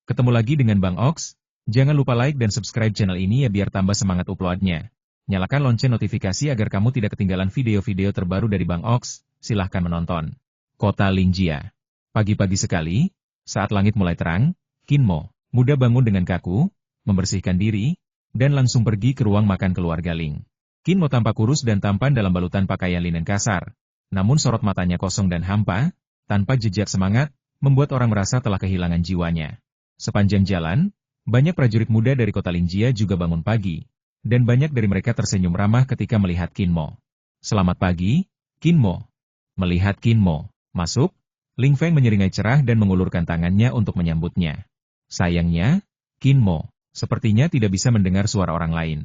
Ketemu lagi dengan Bang Ox. Jangan lupa like dan subscribe channel ini ya biar tambah semangat uploadnya. Nyalakan lonceng notifikasi agar kamu tidak ketinggalan video-video terbaru dari Bang Ox. Silahkan menonton. Kota Lingjia. Pagi-pagi sekali, saat langit mulai terang, Kinmo, muda bangun dengan kaku, membersihkan diri, dan langsung pergi ke ruang makan keluarga Ling. Kinmo tampak kurus dan tampan dalam balutan pakaian linen kasar. Namun sorot matanya kosong dan hampa, tanpa jejak semangat, membuat orang merasa telah kehilangan jiwanya. Sepanjang jalan, banyak prajurit muda dari kota Lingjia juga bangun pagi, dan banyak dari mereka tersenyum ramah ketika melihat Kinmo. Selamat pagi, Kinmo. Melihat Kinmo masuk, Ling Feng menyeringai cerah dan mengulurkan tangannya untuk menyambutnya. Sayangnya, Kinmo sepertinya tidak bisa mendengar suara orang lain.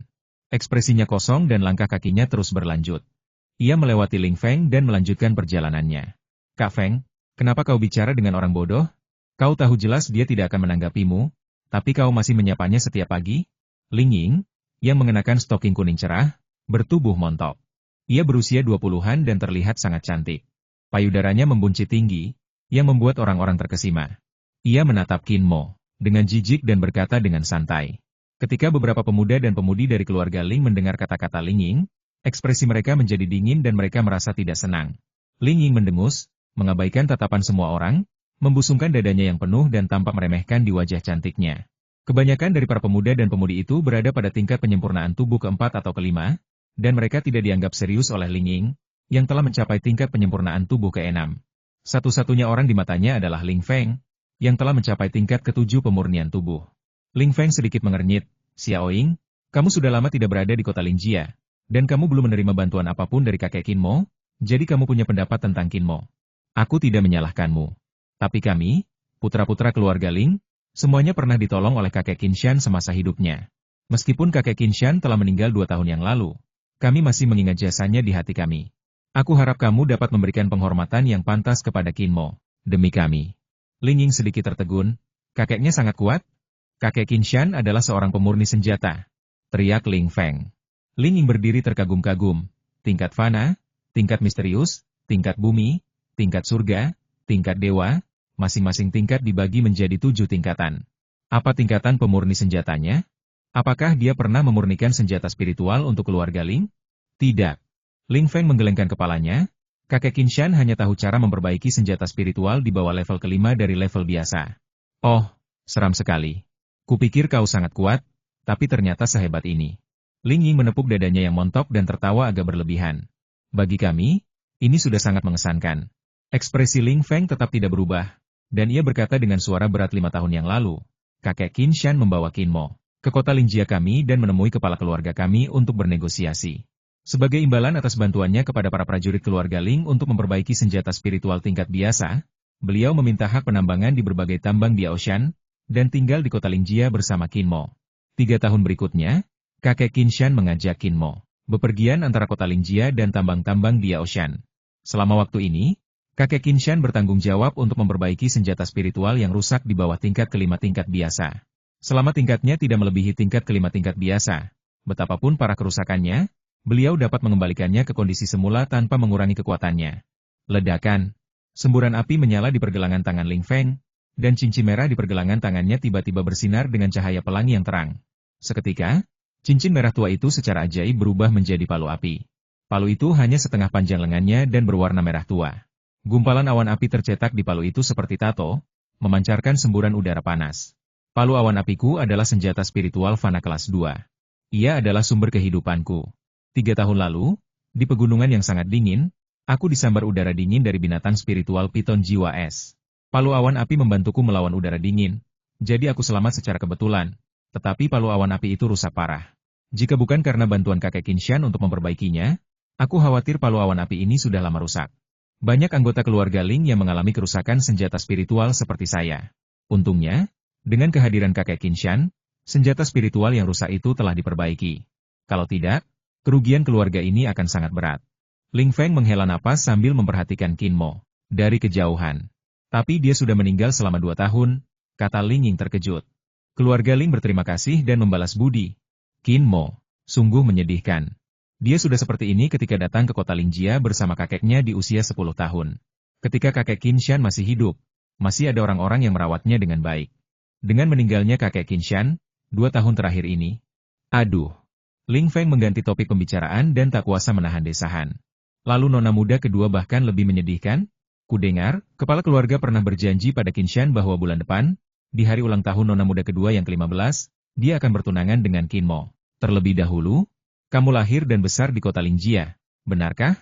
Ekspresinya kosong dan langkah kakinya terus berlanjut. Ia melewati Ling Feng dan melanjutkan perjalanannya. Kak Feng, kenapa kau bicara dengan orang bodoh? Kau tahu jelas dia tidak akan menanggapimu, tapi kau masih menyapanya setiap pagi? Ling Ying, yang mengenakan stoking kuning cerah, bertubuh montok. Ia berusia 20-an dan terlihat sangat cantik. Payudaranya membuncit tinggi, yang membuat orang-orang terkesima. Ia menatap Kinmo dengan jijik dan berkata dengan santai. Ketika beberapa pemuda dan pemudi dari keluarga Ling mendengar kata-kata Ling Ying, ekspresi mereka menjadi dingin dan mereka merasa tidak senang. Ling Ying mendengus, mengabaikan tatapan semua orang, membusungkan dadanya yang penuh dan tampak meremehkan di wajah cantiknya. Kebanyakan dari para pemuda dan pemudi itu berada pada tingkat penyempurnaan tubuh keempat atau kelima, dan mereka tidak dianggap serius oleh Ling Ying, yang telah mencapai tingkat penyempurnaan tubuh keenam. Satu-satunya orang di matanya adalah Ling Feng, yang telah mencapai tingkat ketujuh pemurnian tubuh. Ling Feng sedikit mengernyit, Xiaoying, kamu sudah lama tidak berada di kota Lingjia, dan kamu belum menerima bantuan apapun dari kakek Kinmo, jadi kamu punya pendapat tentang Kinmo. Aku tidak menyalahkanmu. Tapi kami, putra-putra keluarga Ling, semuanya pernah ditolong oleh kakek Qinshan semasa hidupnya. Meskipun kakek Qinshan telah meninggal 2 tahun yang lalu, kami masih mengingat jasanya di hati kami. Aku harap kamu dapat memberikan penghormatan yang pantas kepada Kinmo, demi kami. Ling Ying sedikit tertegun, kakeknya sangat kuat? Kakek Qinshan adalah seorang pemurni senjata, teriak Ling Feng. Ling Ying berdiri terkagum-kagum, tingkat fana, tingkat misterius, tingkat bumi, tingkat surga, tingkat dewa, masing-masing tingkat dibagi menjadi 7 tingkatan. Apa tingkatan pemurni senjatanya? Apakah dia pernah memurnikan senjata spiritual untuk keluarga Ling? Tidak. Ling Feng menggelengkan kepalanya, kakek Qinshan hanya tahu cara memperbaiki senjata spiritual di bawah level kelima dari level biasa. Oh, seram sekali. Kupikir kau sangat kuat, tapi ternyata sehebat ini. Ling Ying menepuk dadanya yang montok dan tertawa agak berlebihan. Bagi kami, ini sudah sangat mengesankan. Ekspresi Ling Feng tetap tidak berubah, dan ia berkata dengan suara berat 5 tahun yang lalu, kakek Qinshan membawa Kinmo ke kota Lingjia kami dan menemui kepala keluarga kami untuk bernegosiasi. Sebagai imbalan atas bantuannya kepada para prajurit keluarga Ling untuk memperbaiki senjata spiritual tingkat biasa, beliau meminta hak penambangan di berbagai tambang di Aoshan, dan tinggal di kota Lingjia bersama Kinmo. 3 tahun berikutnya, kakek Qinshan mengajak Kinmo bepergian antara kota Lingjia dan tambang-tambang di Aoshan. Selama waktu ini, kakek Qinshan bertanggung jawab untuk memperbaiki senjata spiritual yang rusak di bawah tingkat kelima tingkat biasa. Selama tingkatnya tidak melebihi tingkat kelima tingkat biasa, betapapun parah kerusakannya, beliau dapat mengembalikannya ke kondisi semula tanpa mengurangi kekuatannya. Ledakan. Semburan api menyala di pergelangan tangan Ling Feng, dan cincin merah di pergelangan tangannya tiba-tiba bersinar dengan cahaya pelangi yang terang. Seketika, cincin merah tua itu secara ajaib berubah menjadi palu api. Palu itu hanya setengah panjang lengannya dan berwarna merah tua. Gumpalan awan api tercetak di palu itu seperti tato, memancarkan semburan udara panas. Palu awan apiku adalah senjata spiritual fana kelas 2. Ia adalah sumber kehidupanku. 3 tahun lalu, di pegunungan yang sangat dingin, aku disambar udara dingin dari binatang spiritual piton jiwa es. Palu awan api membantuku melawan udara dingin, jadi aku selamat secara kebetulan, tetapi palu awan api itu rusak parah. Jika bukan karena bantuan kakek Qinshan untuk memperbaikinya, aku khawatir palu awan api ini sudah lama rusak. Banyak anggota keluarga Ling yang mengalami kerusakan senjata spiritual seperti saya. Untungnya, dengan kehadiran kakek Qinshan, senjata spiritual yang rusak itu telah diperbaiki. Kalau tidak, kerugian keluarga ini akan sangat berat. Ling Feng menghela napas sambil memperhatikan Kinmo dari kejauhan. Tapi dia sudah meninggal selama 2 tahun, kata Ling Ying terkejut. Keluarga Ling berterima kasih dan membalas budi. Kinmo, sungguh menyedihkan. Dia sudah seperti ini ketika datang ke kota Lingjia bersama kakeknya di usia 10 tahun. Ketika kakek Qinshan masih hidup, masih ada orang-orang yang merawatnya dengan baik. Dengan meninggalnya kakek Qinshan, 2 tahun terakhir ini. Aduh. Ling Feng mengganti topik pembicaraan dan tak kuasa menahan desahan. Lalu nona muda kedua bahkan lebih menyedihkan. Kudengar, kepala keluarga pernah berjanji pada Qinshan bahwa bulan depan, di hari ulang tahun nona muda kedua yang ke-15, dia akan bertunangan dengan Qin Mo. Terlebih dahulu, kamu lahir dan besar di kota Lingjia, benarkah?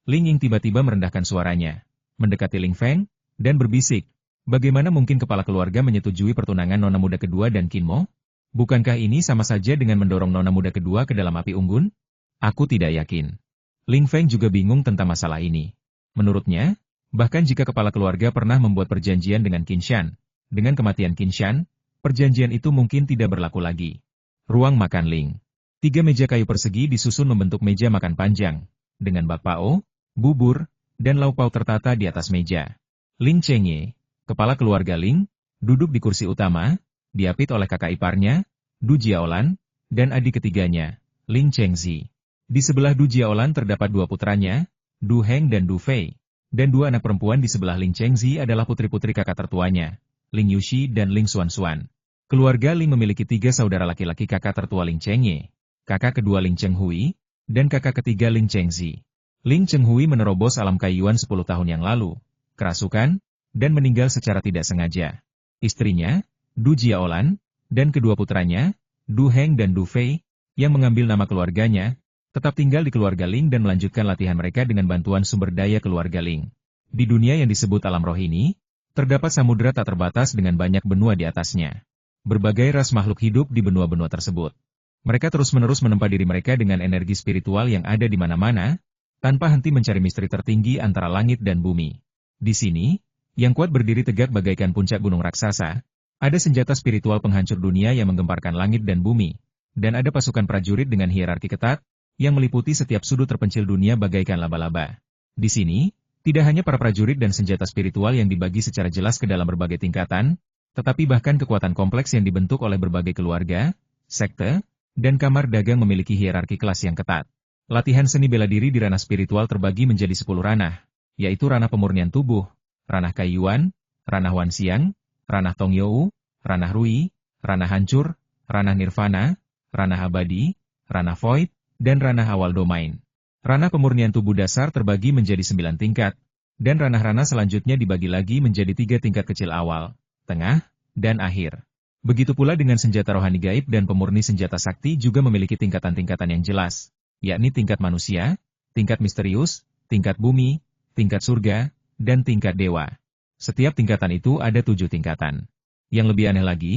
Ling Ying tiba-tiba merendahkan suaranya, mendekati Ling Feng, dan berbisik, bagaimana mungkin kepala keluarga menyetujui pertunangan nona muda kedua dan Qin Mo? Bukankah ini sama saja dengan mendorong nona muda kedua ke dalam api unggun? Aku tidak yakin. Ling Feng juga bingung tentang masalah ini. Menurutnya, bahkan jika kepala keluarga pernah membuat perjanjian dengan Qinshan, dengan kematian Qinshan, perjanjian itu mungkin tidak berlaku lagi. Ruang makan Ling. 3 meja kayu persegi disusun membentuk meja makan panjang, dengan bakpao, bubur, dan lauk pauk tertata di atas meja. Ling Chengye, kepala keluarga Ling, duduk di kursi utama, diapit oleh kakak iparnya, Du Jiaolan, dan adik ketiganya, Ling Chengzi. Di sebelah Du Jiaolan terdapat 2 putranya, Du Heng dan Du Fei, dan 2 anak perempuan di sebelah Ling Chengzi adalah putri-putri kakak tertuanya, Ling Yuxi dan Ling Xuanxuan. Keluarga Ling memiliki 3 saudara laki-laki kakak tertua Ling Chengye, kakak kedua Ling Chenghui, dan kakak ketiga Ling Chengzi. Ling Chenghui menerobos alam kaiyuan 10 tahun yang lalu, kerasukan, dan meninggal secara tidak sengaja. Istrinya, Du Jiaolan, dan kedua putranya, Du Heng dan Du Fei, yang mengambil nama keluarganya, tetap tinggal di keluarga Ling dan melanjutkan latihan mereka dengan bantuan sumber daya keluarga Ling. Di dunia yang disebut alam roh ini, terdapat samudera tak terbatas dengan banyak benua di atasnya. Berbagai ras makhluk hidup di benua-benua tersebut. Mereka terus-menerus menempa diri mereka dengan energi spiritual yang ada di mana-mana, tanpa henti mencari misteri tertinggi antara langit dan bumi. Di sini, yang kuat berdiri tegak bagaikan puncak gunung raksasa, ada senjata spiritual penghancur dunia yang menggemparkan langit dan bumi, dan ada pasukan prajurit dengan hierarki ketat, yang meliputi setiap sudut terpencil dunia bagaikan laba-laba. Di sini, tidak hanya para prajurit dan senjata spiritual yang dibagi secara jelas ke dalam berbagai tingkatan, tetapi bahkan kekuatan kompleks yang dibentuk oleh berbagai keluarga, sekte, dan kamar dagang memiliki hierarki kelas yang ketat. Latihan seni bela diri di ranah spiritual terbagi menjadi 10 ranah, yaitu ranah pemurnian tubuh, ranah kaiyuan, ranah wanxiang, ranah tongyou, ranah rui, ranah hancur, ranah nirvana, ranah abadi, ranah void, dan ranah awal domain. Ranah pemurnian tubuh dasar terbagi menjadi 9 tingkat, dan ranah-ranah selanjutnya dibagi lagi menjadi 3 tingkat kecil awal, tengah, dan akhir. Begitu pula dengan senjata rohani gaib dan pemurni senjata sakti juga memiliki tingkatan-tingkatan yang jelas, yakni tingkat manusia, tingkat misterius, tingkat bumi, tingkat surga, dan tingkat dewa. Setiap tingkatan itu ada 7 tingkatan. Yang lebih aneh lagi,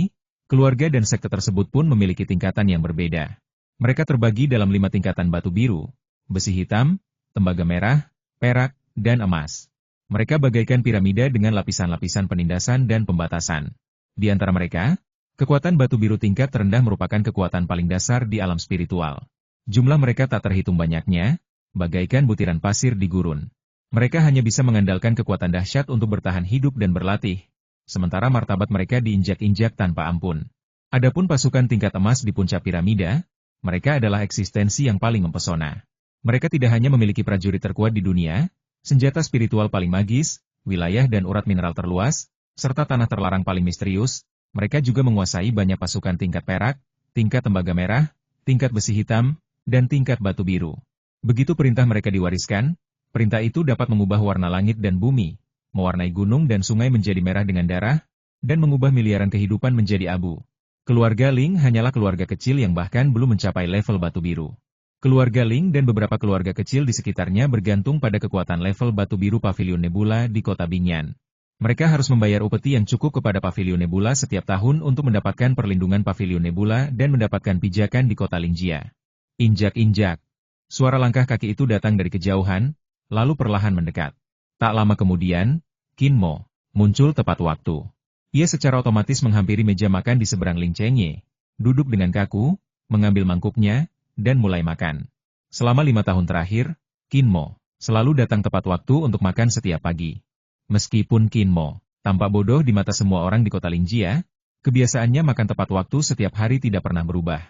keluarga dan sekte tersebut pun memiliki tingkatan yang berbeda. Mereka terbagi dalam 5 tingkatan batu biru, besi hitam, tembaga merah, perak, dan emas. Mereka bagaikan piramida dengan lapisan-lapisan penindasan dan pembatasan. Di antara mereka, kekuatan batu biru tingkat terendah merupakan kekuatan paling dasar di alam spiritual. Jumlah mereka tak terhitung banyaknya, bagaikan butiran pasir di gurun. Mereka hanya bisa mengandalkan kekuatan dahsyat untuk bertahan hidup dan berlatih, sementara martabat mereka diinjak-injak tanpa ampun. Adapun pasukan tingkat emas di puncak piramida, mereka adalah eksistensi yang paling mempesona. Mereka tidak hanya memiliki prajurit terkuat di dunia, senjata spiritual paling magis, wilayah dan urat mineral terluas, serta tanah terlarang paling misterius, mereka juga menguasai banyak pasukan tingkat perak, tingkat tembaga merah, tingkat besi hitam, dan tingkat batu biru. Begitu perintah mereka diwariskan, perintah itu dapat mengubah warna langit dan bumi, mewarnai gunung dan sungai menjadi merah dengan darah, dan mengubah miliaran kehidupan menjadi abu. Keluarga Ling hanyalah keluarga kecil yang bahkan belum mencapai level batu biru. Keluarga Ling dan beberapa keluarga kecil di sekitarnya bergantung pada kekuatan level batu biru Pavilion Nebula di kota Binyan. Mereka harus membayar upeti yang cukup kepada Pavilion Nebula setiap tahun untuk mendapatkan perlindungan Pavilion Nebula dan mendapatkan pijakan di kota Lingjia. Injak-injak. Suara langkah kaki itu datang dari kejauhan, lalu perlahan mendekat. Tak lama kemudian, Qin Mo muncul tepat waktu. Ia secara otomatis menghampiri meja makan di seberang Ling Chengye, duduk dengan kaku, mengambil mangkuknya, dan mulai makan. Selama 5 tahun terakhir, Qin Mo selalu datang tepat waktu untuk makan setiap pagi. Meskipun Qin Mo tampak bodoh di mata semua orang di kota Lingjia, kebiasaannya makan tepat waktu setiap hari tidak pernah berubah.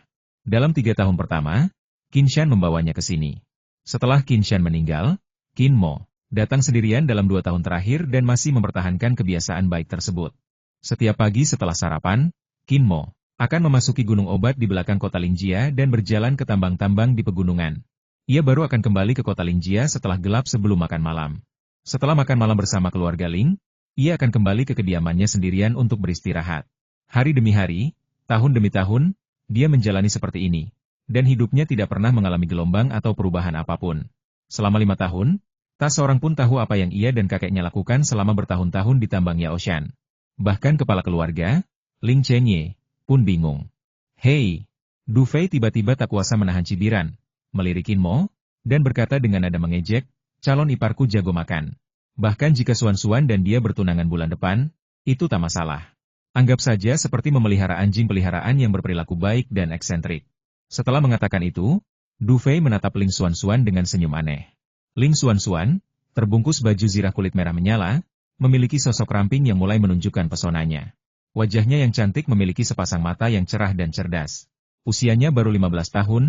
Dalam 3 tahun pertama, Qinshan membawanya ke sini. Setelah Qinshan meninggal, Qin Mo datang sendirian dalam 2 tahun terakhir dan masih mempertahankan kebiasaan baik tersebut. Setiap pagi setelah sarapan, Qin Mo akan memasuki gunung obat di belakang kota Lingjia dan berjalan ke tambang-tambang di pegunungan. Ia baru akan kembali ke kota Lingjia setelah gelap sebelum makan malam. Setelah makan malam bersama keluarga Ling, ia akan kembali ke kediamannya sendirian untuk beristirahat. Hari demi hari, tahun demi tahun, dia menjalani seperti ini. Dan hidupnya tidak pernah mengalami gelombang atau perubahan apapun. Selama 5 tahun, tak seorang pun tahu apa yang ia dan kakeknya lakukan selama bertahun-tahun di tambang Yaoshan. Bahkan kepala keluarga, Ling Chengye, pun bingung. Hei, Du Fei tiba-tiba tak kuasa menahan cibiran, melirik Qin Mo, dan berkata dengan nada mengejek, calon iparku jago makan. Bahkan jika Suan-Suan dan dia bertunangan bulan depan, itu tak masalah. Anggap saja seperti memelihara anjing peliharaan yang berperilaku baik dan eksentrik. Setelah mengatakan itu, Du Fei menatap Ling Suan-Suan dengan senyum aneh. Ling Suan-Suan, terbungkus baju zirah kulit merah menyala, memiliki sosok ramping yang mulai menunjukkan pesonanya. Wajahnya yang cantik memiliki sepasang mata yang cerah dan cerdas. Usianya baru 15 tahun,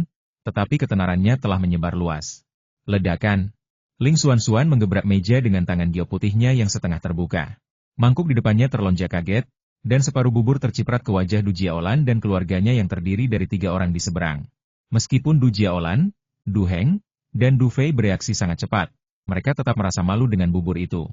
tetapi ketenarannya telah menyebar luas. Ledakan. Ling Suan-Suan menggebrak meja dengan tangan giok putihnya yang setengah terbuka. Mangkuk di depannya terlonjak kaget, dan separuh bubur terciprat ke wajah Du Jiaolan dan keluarganya yang terdiri dari 3 orang di seberang. Meskipun Du Jiaolan, Du Heng, dan Du Fei bereaksi sangat cepat, mereka tetap merasa malu dengan bubur itu.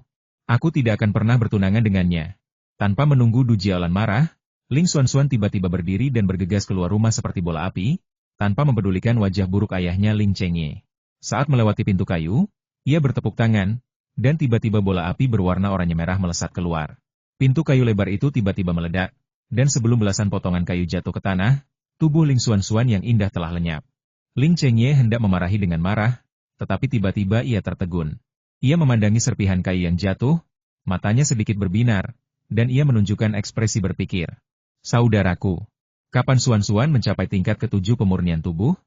Aku tidak akan pernah bertunangan dengannya. Tanpa menunggu Du Jiaolan marah, Ling Suan-Suan tiba-tiba berdiri dan bergegas keluar rumah seperti bola api, tanpa mempedulikan wajah buruk ayahnya Ling Chengye. Saat melewati pintu kayu, ia bertepuk tangan, dan tiba-tiba bola api berwarna oranye merah melesat keluar. Pintu kayu lebar itu tiba-tiba meledak, dan sebelum belasan potongan kayu jatuh ke tanah, tubuh Ling Suan-Suan yang indah telah lenyap. Ling Chengye hendak memarahi dengan marah, tetapi tiba-tiba ia tertegun. Ia memandangi serpihan kayu yang jatuh, matanya sedikit berbinar, dan ia menunjukkan ekspresi berpikir. Saudaraku, kapan Suan-Suan mencapai tingkat ke-7 pemurnian tubuh?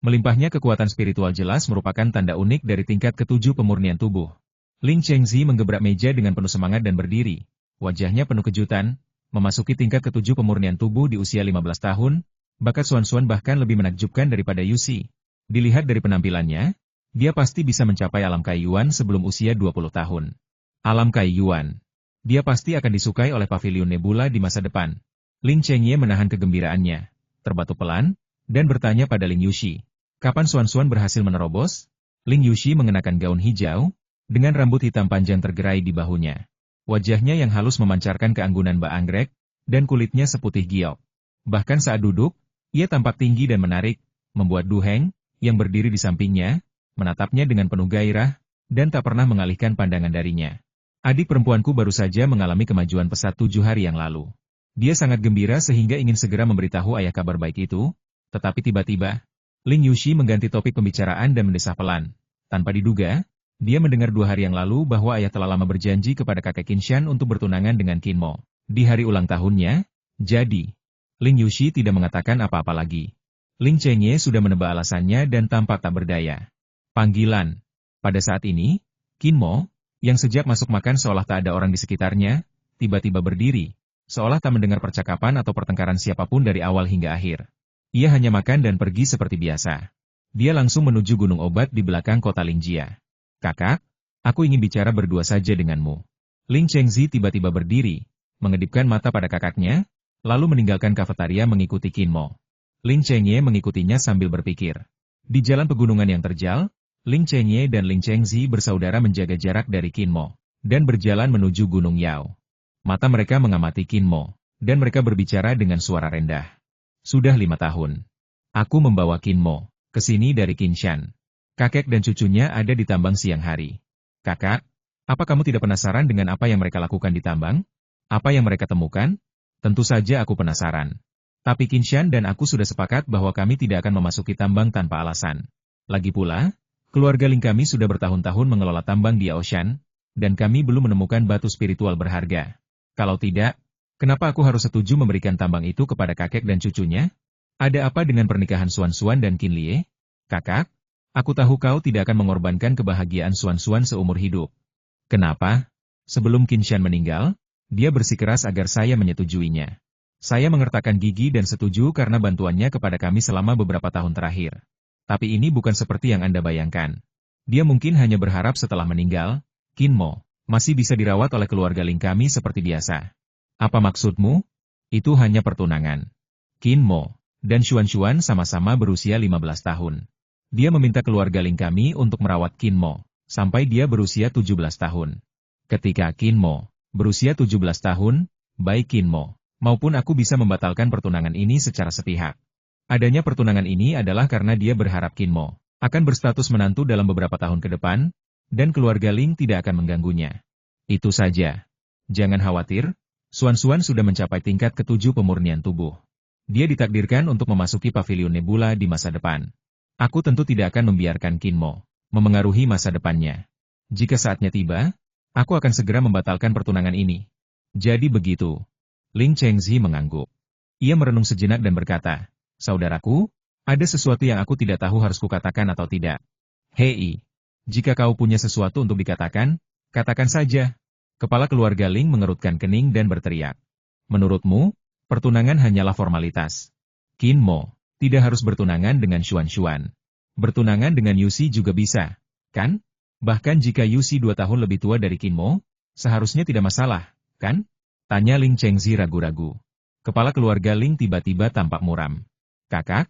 Melimpahnya kekuatan spiritual jelas merupakan tanda unik dari tingkat ke-7 pemurnian tubuh. Ling Chengzi menggebrak meja dengan penuh semangat dan berdiri. Wajahnya penuh kejutan, memasuki tingkat ke-7 pemurnian tubuh di usia 15 tahun, bakat Suan-Suan bahkan lebih menakjubkan daripada Yusi. Dilihat dari penampilannya, dia pasti bisa mencapai alam kaiyuan sebelum usia 20 tahun. Alam kaiyuan. Dia pasti akan disukai oleh Pavilion Nebula di masa depan. Ling Chengye menahan kegembiraannya, terbatuk pelan, dan bertanya pada Ling Yushi. Kapan Suan-Suan berhasil menerobos? Ling Yushi mengenakan gaun hijau, dengan rambut hitam panjang tergerai di bahunya. Wajahnya yang halus memancarkan keanggunan bak anggrek, dan kulitnya seputih giok. Bahkan saat duduk, ia tampak tinggi dan menarik, membuat Du Heng, yang berdiri di sampingnya, menatapnya dengan penuh gairah, dan tak pernah mengalihkan pandangan darinya. Adik perempuanku baru saja mengalami kemajuan pesat 7 hari yang lalu. Dia sangat gembira sehingga ingin segera memberitahu ayah kabar baik itu, tetapi tiba-tiba, Ling Yushi mengganti topik pembicaraan dan mendesah pelan. Tanpa diduga, dia mendengar 2 hari yang lalu bahwa ayah telah lama berjanji kepada kakek Qinshan untuk bertunangan dengan Qin Mo. Di hari ulang tahunnya, jadi, Ling Yushi tidak mengatakan apa-apa lagi. Ling Chengye sudah menebak alasannya dan tampak tak berdaya. Panggilan. Pada saat ini, Qin Mo, yang sejak masuk makan seolah tak ada orang di sekitarnya, tiba-tiba berdiri, seolah tak mendengar percakapan atau pertengkaran siapapun dari awal hingga akhir. Ia hanya makan dan pergi seperti biasa. Dia langsung menuju gunung obat di belakang kota Lingjia. Kakak, aku ingin bicara berdua saja denganmu. Ling Chengzi tiba-tiba berdiri, mengedipkan mata pada kakaknya, lalu meninggalkan kafetaria mengikuti Qin Mo. Ling Chengye mengikutinya sambil berpikir. Di jalan pegunungan yang terjal, Ling Chengye dan Ling Chengzi bersaudara menjaga jarak dari Qin Mo, dan berjalan menuju Gunung Yao. Mata mereka mengamati Qin Mo, dan mereka berbicara dengan suara rendah. Sudah 5 tahun. Aku membawa Qin Mo ke sini dari Qinshan. Kakek dan cucunya ada di tambang siang hari. Kakak, apa kamu tidak penasaran dengan apa yang mereka lakukan di tambang? Apa yang mereka temukan? Tentu saja aku penasaran. Tapi Qinshan dan aku sudah sepakat bahwa kami tidak akan memasuki tambang tanpa alasan. Lagi pula, keluarga Ling kami sudah bertahun-tahun mengelola tambang di Yaoshan, dan kami belum menemukan batu spiritual berharga. Kalau tidak, kenapa aku harus setuju memberikan tambang itu kepada kakek dan cucunya? Ada apa dengan pernikahan Suan-Suan dan Qin Lie? Kakak, aku tahu kau tidak akan mengorbankan kebahagiaan Suan-Suan seumur hidup. Kenapa? Sebelum Qinshan meninggal, dia bersikeras agar saya menyetujuinya. Saya mengertakkan gigi dan setuju karena bantuannya kepada kami selama beberapa tahun terakhir. Tapi ini bukan seperti yang Anda bayangkan. Dia mungkin hanya berharap setelah meninggal, Qin Mo masih bisa dirawat oleh keluarga Ling kami seperti biasa. Apa maksudmu? Itu hanya pertunangan. Qin Mo dan Xuan Xuan sama-sama berusia 15 tahun. Dia meminta keluarga Ling kami untuk merawat Qin Mo sampai dia berusia 17 tahun. Ketika Qin Mo berusia 17 tahun, baik Qin Mo maupun aku bisa membatalkan pertunangan ini secara sepihak. Adanya pertunangan ini adalah karena dia berharap Qin Mo akan berstatus menantu dalam beberapa tahun ke depan, dan keluarga Ling tidak akan mengganggunya. Itu saja. Jangan khawatir, Xuan Xuan sudah mencapai tingkat ke-7 pemurnian tubuh. Dia ditakdirkan untuk memasuki Pavilion Nebula di masa depan. Aku tentu tidak akan membiarkan Qin Mo memengaruhi masa depannya. Jika saatnya tiba, aku akan segera membatalkan pertunangan ini. Jadi begitu. Ling Chengzi mengangguk. Ia merenung sejenak dan berkata, "Saudaraku, ada sesuatu yang aku tidak tahu harus kukatakan atau tidak." "Hei, jika kau punya sesuatu untuk dikatakan, katakan saja." Kepala keluarga Ling mengerutkan kening dan berteriak. "Menurutmu, pertunangan hanyalah formalitas. Qin Mo tidak harus bertunangan dengan Xuan Xuan. Bertunangan dengan Yuxi juga bisa, kan? Bahkan jika Yuxi 2 tahun lebih tua dari Qin Mo, seharusnya tidak masalah, kan?" Tanya Ling Chengzi ragu-ragu. Kepala keluarga Ling tiba-tiba tampak muram. "Kakak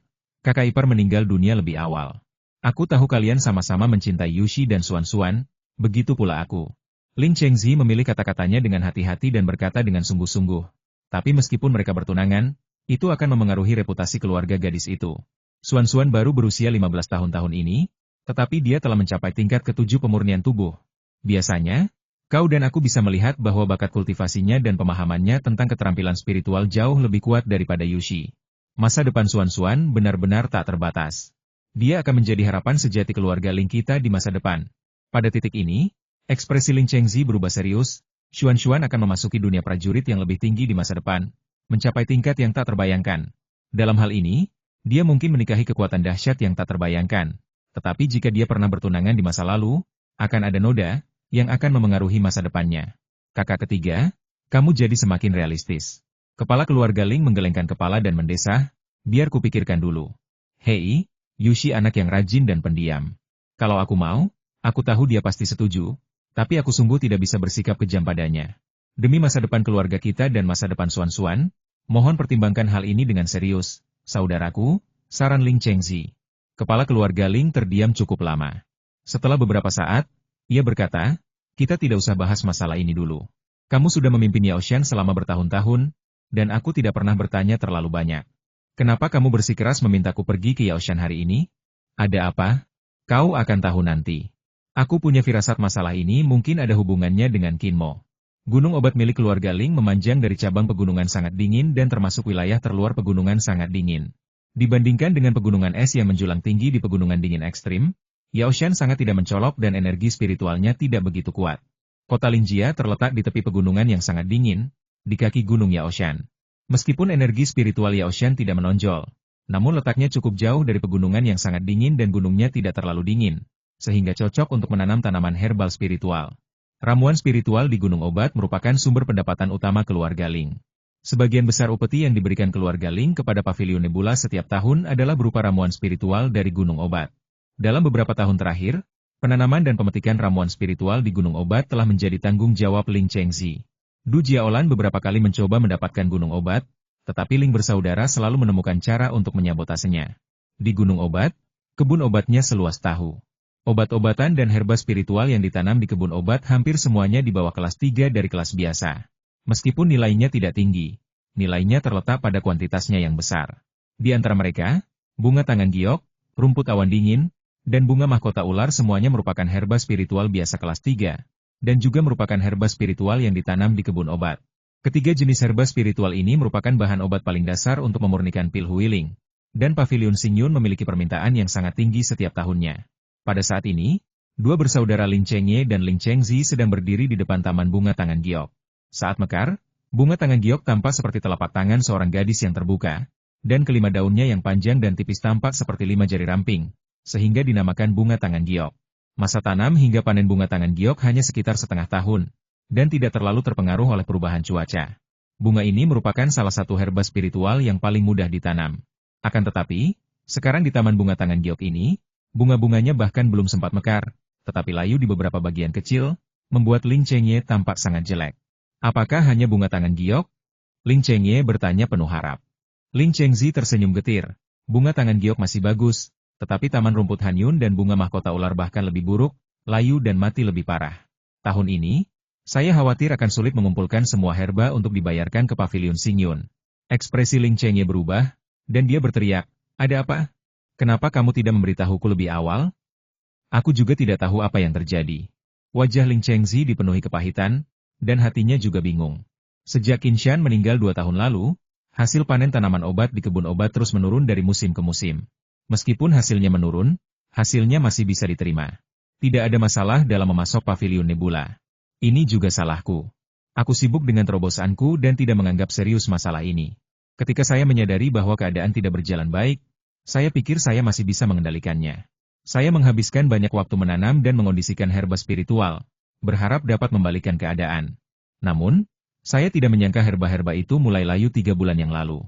ipar meninggal dunia lebih awal. Aku tahu kalian sama-sama mencintai Yuxi dan Xuan Xuan, begitu pula aku." Ling Chengzi memilih kata-katanya dengan hati-hati dan berkata dengan sungguh-sungguh. Tapi meskipun mereka bertunangan, itu akan memengaruhi reputasi keluarga gadis itu. Xuan Xuan baru berusia 15 tahun ini, tetapi dia telah mencapai tingkat ke-7 pemurnian tubuh. Biasanya, kau dan aku bisa melihat bahwa bakat kultivasinya dan pemahamannya tentang keterampilan spiritual jauh lebih kuat daripada Yuxi. Masa depan Xuan Xuan benar-benar tak terbatas. Dia akan menjadi harapan sejati keluarga Ling kita di masa depan. Pada titik ini, ekspresi Ling Chengzi berubah serius. Xuan Xuan akan memasuki dunia prajurit yang lebih tinggi di masa depan, mencapai tingkat yang tak terbayangkan. Dalam hal ini, dia mungkin menikahi kekuatan dahsyat yang tak terbayangkan. Tetapi jika dia pernah bertunangan di masa lalu, akan ada noda yang akan memengaruhi masa depannya. Kakak ketiga, kamu jadi semakin realistis. Kepala keluarga Ling menggelengkan kepala dan mendesah, biar kupikirkan dulu. Hei, Yuxi anak yang rajin dan pendiam. Kalau aku mau, aku tahu dia pasti setuju. Tapi aku sungguh tidak bisa bersikap kejam padanya. Demi masa depan keluarga kita dan masa depan Xuan Xuan, mohon pertimbangkan hal ini dengan serius, saudaraku, saran Ling Chengzi. Kepala keluarga Ling terdiam cukup lama. Setelah beberapa saat, ia berkata, "Kita tidak usah bahas masalah ini dulu. Kamu sudah memimpin Yao Shan selama bertahun-tahun, dan aku tidak pernah bertanya terlalu banyak. Kenapa kamu bersikeras memintaku pergi ke Yao Shan hari ini? Ada apa? Kau akan tahu nanti. Aku punya firasat masalah ini mungkin ada hubungannya dengan Qin Mo." Gunung obat milik keluarga Ling memanjang dari cabang pegunungan sangat dingin dan termasuk wilayah terluar pegunungan sangat dingin. Dibandingkan dengan pegunungan es yang menjulang tinggi di pegunungan dingin ekstrim, Yao Shan sangat tidak mencolok dan energi spiritualnya tidak begitu kuat. Kota Lingjia terletak di tepi pegunungan yang sangat dingin, di kaki gunung Yao Shan. Meskipun energi spiritual Yao Shan tidak menonjol, namun letaknya cukup jauh dari pegunungan yang sangat dingin dan gunungnya tidak terlalu dingin, sehingga cocok untuk menanam tanaman herbal spiritual. Ramuan spiritual di Gunung Obat merupakan sumber pendapatan utama keluarga Ling. Sebagian besar upeti yang diberikan keluarga Ling kepada Pavilion Nebula setiap tahun adalah berupa ramuan spiritual dari Gunung Obat. Dalam beberapa tahun terakhir, penanaman dan pemetikan ramuan spiritual di Gunung Obat telah menjadi tanggung jawab Ling Chengzi. Du Jiaolan beberapa kali mencoba mendapatkan Gunung Obat, tetapi Ling bersaudara selalu menemukan cara untuk menyabotasenya. Di Gunung Obat, kebun obatnya seluas tahu. Obat-obatan dan herba spiritual yang ditanam di kebun obat hampir semuanya di bawah kelas 3 dari kelas biasa. Meskipun nilainya tidak tinggi, nilainya terletak pada kuantitasnya yang besar. Di antara mereka, bunga tangan giok, rumput awan dingin, dan bunga mahkota ular semuanya merupakan herba spiritual biasa kelas 3, dan juga merupakan herba spiritual yang ditanam di kebun obat. Ketiga jenis herba spiritual ini merupakan bahan obat paling dasar untuk memurnikan pil Huiling, dan Pavilion Xingyun memiliki permintaan yang sangat tinggi setiap tahunnya. Pada saat ini, dua bersaudara Ling Chengye dan Ling Chengzi sedang berdiri di depan taman bunga tangan giok. Saat mekar, bunga tangan giok tampak seperti telapak tangan seorang gadis yang terbuka, dan kelima daunnya yang panjang dan tipis tampak seperti 5 jari ramping, sehingga dinamakan bunga tangan giok. Masa tanam hingga panen bunga tangan giok hanya sekitar setengah tahun, dan tidak terlalu terpengaruh oleh perubahan cuaca. Bunga ini merupakan salah satu herba spiritual yang paling mudah ditanam. Akan tetapi, sekarang di taman bunga tangan giok ini, bunga-bunganya bahkan belum sempat mekar, tetapi layu di beberapa bagian kecil, membuat Ling Chengye tampak sangat jelek. Apakah hanya bunga tangan giok? Ling Chengye bertanya penuh harap. Ling Chengzi tersenyum getir. Bunga tangan giok masih bagus, tetapi taman rumput hanyun dan bunga mahkota ular bahkan lebih buruk, layu dan mati lebih parah. Tahun ini, saya khawatir akan sulit mengumpulkan semua herba untuk dibayarkan ke pavilion Xingyun. Ekspresi Ling Chengye berubah, dan dia berteriak, "Ada apa? Kenapa kamu tidak memberitahuku lebih awal?" Aku juga tidak tahu apa yang terjadi. Wajah Ling Chengzi dipenuhi kepahitan, dan hatinya juga bingung. Sejak Qinshan meninggal 2 tahun lalu, hasil panen tanaman obat di kebun obat terus menurun dari musim ke musim. Meskipun hasilnya menurun, hasilnya masih bisa diterima. Tidak ada masalah dalam memasok pavilion Nebula. Ini juga salahku. Aku sibuk dengan terobosanku dan tidak menganggap serius masalah ini. Ketika saya menyadari bahwa keadaan tidak berjalan baik, saya pikir saya masih bisa mengendalikannya. Saya menghabiskan banyak waktu menanam dan mengondisikan herba spiritual, berharap dapat membalikan keadaan. Namun, saya tidak menyangka herba-herba itu mulai layu 3 bulan yang lalu.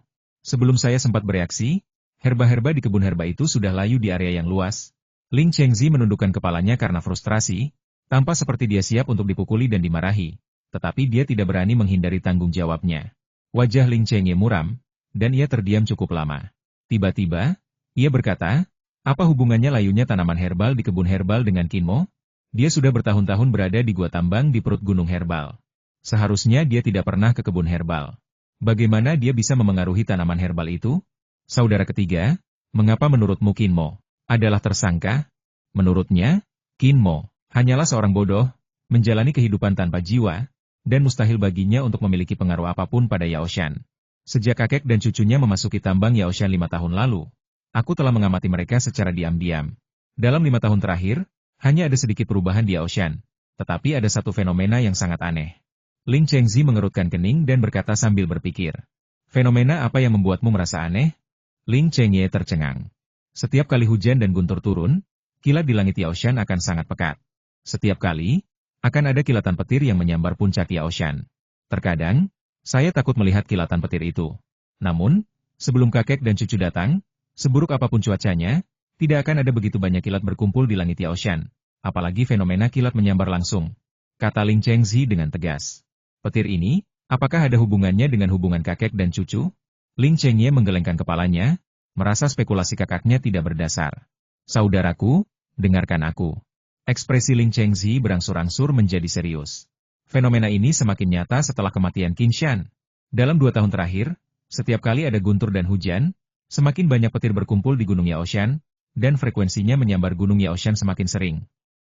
Sebelum saya sempat bereaksi, herba-herba di kebun herba itu sudah layu di area yang luas. Ling Chengzi menundukkan kepalanya karena frustrasi, tampak seperti dia siap untuk dipukuli dan dimarahi, tetapi dia tidak berani menghindari tanggung jawabnya. Wajah Ling Chengye muram, dan ia terdiam cukup lama. Tiba-tiba, ia berkata, "Apa hubungannya layunya tanaman herbal di kebun herbal dengan Kinmo? Dia sudah bertahun-tahun berada di gua tambang di perut gunung herbal. Seharusnya dia tidak pernah ke kebun herbal. Bagaimana dia bisa memengaruhi tanaman herbal itu?" Saudara ketiga, mengapa menurutmu Kinmo adalah tersangka? Menurutnya, Kinmo hanyalah seorang bodoh, menjalani kehidupan tanpa jiwa, dan mustahil baginya untuk memiliki pengaruh apapun pada Yaoshan. Sejak kakek dan cucunya memasuki tambang Yaoshan 5 tahun lalu, aku telah mengamati mereka secara diam-diam. Dalam 5 tahun terakhir, hanya ada sedikit perubahan di Yaoshan, tetapi ada satu fenomena yang sangat aneh. Ling Chengzi mengerutkan kening dan berkata sambil berpikir. "Fenomena apa yang membuatmu merasa aneh?" Ling Chengye tercengang. Setiap kali hujan dan guntur turun, kilat di langit Yaoshan akan sangat pekat. Setiap kali, akan ada kilatan petir yang menyambar puncak Yaoshan. Terkadang, saya takut melihat kilatan petir itu. Namun, sebelum kakek dan cucu datang, seburuk apapun cuacanya, tidak akan ada begitu banyak kilat berkumpul di langit Yaoshan, apalagi fenomena kilat menyambar langsung, kata Ling Chengzi dengan tegas. Petir ini, apakah ada hubungannya dengan hubungan kakek dan cucu? Ling Chengye menggelengkan kepalanya, merasa spekulasi kakaknya tidak berdasar. Saudaraku, dengarkan aku. Ekspresi Ling Chengzi berangsur-angsur menjadi serius. Fenomena ini semakin nyata setelah kematian Qinshan. Dalam 2 tahun terakhir, setiap kali ada guntur dan hujan, semakin banyak petir berkumpul di Gunung Yaoshan, dan frekuensinya menyambar Gunung Yaoshan semakin sering.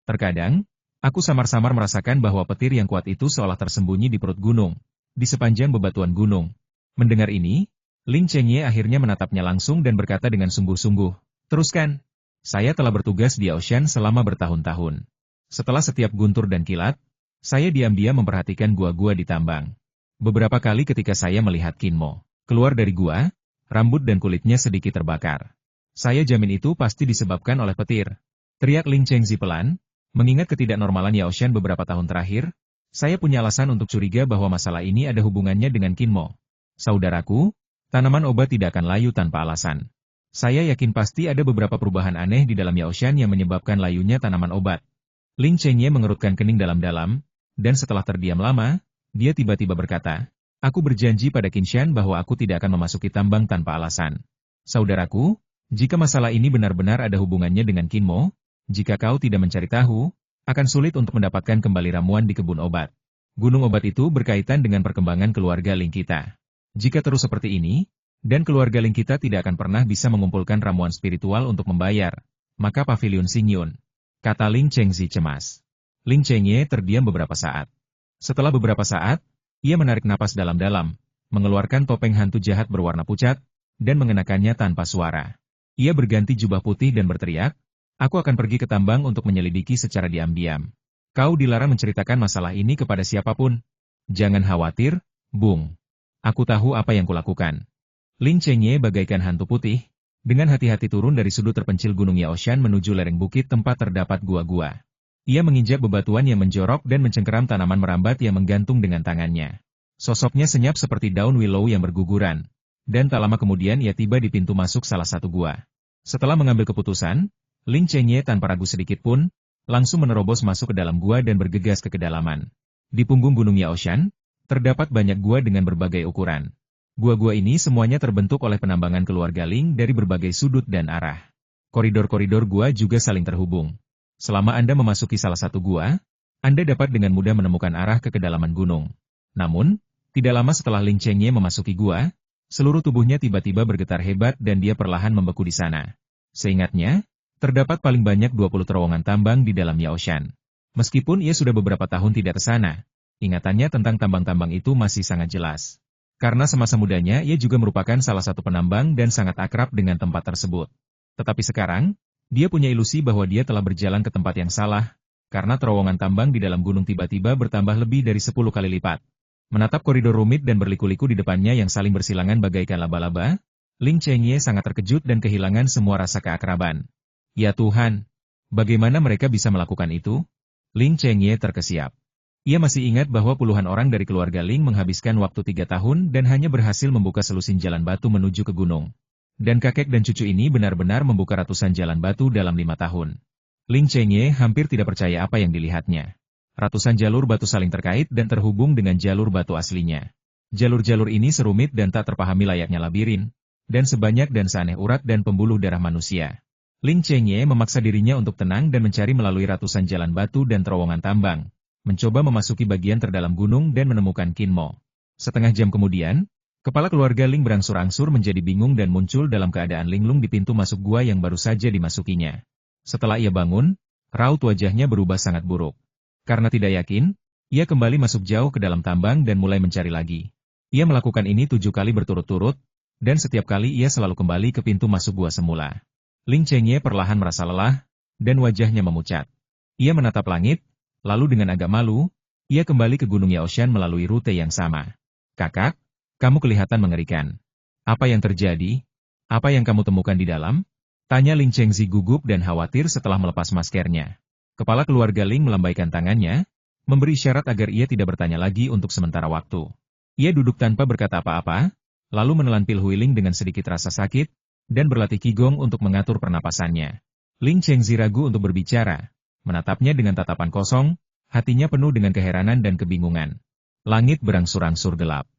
Terkadang, aku samar-samar merasakan bahwa petir yang kuat itu seolah tersembunyi di perut gunung, di sepanjang bebatuan gunung. Mendengar ini, Ling Chengye akhirnya menatapnya langsung dan berkata dengan sungguh-sungguh, "Teruskan. Saya telah bertugas di Yaoshan selama bertahun-tahun. Setelah setiap guntur dan kilat, saya diam-diam memperhatikan gua-gua di tambang. Beberapa kali ketika saya melihat Kinmo keluar dari gua, rambut dan kulitnya sedikit terbakar. Saya jamin itu pasti disebabkan oleh petir." Teriak Ling Chengzi pelan. Mengingat ketidaknormalan Yaoshan beberapa tahun terakhir, saya punya alasan untuk curiga bahwa masalah ini ada hubungannya dengan Kinmo. Saudaraku, tanaman obat tidak akan layu tanpa alasan. Saya yakin pasti ada beberapa perubahan aneh di dalam Yaoshan yang menyebabkan layunya tanaman obat. Ling Chengye mengerutkan kening dalam-dalam, dan setelah terdiam lama, dia tiba-tiba berkata, "Aku berjanji pada Qinshan bahwa aku tidak akan memasuki tambang tanpa alasan. Saudaraku, jika masalah ini benar-benar ada hubungannya dengan Kinmo, jika kau tidak mencari tahu, akan sulit untuk mendapatkan kembali ramuan di kebun obat. Gunung obat itu berkaitan dengan perkembangan keluarga Ling kita. Jika terus seperti ini, dan keluarga Ling kita tidak akan pernah bisa mengumpulkan ramuan spiritual untuk membayar, maka pavilion Xingyun," kata Ling Chengzi cemas. Ling Chengye terdiam beberapa saat. Setelah beberapa saat, ia menarik napas dalam-dalam, mengeluarkan topeng hantu jahat berwarna pucat, dan mengenakannya tanpa suara. Ia berganti jubah putih dan berteriak, "Aku akan pergi ke tambang untuk menyelidiki secara diam-diam. Kau dilarang menceritakan masalah ini kepada siapapun. Jangan khawatir, Bung. Aku tahu apa yang kulakukan." Ling Chengye bagaikan hantu putih, dengan hati-hati turun dari sudut terpencil Gunung Yaoshan menuju lereng bukit tempat terdapat gua-gua. Ia menginjak bebatuan yang menjorok dan mencengkeram tanaman merambat yang menggantung dengan tangannya. Sosoknya senyap seperti daun willow yang berguguran, dan tak lama kemudian ia tiba di pintu masuk salah satu gua. Setelah mengambil keputusan, Ling Chengye tanpa ragu sedikit pun, langsung menerobos masuk ke dalam gua dan bergegas ke kedalaman. Di punggung Gunung Yaoshan, terdapat banyak gua dengan berbagai ukuran. Gua-gua ini semuanya terbentuk oleh penambangan keluarga Ling dari berbagai sudut dan arah. Koridor-koridor gua juga saling terhubung. Selama Anda memasuki salah satu gua, Anda dapat dengan mudah menemukan arah ke kedalaman gunung. Namun, tidak lama setelah Ling Chengye memasuki gua, seluruh tubuhnya tiba-tiba bergetar hebat dan dia perlahan membeku di sana. Seingatnya, terdapat paling banyak 20 terowongan tambang di dalam Yaoshan. Meskipun ia sudah beberapa tahun tidak ke sana, ingatannya tentang tambang-tambang itu masih sangat jelas. Karena semasa mudanya ia juga merupakan salah satu penambang dan sangat akrab dengan tempat tersebut. Tetapi sekarang, dia punya ilusi bahwa dia telah berjalan ke tempat yang salah, karena terowongan tambang di dalam gunung tiba-tiba bertambah lebih dari 10 kali lipat. Menatap koridor rumit dan berliku-liku di depannya yang saling bersilangan bagaikan laba-laba, Ling Chengye sangat terkejut dan kehilangan semua rasa keakraban. Ya Tuhan, bagaimana mereka bisa melakukan itu? Ling Chengye terkesiap. Ia masih ingat bahwa puluhan orang dari keluarga Ling menghabiskan waktu 3 tahun dan hanya berhasil membuka selusin jalan batu menuju ke gunung. Dan kakek dan cucu ini benar-benar membuka ratusan jalan batu dalam 5 tahun. Ling Chengye hampir tidak percaya apa yang dilihatnya. Ratusan jalur batu saling terkait dan terhubung dengan jalur batu aslinya. Jalur-jalur ini serumit dan tak terpahami layaknya labirin, dan sebanyak dan seaneh urat dan pembuluh darah manusia. Ling Chengye memaksa dirinya untuk tenang dan mencari melalui ratusan jalan batu dan terowongan tambang, mencoba memasuki bagian terdalam gunung dan menemukan Qin Mo. Setengah jam kemudian, kepala keluarga Ling berangsur-angsur menjadi bingung dan muncul dalam keadaan linglung di pintu masuk gua yang baru saja dimasukinya. Setelah ia bangun, raut wajahnya berubah sangat buruk. Karena tidak yakin, ia kembali masuk jauh ke dalam tambang dan mulai mencari lagi. Ia melakukan ini 7 kali berturut-turut, dan setiap kali ia selalu kembali ke pintu masuk gua semula. Ling Chengye perlahan merasa lelah, dan wajahnya memucat. Ia menatap langit, lalu dengan agak malu, ia kembali ke Gunung Yaoshan melalui rute yang sama. Kakak, kamu kelihatan mengerikan. Apa yang terjadi? Apa yang kamu temukan di dalam? Tanya Ling Chengzi gugup dan khawatir setelah melepas maskernya. Kepala keluarga Ling melambaikan tangannya, memberi isyarat agar ia tidak bertanya lagi untuk sementara waktu. Ia duduk tanpa berkata apa-apa, lalu menelan pil huiling dengan sedikit rasa sakit, dan berlatih qigong untuk mengatur pernapasannya. Ling Chengzi ragu untuk berbicara, menatapnya dengan tatapan kosong, hatinya penuh dengan keheranan dan kebingungan. Langit berangsur-angsur gelap.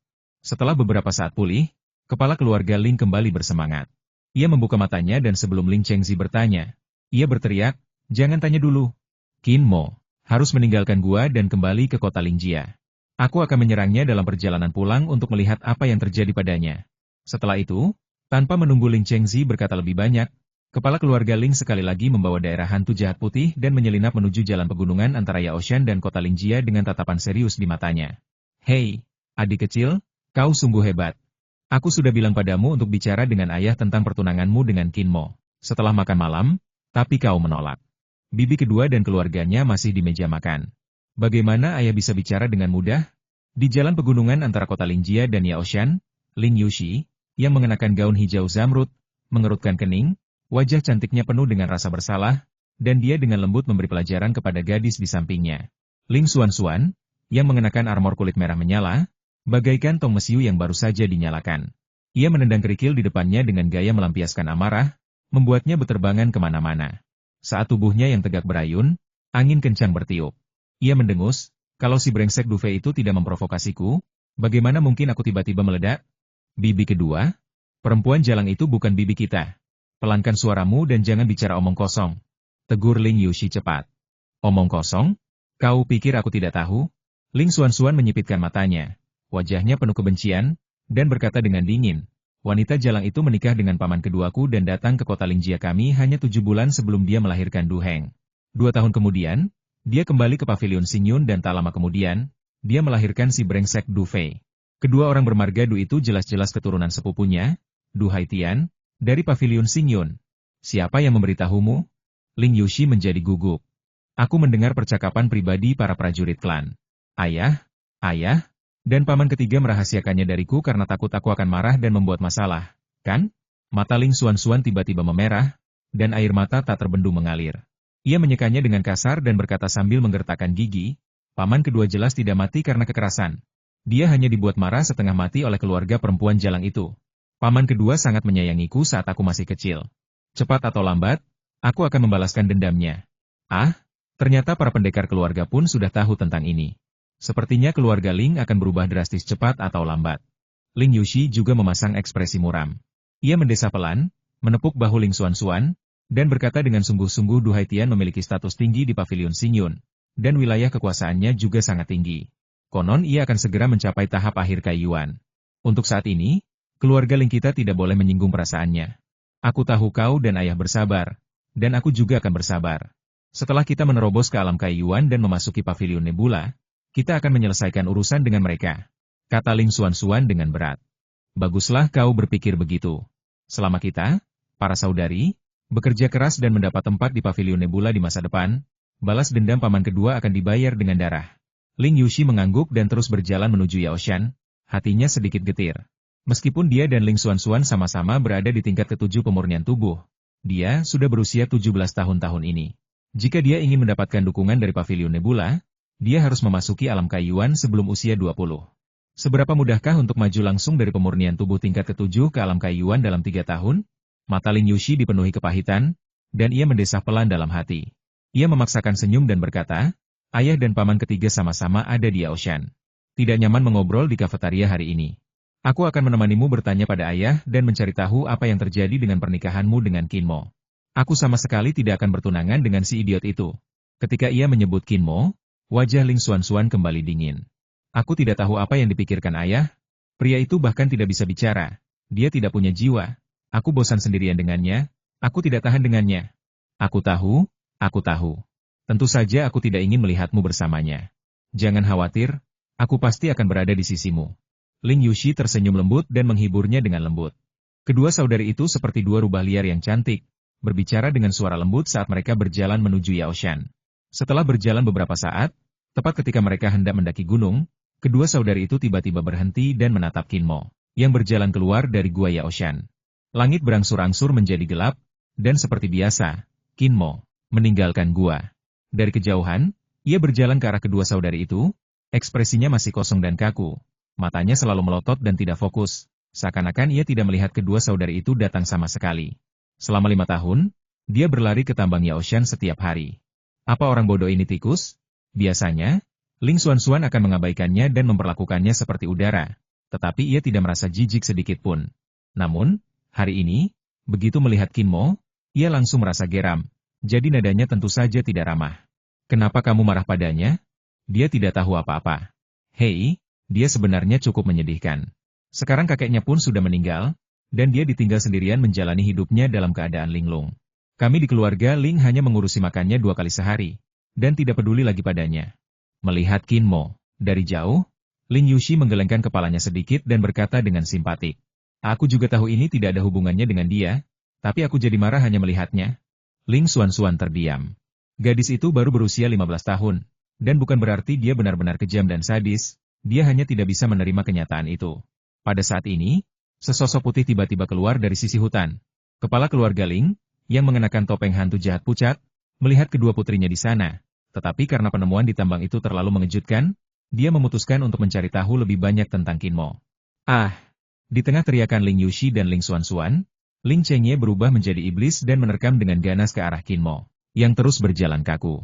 Setelah beberapa saat pulih, kepala keluarga Ling kembali bersemangat. Ia membuka matanya dan sebelum Ling Chengzi bertanya, ia berteriak, jangan tanya dulu. Qin Mo harus meninggalkan gua dan kembali ke kota Lingjia. Aku akan menyerangnya dalam perjalanan pulang untuk melihat apa yang terjadi padanya. Setelah itu, tanpa menunggu Ling Chengzi berkata lebih banyak, kepala keluarga Ling sekali lagi membawa daerah hantu jahat putih dan menyelinap menuju jalan pegunungan antara Yaoshan dan kota Lingjia dengan tatapan serius di matanya. Hei, adik kecil, kau sungguh hebat. Aku sudah bilang padamu untuk bicara dengan ayah tentang pertunanganmu dengan Qin Mo. Setelah makan malam, tapi kau menolak. Bibi kedua dan keluarganya masih di meja makan. Bagaimana ayah bisa bicara dengan mudah? Di jalan pegunungan antara kota Lingjia dan Yaoshan, Ling Yushi, yang mengenakan gaun hijau zamrud, mengerutkan kening, wajah cantiknya penuh dengan rasa bersalah, dan dia dengan lembut memberi pelajaran kepada gadis di sampingnya. Ling Xuan, yang mengenakan armor kulit merah menyala, bagaikan tong mesiu yang baru saja dinyalakan. Ia menendang kerikil di depannya dengan gaya melampiaskan amarah, membuatnya berterbangan kemana-mana. Saat tubuhnya yang tegak berayun, angin kencang bertiup. Ia mendengus, kalau si brengsek Dufe itu tidak memprovokasiku, bagaimana mungkin aku tiba-tiba meledak? Bibi kedua, perempuan jalang itu bukan bibi kita. Pelankan suaramu dan jangan bicara omong kosong. Tegur Ling Yushi cepat. Omong kosong? Kau pikir aku tidak tahu? Ling Xuan menyipitkan matanya. Wajahnya penuh kebencian, dan berkata dengan dingin, wanita jalang itu menikah dengan paman keduaku dan datang ke kota Lingjia kami hanya 7 bulan sebelum dia melahirkan Du Heng. 2 tahun kemudian, dia kembali ke pavilion Xingyun dan tak lama kemudian, dia melahirkan si brengsek Du Fei. Kedua orang bermarga Du itu jelas-jelas keturunan sepupunya, Du Haitian, dari pavilion Xingyun. Siapa yang memberitahumu? Ling Yushi menjadi gugup. Aku mendengar percakapan pribadi para prajurit klan. Ayah, dan paman ketiga merahasiakannya dariku karena takut aku akan marah dan membuat masalah, kan? Mata Ling Xuan tiba-tiba memerah, dan air mata tak terbendung mengalir. Ia menyekanya dengan kasar dan berkata sambil menggertakkan gigi, paman kedua jelas tidak mati karena kekerasan. Dia hanya dibuat marah setengah mati oleh keluarga perempuan jalang itu. Paman kedua sangat menyayangiku saat aku masih kecil. Cepat atau lambat, aku akan membalaskan dendamnya. Ah, ternyata para pendekar keluarga pun sudah tahu tentang ini. Sepertinya keluarga Ling akan berubah drastis cepat atau lambat. Ling Yuxi juga memasang ekspresi muram. Ia mendesah pelan, menepuk bahu Ling Xuanxuan, dan berkata dengan sungguh-sungguh Duhai Tian memiliki status tinggi di pavilion Xingyun, dan wilayah kekuasaannya juga sangat tinggi. Konon ia akan segera mencapai tahap akhir Kaiyuan. Untuk saat ini, keluarga Ling kita tidak boleh menyinggung perasaannya. Aku tahu kau dan ayah bersabar, dan aku juga akan bersabar. Setelah kita menerobos ke alam Kaiyuan dan memasuki pavilion Nebula, kita akan menyelesaikan urusan dengan mereka, kata Ling Xuanxuan dengan berat. Baguslah kau berpikir begitu. Selama kita, para saudari, bekerja keras dan mendapat tempat di pavilion Nebula di masa depan, balas dendam paman kedua akan dibayar dengan darah. Ling Yuxi mengangguk dan terus berjalan menuju Yaoshan, hatinya sedikit getir. Meskipun dia dan Ling Xuanxuan sama-sama berada di tingkat ketujuh pemurnian tubuh, dia sudah berusia 17 tahun ini. Jika dia ingin mendapatkan dukungan dari pavilion Nebula, dia harus memasuki alam Kaiyuan sebelum usia 20. Seberapa mudahkah untuk maju langsung dari pemurnian tubuh tingkat ketujuh ke alam Kaiyuan dalam 3 tahun? Mata Ling Yuxi dipenuhi kepahitan, dan ia mendesah pelan dalam hati. Ia memaksakan senyum dan berkata, ayah dan paman ketiga sama-sama ada di Yaoshan. Tidak nyaman mengobrol di kafetaria hari ini. Aku akan menemanimu bertanya pada ayah dan mencari tahu apa yang terjadi dengan pernikahanmu dengan Qin Mo. Aku sama sekali tidak akan bertunangan dengan si idiot itu. Ketika ia menyebut Qin Mo, wajah Ling Xuanxuan kembali dingin. Aku tidak tahu apa yang dipikirkan ayah. Pria itu bahkan tidak bisa bicara. Dia tidak punya jiwa. Aku bosan sendirian dengannya. Aku tidak tahan dengannya. Aku tahu. Tentu saja aku tidak ingin melihatmu bersamanya. Jangan khawatir, aku pasti akan berada di sisimu. Ling Yuxi tersenyum lembut dan menghiburnya dengan lembut. Kedua saudari itu seperti dua rubah liar yang cantik, berbicara dengan suara lembut saat mereka berjalan menuju Yaoshan. Setelah berjalan beberapa saat, tepat ketika mereka hendak mendaki gunung, kedua saudari itu tiba-tiba berhenti dan menatap Qin Mo, yang berjalan keluar dari gua Yaoshan. Langit berangsur-angsur menjadi gelap, dan seperti biasa, Qin Mo meninggalkan gua. Dari kejauhan, ia berjalan ke arah kedua saudari itu, ekspresinya masih kosong dan kaku. Matanya selalu melotot dan tidak fokus, seakan-akan ia tidak melihat kedua saudari itu datang sama sekali. Selama 5 tahun, dia berlari ke tambang Yaoshan setiap hari. Apa orang bodoh ini tikus? Biasanya, Ling Xuanxuan akan mengabaikannya dan memperlakukannya seperti udara, tetapi ia tidak merasa jijik sedikit pun. Namun, hari ini, begitu melihat Qin Mo, ia langsung merasa geram, jadi nadanya tentu saja tidak ramah. Kenapa kamu marah padanya? Dia tidak tahu apa-apa. Hei, dia sebenarnya cukup menyedihkan. Sekarang kakeknya pun sudah meninggal, dan dia ditinggal sendirian menjalani hidupnya dalam keadaan linglung. Kami di keluarga Ling hanya mengurusi makannya 2 kali sehari, dan tidak peduli lagi padanya. Melihat Qin Mo dari jauh, Ling Yuxi menggelengkan kepalanya sedikit dan berkata dengan simpatik. Aku juga tahu ini tidak ada hubungannya dengan dia, tapi aku jadi marah hanya melihatnya. Ling Xuanxuan terdiam. Gadis itu baru berusia 15 tahun, dan bukan berarti dia benar-benar kejam dan sadis, dia hanya tidak bisa menerima kenyataan itu. Pada saat ini, sesosok putih tiba-tiba keluar dari sisi hutan. Kepala keluarga Ling, yang mengenakan topeng hantu jahat pucat, melihat kedua putrinya di sana, tetapi karena penemuan di tambang itu terlalu mengejutkan, dia memutuskan untuk mencari tahu lebih banyak tentang Qin Mo. Di tengah teriakan Ling Yuxi dan Ling Xuanxuan, Ling Chengye berubah menjadi iblis dan menerkam dengan ganas ke arah Qin Mo, yang terus berjalan kaku.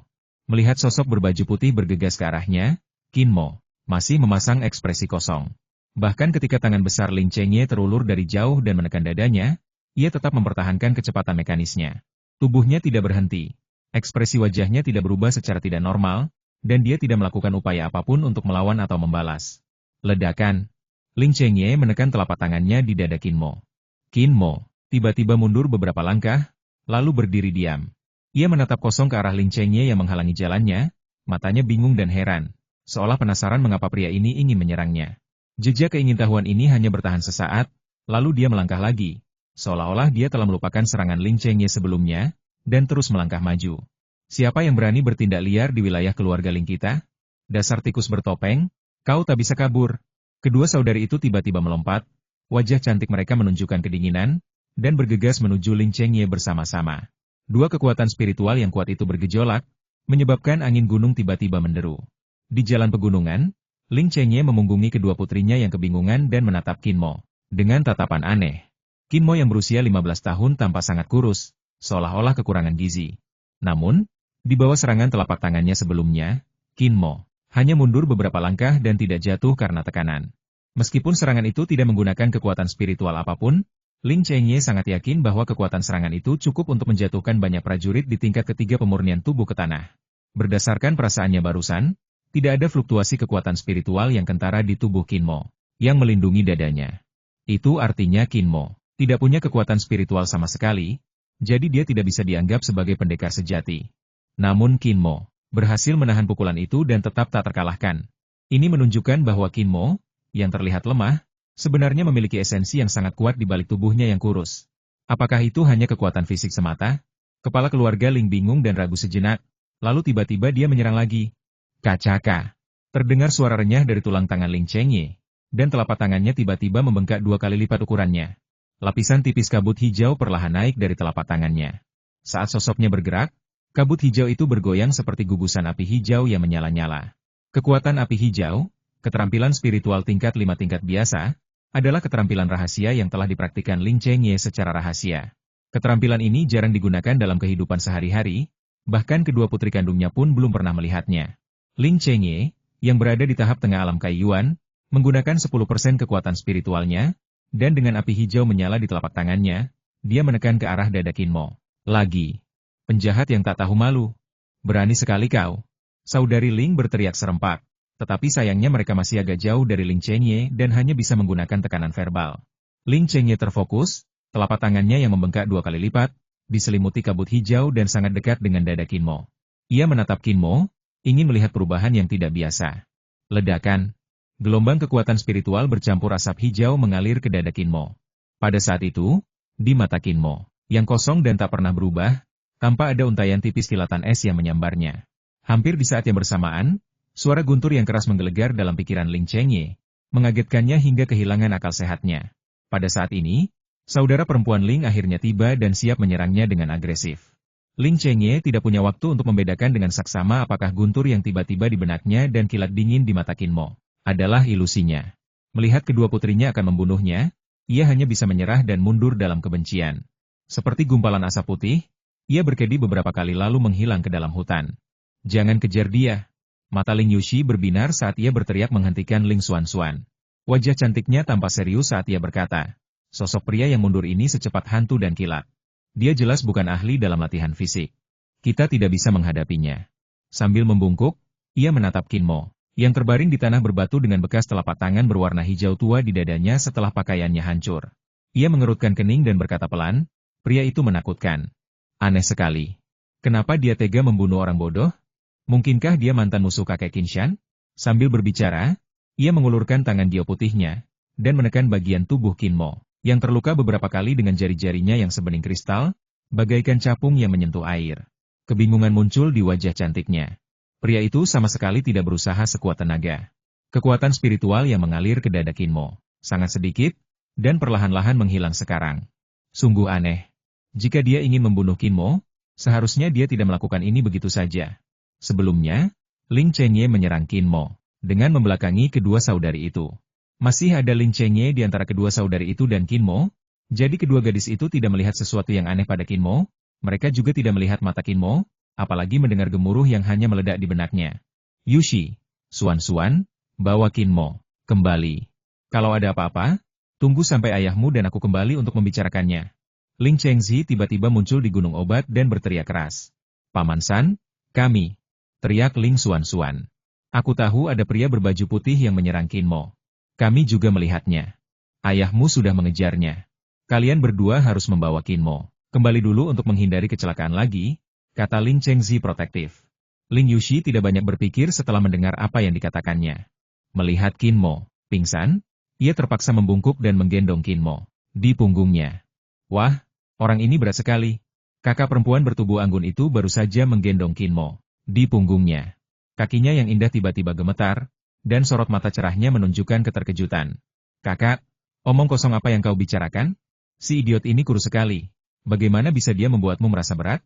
Melihat sosok berbaju putih bergegas ke arahnya, Qin Mo masih memasang ekspresi kosong. Bahkan ketika tangan besar Ling Chengye terulur dari jauh dan menekan dadanya, ia tetap mempertahankan kecepatan mekanisnya. Tubuhnya tidak berhenti. Ekspresi wajahnya tidak berubah secara tidak normal, dan dia tidak melakukan upaya apapun untuk melawan atau membalas. Ledakan. Ling Chengye menekan telapak tangannya di dada Qin Mo. Qin Mo tiba-tiba mundur beberapa langkah, lalu berdiri diam. Ia menatap kosong ke arah Ling Chengye yang menghalangi jalannya, matanya bingung dan heran, seolah penasaran mengapa pria ini ingin menyerangnya. Jejak keingintahuan ini hanya bertahan sesaat, lalu dia melangkah lagi, seolah-olah dia telah melupakan serangan Ling Chengye sebelumnya, dan terus melangkah maju. Siapa yang berani bertindak liar di wilayah keluarga Ling kita? Dasar tikus bertopeng, kau tak bisa kabur. Kedua saudari itu tiba-tiba melompat, wajah cantik mereka menunjukkan kedinginan, dan bergegas menuju Ling Chengye bersama-sama. Dua kekuatan spiritual yang kuat itu bergejolak, menyebabkan angin gunung tiba-tiba menderu. Di jalan pegunungan, Ling Chengye memunggungi kedua putrinya yang kebingungan dan menatap Qin Mo dengan tatapan aneh. Qin Mo yang berusia 15 tahun tampak sangat kurus, seolah-olah kekurangan gizi. Namun, di bawah serangan telapak tangannya sebelumnya, Qin Mo hanya mundur beberapa langkah dan tidak jatuh karena tekanan. Meskipun serangan itu tidak menggunakan kekuatan spiritual apapun, Ling Chengye sangat yakin bahwa kekuatan serangan itu cukup untuk menjatuhkan banyak prajurit di tingkat ketiga pemurnian tubuh ke tanah. Berdasarkan perasaannya barusan, tidak ada fluktuasi kekuatan spiritual yang kentara di tubuh Qin Mo, yang melindungi dadanya. Itu artinya Qin Mo tidak punya kekuatan spiritual sama sekali, jadi dia tidak bisa dianggap sebagai pendekar sejati. Namun Qin Mo berhasil menahan pukulan itu dan tetap tak terkalahkan. Ini menunjukkan bahwa Qin Mo, yang terlihat lemah, sebenarnya memiliki esensi yang sangat kuat di balik tubuhnya yang kurus. Apakah itu hanya kekuatan fisik semata? Kepala keluarga Ling bingung dan ragu sejenak, lalu tiba-tiba dia menyerang lagi. Kacaka. Terdengar suara renyah dari tulang tangan Ling Chengye, dan telapak tangannya tiba-tiba membengkak 2 kali lipat ukurannya. Lapisan tipis kabut hijau perlahan naik dari telapak tangannya. Saat sosoknya bergerak, kabut hijau itu bergoyang seperti gugusan api hijau yang menyala-nyala. Kekuatan api hijau, keterampilan spiritual tingkat 5 tingkat biasa, adalah keterampilan rahasia yang telah dipraktikkan Ling Chengye secara rahasia. Keterampilan ini jarang digunakan dalam kehidupan sehari-hari, bahkan kedua putri kandungnya pun belum pernah melihatnya. Ling Chengye, yang berada di tahap tengah alam Kaiyuan, menggunakan 10% kekuatan spiritualnya, dan dengan api hijau menyala di telapak tangannya, dia menekan ke arah dada Qin Mo. Lagi. Penjahat yang tak tahu malu. Berani sekali kau. Saudari Ling berteriak serempak. Tetapi sayangnya mereka masih agak jauh dari Ling Chengye dan hanya bisa menggunakan tekanan verbal. Ling Chengye terfokus, telapak tangannya yang membengkak 2 kali lipat, diselimuti kabut hijau dan sangat dekat dengan dada Qin Mo. Ia menatap Qin Mo, ingin melihat perubahan yang tidak biasa. Ledakan. Gelombang kekuatan spiritual bercampur asap hijau mengalir ke dada Qin Mo. Pada saat itu, di mata Qin Mo, yang kosong dan tak pernah berubah, tanpa ada untayan tipis kilatan es yang menyambarnya. Hampir di saat yang bersamaan, suara guntur yang keras menggelegar dalam pikiran Ling Chengye, mengagetkannya hingga kehilangan akal sehatnya. Pada saat ini, saudara perempuan Ling akhirnya tiba dan siap menyerangnya dengan agresif. Ling Chengye tidak punya waktu untuk membedakan dengan saksama apakah guntur yang tiba-tiba di benaknya dan kilat dingin di mata Qin Mo adalah ilusinya. Melihat kedua putrinya akan membunuhnya, ia hanya bisa menyerah dan mundur dalam kebencian. Seperti gumpalan asap putih, ia berkedi beberapa kali lalu menghilang ke dalam hutan. Jangan kejar dia. Mata Ling Yushi berbinar saat ia berteriak menghentikan Ling Xuanxuan. Wajah cantiknya tampak serius saat ia berkata, sosok pria yang mundur ini secepat hantu dan kilat. Dia jelas bukan ahli dalam latihan fisik. Kita tidak bisa menghadapinya. Sambil membungkuk, ia menatap Qin Mo, yang terbaring di tanah berbatu dengan bekas telapak tangan berwarna hijau tua di dadanya setelah pakaiannya hancur. Ia mengerutkan kening dan berkata pelan, pria itu menakutkan. Aneh sekali. Kenapa dia tega membunuh orang bodoh? Mungkinkah dia mantan musuh kakek Qinshan? Sambil berbicara, ia mengulurkan tangan dia putihnya, dan menekan bagian tubuh Qin Mo, yang terluka beberapa kali dengan jari-jarinya yang sebening kristal, bagaikan capung yang menyentuh air. Kebingungan muncul di wajah cantiknya. Pria itu sama sekali tidak berusaha sekuat tenaga. Kekuatan spiritual yang mengalir ke dada Qin Mo, sangat sedikit, dan perlahan-lahan menghilang sekarang. Sungguh aneh. Jika dia ingin membunuh Qin Mo, seharusnya dia tidak melakukan ini begitu saja. Sebelumnya, Ling Chengye menyerang Qin Mo, dengan membelakangi kedua saudari itu. Masih ada Ling Chengye di antara kedua saudari itu dan Qin Mo, jadi kedua gadis itu tidak melihat sesuatu yang aneh pada Qin Mo, mereka juga tidak melihat mata Qin Mo, apalagi mendengar gemuruh yang hanya meledak di benaknya. Yushi, Xuanxuan, bawa Qin Mo kembali. Kalau ada apa-apa, tunggu sampai ayahmu dan aku kembali untuk membicarakannya. Ling Chengzi tiba-tiba muncul di gunung obat dan berteriak keras. Paman San, kami. Teriak Ling Xuanxuan. Aku tahu ada pria berbaju putih yang menyerang Qin Mo. Kami juga melihatnya. Ayahmu sudah mengejarnya. Kalian berdua harus membawa Qin Mo kembali dulu untuk menghindari kecelakaan lagi, kata Ling Chengzi protektif. Ling Yushi tidak banyak berpikir setelah mendengar apa yang dikatakannya. Melihat Qin Mo pingsan, ia terpaksa membungkuk dan menggendong Qin Mo di punggungnya. Wah, orang ini berat sekali. Kakak perempuan bertubuh anggun itu baru saja menggendong Qin Mo di punggungnya. Kakinya yang indah tiba-tiba gemetar, dan sorot mata cerahnya menunjukkan keterkejutan. Kakak, omong kosong apa yang kau bicarakan? Si idiot ini kurus sekali. Bagaimana bisa dia membuatmu merasa berat?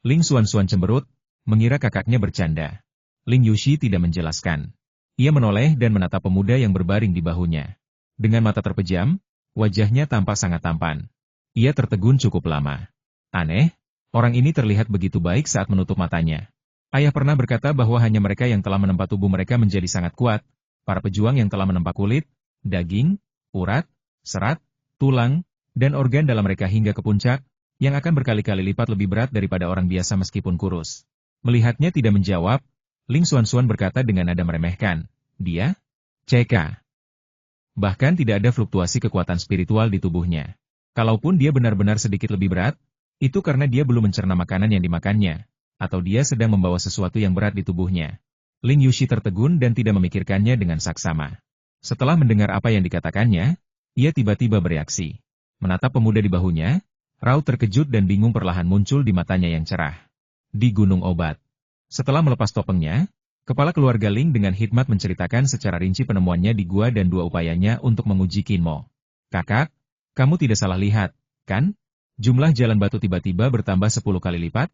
Ling Xuanxuan cemberut, mengira kakaknya bercanda. Ling Yushi tidak menjelaskan. Ia menoleh dan menatap pemuda yang berbaring di bahunya. Dengan mata terpejam, wajahnya tampak sangat tampan. Ia tertegun cukup lama. Aneh, orang ini terlihat begitu baik saat menutup matanya. Ayah pernah berkata bahwa hanya mereka yang telah menempa tubuh mereka menjadi sangat kuat, para pejuang yang telah menempa kulit, daging, urat, serat, tulang, dan organ dalam mereka hingga ke puncak, yang akan berkali-kali lipat lebih berat daripada orang biasa meskipun kurus. Melihatnya tidak menjawab, Ling Xuanxuan berkata dengan nada meremehkan, dia? CK. Bahkan tidak ada fluktuasi kekuatan spiritual di tubuhnya. Kalaupun dia benar-benar sedikit lebih berat, itu karena dia belum mencerna makanan yang dimakannya, atau dia sedang membawa sesuatu yang berat di tubuhnya. Ling Yushi tertegun dan tidak memikirkannya dengan saksama. Setelah mendengar apa yang dikatakannya, ia tiba-tiba bereaksi. Menatap pemuda di bahunya, raut terkejut dan bingung perlahan muncul di matanya yang cerah. Di Gunung Obat. Setelah melepas topengnya, kepala keluarga Ling dengan hikmat menceritakan secara rinci penemuannya di gua dan dua upayanya untuk menguji Kinmo. Kakak, kamu tidak salah lihat, kan? Jumlah jalan batu tiba-tiba bertambah 10 kali lipat?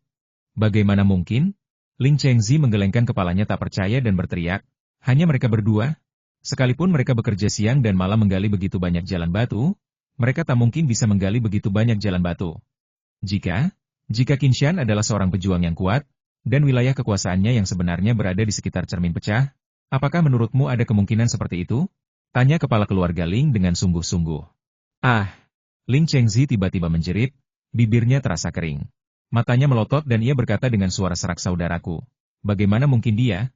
Bagaimana mungkin? Ling Chengzi menggelengkan kepalanya tak percaya dan berteriak, hanya mereka berdua? Sekalipun mereka bekerja siang dan malam menggali begitu banyak jalan batu, mereka tak mungkin bisa menggali begitu banyak jalan batu. Jika Qinshan adalah seorang pejuang yang kuat, dan wilayah kekuasaannya yang sebenarnya berada di sekitar cermin pecah, apakah menurutmu ada kemungkinan seperti itu? Tanya kepala keluarga Ling dengan sungguh-sungguh. Ah! Ling Chengzi tiba-tiba menjerit, bibirnya terasa kering. Matanya melotot dan ia berkata dengan suara serak, saudaraku. Bagaimana mungkin dia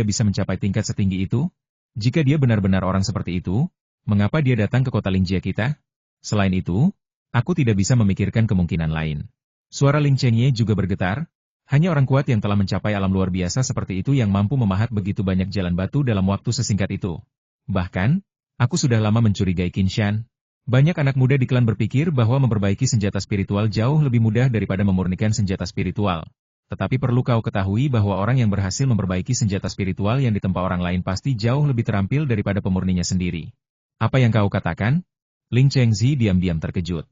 bisa mencapai tingkat setinggi itu? Jika dia benar-benar orang seperti itu, mengapa dia datang ke kota Lingjia kita? Selain itu, aku tidak bisa memikirkan kemungkinan lain. Suara Ling Chengye juga bergetar, hanya orang kuat yang telah mencapai alam luar biasa seperti itu yang mampu memahat begitu banyak jalan batu dalam waktu sesingkat itu. Bahkan, aku sudah lama mencurigai Qinshan. Banyak anak muda di klan berpikir bahwa memperbaiki senjata spiritual jauh lebih mudah daripada memurnikan senjata spiritual. Tetapi perlu kau ketahui bahwa orang yang berhasil memperbaiki senjata spiritual yang ditempa orang lain pasti jauh lebih terampil daripada pemurninya sendiri. Apa yang kau katakan? Ling Chengzi diam-diam terkejut.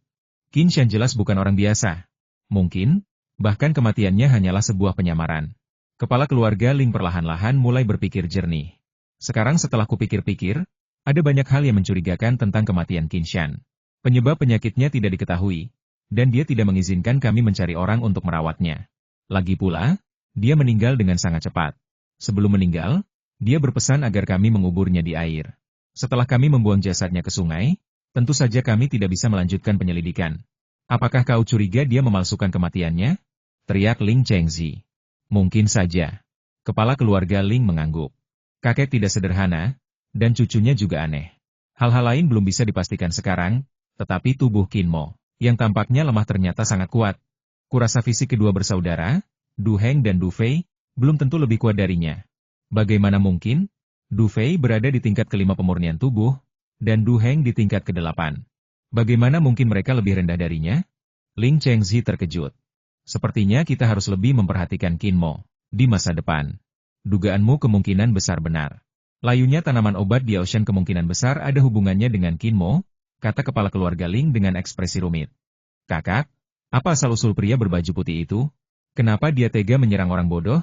Qinshan jelas bukan orang biasa. Mungkin, bahkan kematiannya hanyalah sebuah penyamaran. Kepala keluarga Ling perlahan-lahan mulai berpikir jernih. Sekarang setelah kupikir-pikir, ada banyak hal yang mencurigakan tentang kematian Qinshan. Penyebab penyakitnya tidak diketahui, dan dia tidak mengizinkan kami mencari orang untuk merawatnya. Lagi pula, dia meninggal dengan sangat cepat. Sebelum meninggal, dia berpesan agar kami menguburnya di air. Setelah kami membuang jasadnya ke sungai, tentu saja kami tidak bisa melanjutkan penyelidikan. Apakah kau curiga dia memalsukan kematiannya? Teriak Ling Chengzi. Mungkin saja. Kepala keluarga Ling mengangguk. Kakek tidak sederhana, dan cucunya juga aneh. Hal-hal lain belum bisa dipastikan sekarang, tetapi tubuh Kinmo, yang tampaknya lemah ternyata sangat kuat. Kurasa fisik kedua bersaudara, Du Heng dan Du Fei, belum tentu lebih kuat darinya. Bagaimana mungkin? Du Fei berada di tingkat kelima pemurnian tubuh, dan Du Heng di tingkat ke-8. Bagaimana mungkin mereka lebih rendah darinya? Ling Chengzi terkejut. Sepertinya kita harus lebih memperhatikan Kinmo di masa depan. Dugaanmu kemungkinan besar benar. Layunya tanaman obat di Ocean kemungkinan besar ada hubungannya dengan Kinmo, kata kepala keluarga Ling dengan ekspresi rumit. Kakak, apa asal-usul pria berbaju putih itu? Kenapa dia tega menyerang orang bodoh?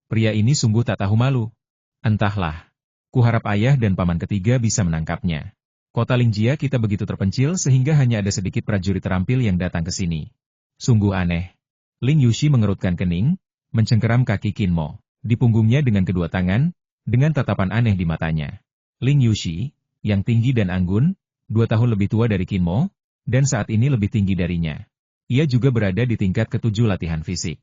Pria ini sungguh tak tahu malu. Entahlah. Kuharap ayah dan paman ketiga bisa menangkapnya. Kota Lingjia kita begitu terpencil sehingga hanya ada sedikit prajurit terampil yang datang ke sini. Sungguh aneh. Ling Yushi mengerutkan kening, mencengkeram kaki Kinmo di punggungnya dengan kedua tangan, dengan tatapan aneh di matanya. Ling Yushi, yang tinggi dan anggun, 2 tahun lebih tua dari Kinmo, dan saat ini lebih tinggi darinya. Ia juga berada di tingkat ke-7 latihan fisik.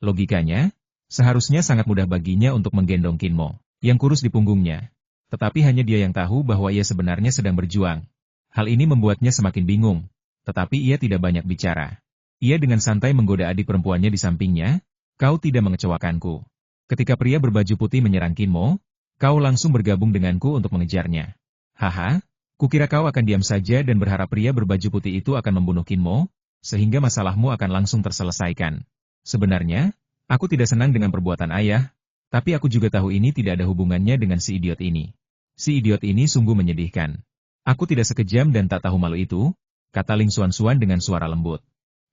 Logikanya, seharusnya sangat mudah baginya untuk menggendong Kinmo, yang kurus di punggungnya. Tetapi hanya dia yang tahu bahwa ia sebenarnya sedang berjuang. Hal ini membuatnya semakin bingung, tetapi ia tidak banyak bicara. Ia dengan santai menggoda adik perempuannya di sampingnya, kau tidak mengecewakanku. Ketika pria berbaju putih menyerang Kinmo, kau langsung bergabung denganku untuk mengejarnya. Haha, kukira kau akan diam saja dan berharap pria berbaju putih itu akan membunuh Kinmo, sehingga masalahmu akan langsung terselesaikan. Sebenarnya, aku tidak senang dengan perbuatan ayah, tapi aku juga tahu ini tidak ada hubungannya dengan si idiot ini. Si idiot ini sungguh menyedihkan. Aku tidak sekejam dan tak tahu malu itu, kata Ling Xuanxuan dengan suara lembut.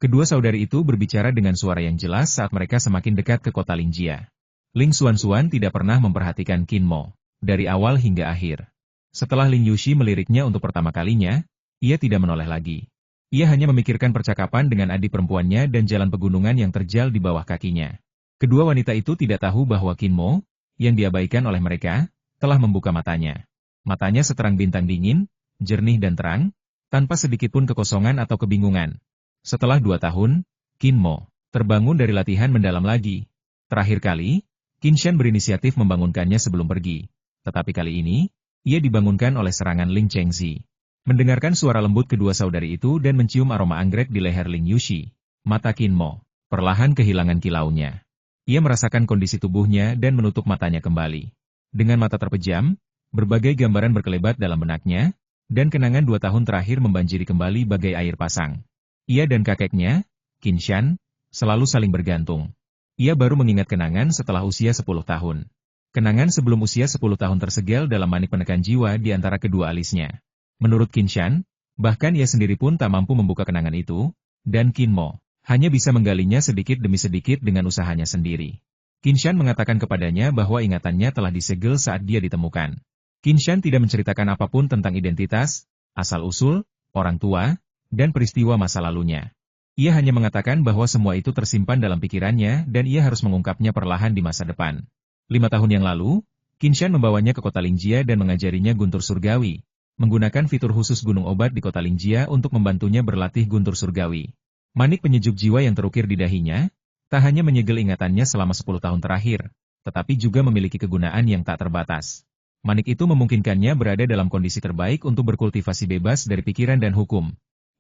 Kedua saudari itu berbicara dengan suara yang jelas saat mereka semakin dekat ke kota Lingjia. Ling Xuanxuan tidak pernah memperhatikan Kinmo, dari awal hingga akhir. Setelah Ling Yushi meliriknya untuk pertama kalinya, ia tidak menoleh lagi. Ia hanya memikirkan percakapan dengan adik perempuannya dan jalan pegunungan yang terjal di bawah kakinya. Kedua wanita itu tidak tahu bahwa Kinmo, yang diabaikan oleh mereka, telah membuka matanya. Matanya seterang bintang dingin, jernih dan terang, tanpa sedikit pun kekosongan atau kebingungan. Setelah 2 tahun, Qin Mo terbangun dari latihan mendalam lagi. Terakhir kali, Qin Shan berinisiatif membangunkannya sebelum pergi. Tetapi kali ini, ia dibangunkan oleh serangan Ling Chengzi. Mendengarkan suara lembut kedua saudari itu dan mencium aroma anggrek di leher Ling Yushi, mata Qin Mo perlahan kehilangan kilaunya. Ia merasakan kondisi tubuhnya dan menutup matanya kembali. Dengan mata terpejam, berbagai gambaran berkelebat dalam benaknya, dan kenangan 2 tahun terakhir membanjiri kembali bagai air pasang. Ia dan kakeknya, Qin Shan, selalu saling bergantung. Ia baru mengingat kenangan setelah usia 10 tahun. Kenangan sebelum usia 10 tahun tersegel dalam manik penekan jiwa di antara kedua alisnya. Menurut Qin Shan, bahkan ia sendiri pun tak mampu membuka kenangan itu, dan Qin Mo hanya bisa menggalinya sedikit demi sedikit dengan usahanya sendiri. Qin Shan mengatakan kepadanya bahwa ingatannya telah disegel saat dia ditemukan. Qin Shan tidak menceritakan apapun tentang identitas, asal-usul, orang tua, dan peristiwa masa lalunya. Ia hanya mengatakan bahwa semua itu tersimpan dalam pikirannya dan ia harus mengungkapnya perlahan di masa depan. 5 tahun yang lalu, Qin Shan membawanya ke kota Lingjia dan mengajarinya guntur surgawi, menggunakan fitur khusus gunung obat di kota Lingjia untuk membantunya berlatih guntur surgawi. Manik penyejuk jiwa yang terukir di dahinya, tak hanya menyegel ingatannya selama 10 tahun terakhir, tetapi juga memiliki kegunaan yang tak terbatas. Manik itu memungkinkannya berada dalam kondisi terbaik untuk berkultivasi bebas dari pikiran dan hukum.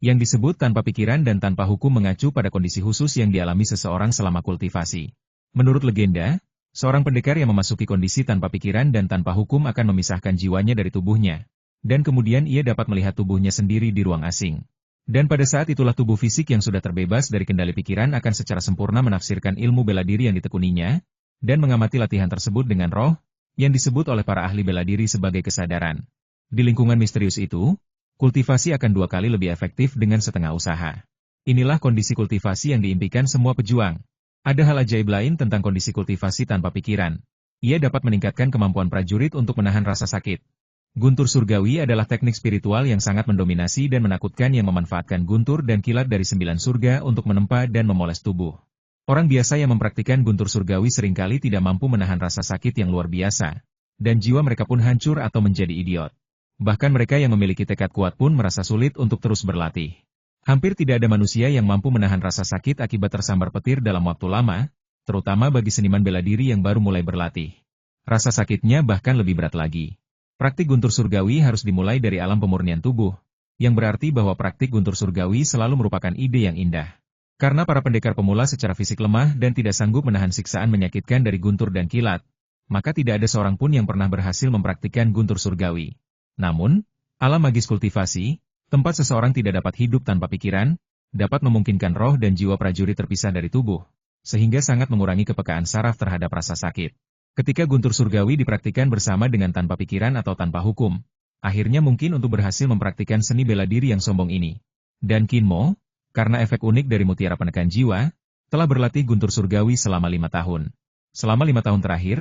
Yang disebut tanpa pikiran dan tanpa hukum mengacu pada kondisi khusus yang dialami seseorang selama kultivasi. Menurut legenda, seorang pendekar yang memasuki kondisi tanpa pikiran dan tanpa hukum akan memisahkan jiwanya dari tubuhnya, dan kemudian ia dapat melihat tubuhnya sendiri di ruang asing. Dan pada saat itulah tubuh fisik yang sudah terbebas dari kendali pikiran akan secara sempurna menafsirkan ilmu bela diri yang ditekuninya, dan mengamati latihan tersebut dengan roh, yang disebut oleh para ahli bela diri sebagai kesadaran. Di lingkungan misterius itu, kultivasi akan 2 kali lebih efektif dengan setengah usaha. Inilah kondisi kultivasi yang diimpikan semua pejuang. Ada hal ajaib lain tentang kondisi kultivasi tanpa pikiran. Ia dapat meningkatkan kemampuan prajurit untuk menahan rasa sakit. Guntur surgawi adalah teknik spiritual yang sangat mendominasi dan menakutkan yang memanfaatkan guntur dan kilat dari 9 surga untuk menempa dan memoles tubuh. Orang biasa yang mempraktikkan guntur surgawi seringkali tidak mampu menahan rasa sakit yang luar biasa, dan jiwa mereka pun hancur atau menjadi idiot. Bahkan mereka yang memiliki tekad kuat pun merasa sulit untuk terus berlatih. Hampir tidak ada manusia yang mampu menahan rasa sakit akibat tersambar petir dalam waktu lama, terutama bagi seniman bela diri yang baru mulai berlatih. Rasa sakitnya bahkan lebih berat lagi. Praktik guntur surgawi harus dimulai dari alam pemurnian tubuh, yang berarti bahwa praktik guntur surgawi selalu merupakan ide yang indah. Karena para pendekar pemula secara fisik lemah dan tidak sanggup menahan siksaan menyakitkan dari guntur dan kilat, maka tidak ada seorang pun yang pernah berhasil mempraktikkan guntur surgawi. Namun, alam magis kultivasi, tempat seseorang tidak dapat hidup tanpa pikiran, dapat memungkinkan roh dan jiwa prajurit terpisah dari tubuh, sehingga sangat mengurangi kepekaan saraf terhadap rasa sakit. Ketika guntur surgawi dipraktikkan bersama dengan tanpa pikiran atau tanpa hukum, akhirnya mungkin untuk berhasil mempraktikkan seni bela diri yang sombong ini. Dan Qin Mo, karena efek unik dari mutiara penekan jiwa, telah berlatih guntur surgawi selama 5 tahun. Selama 5 tahun terakhir,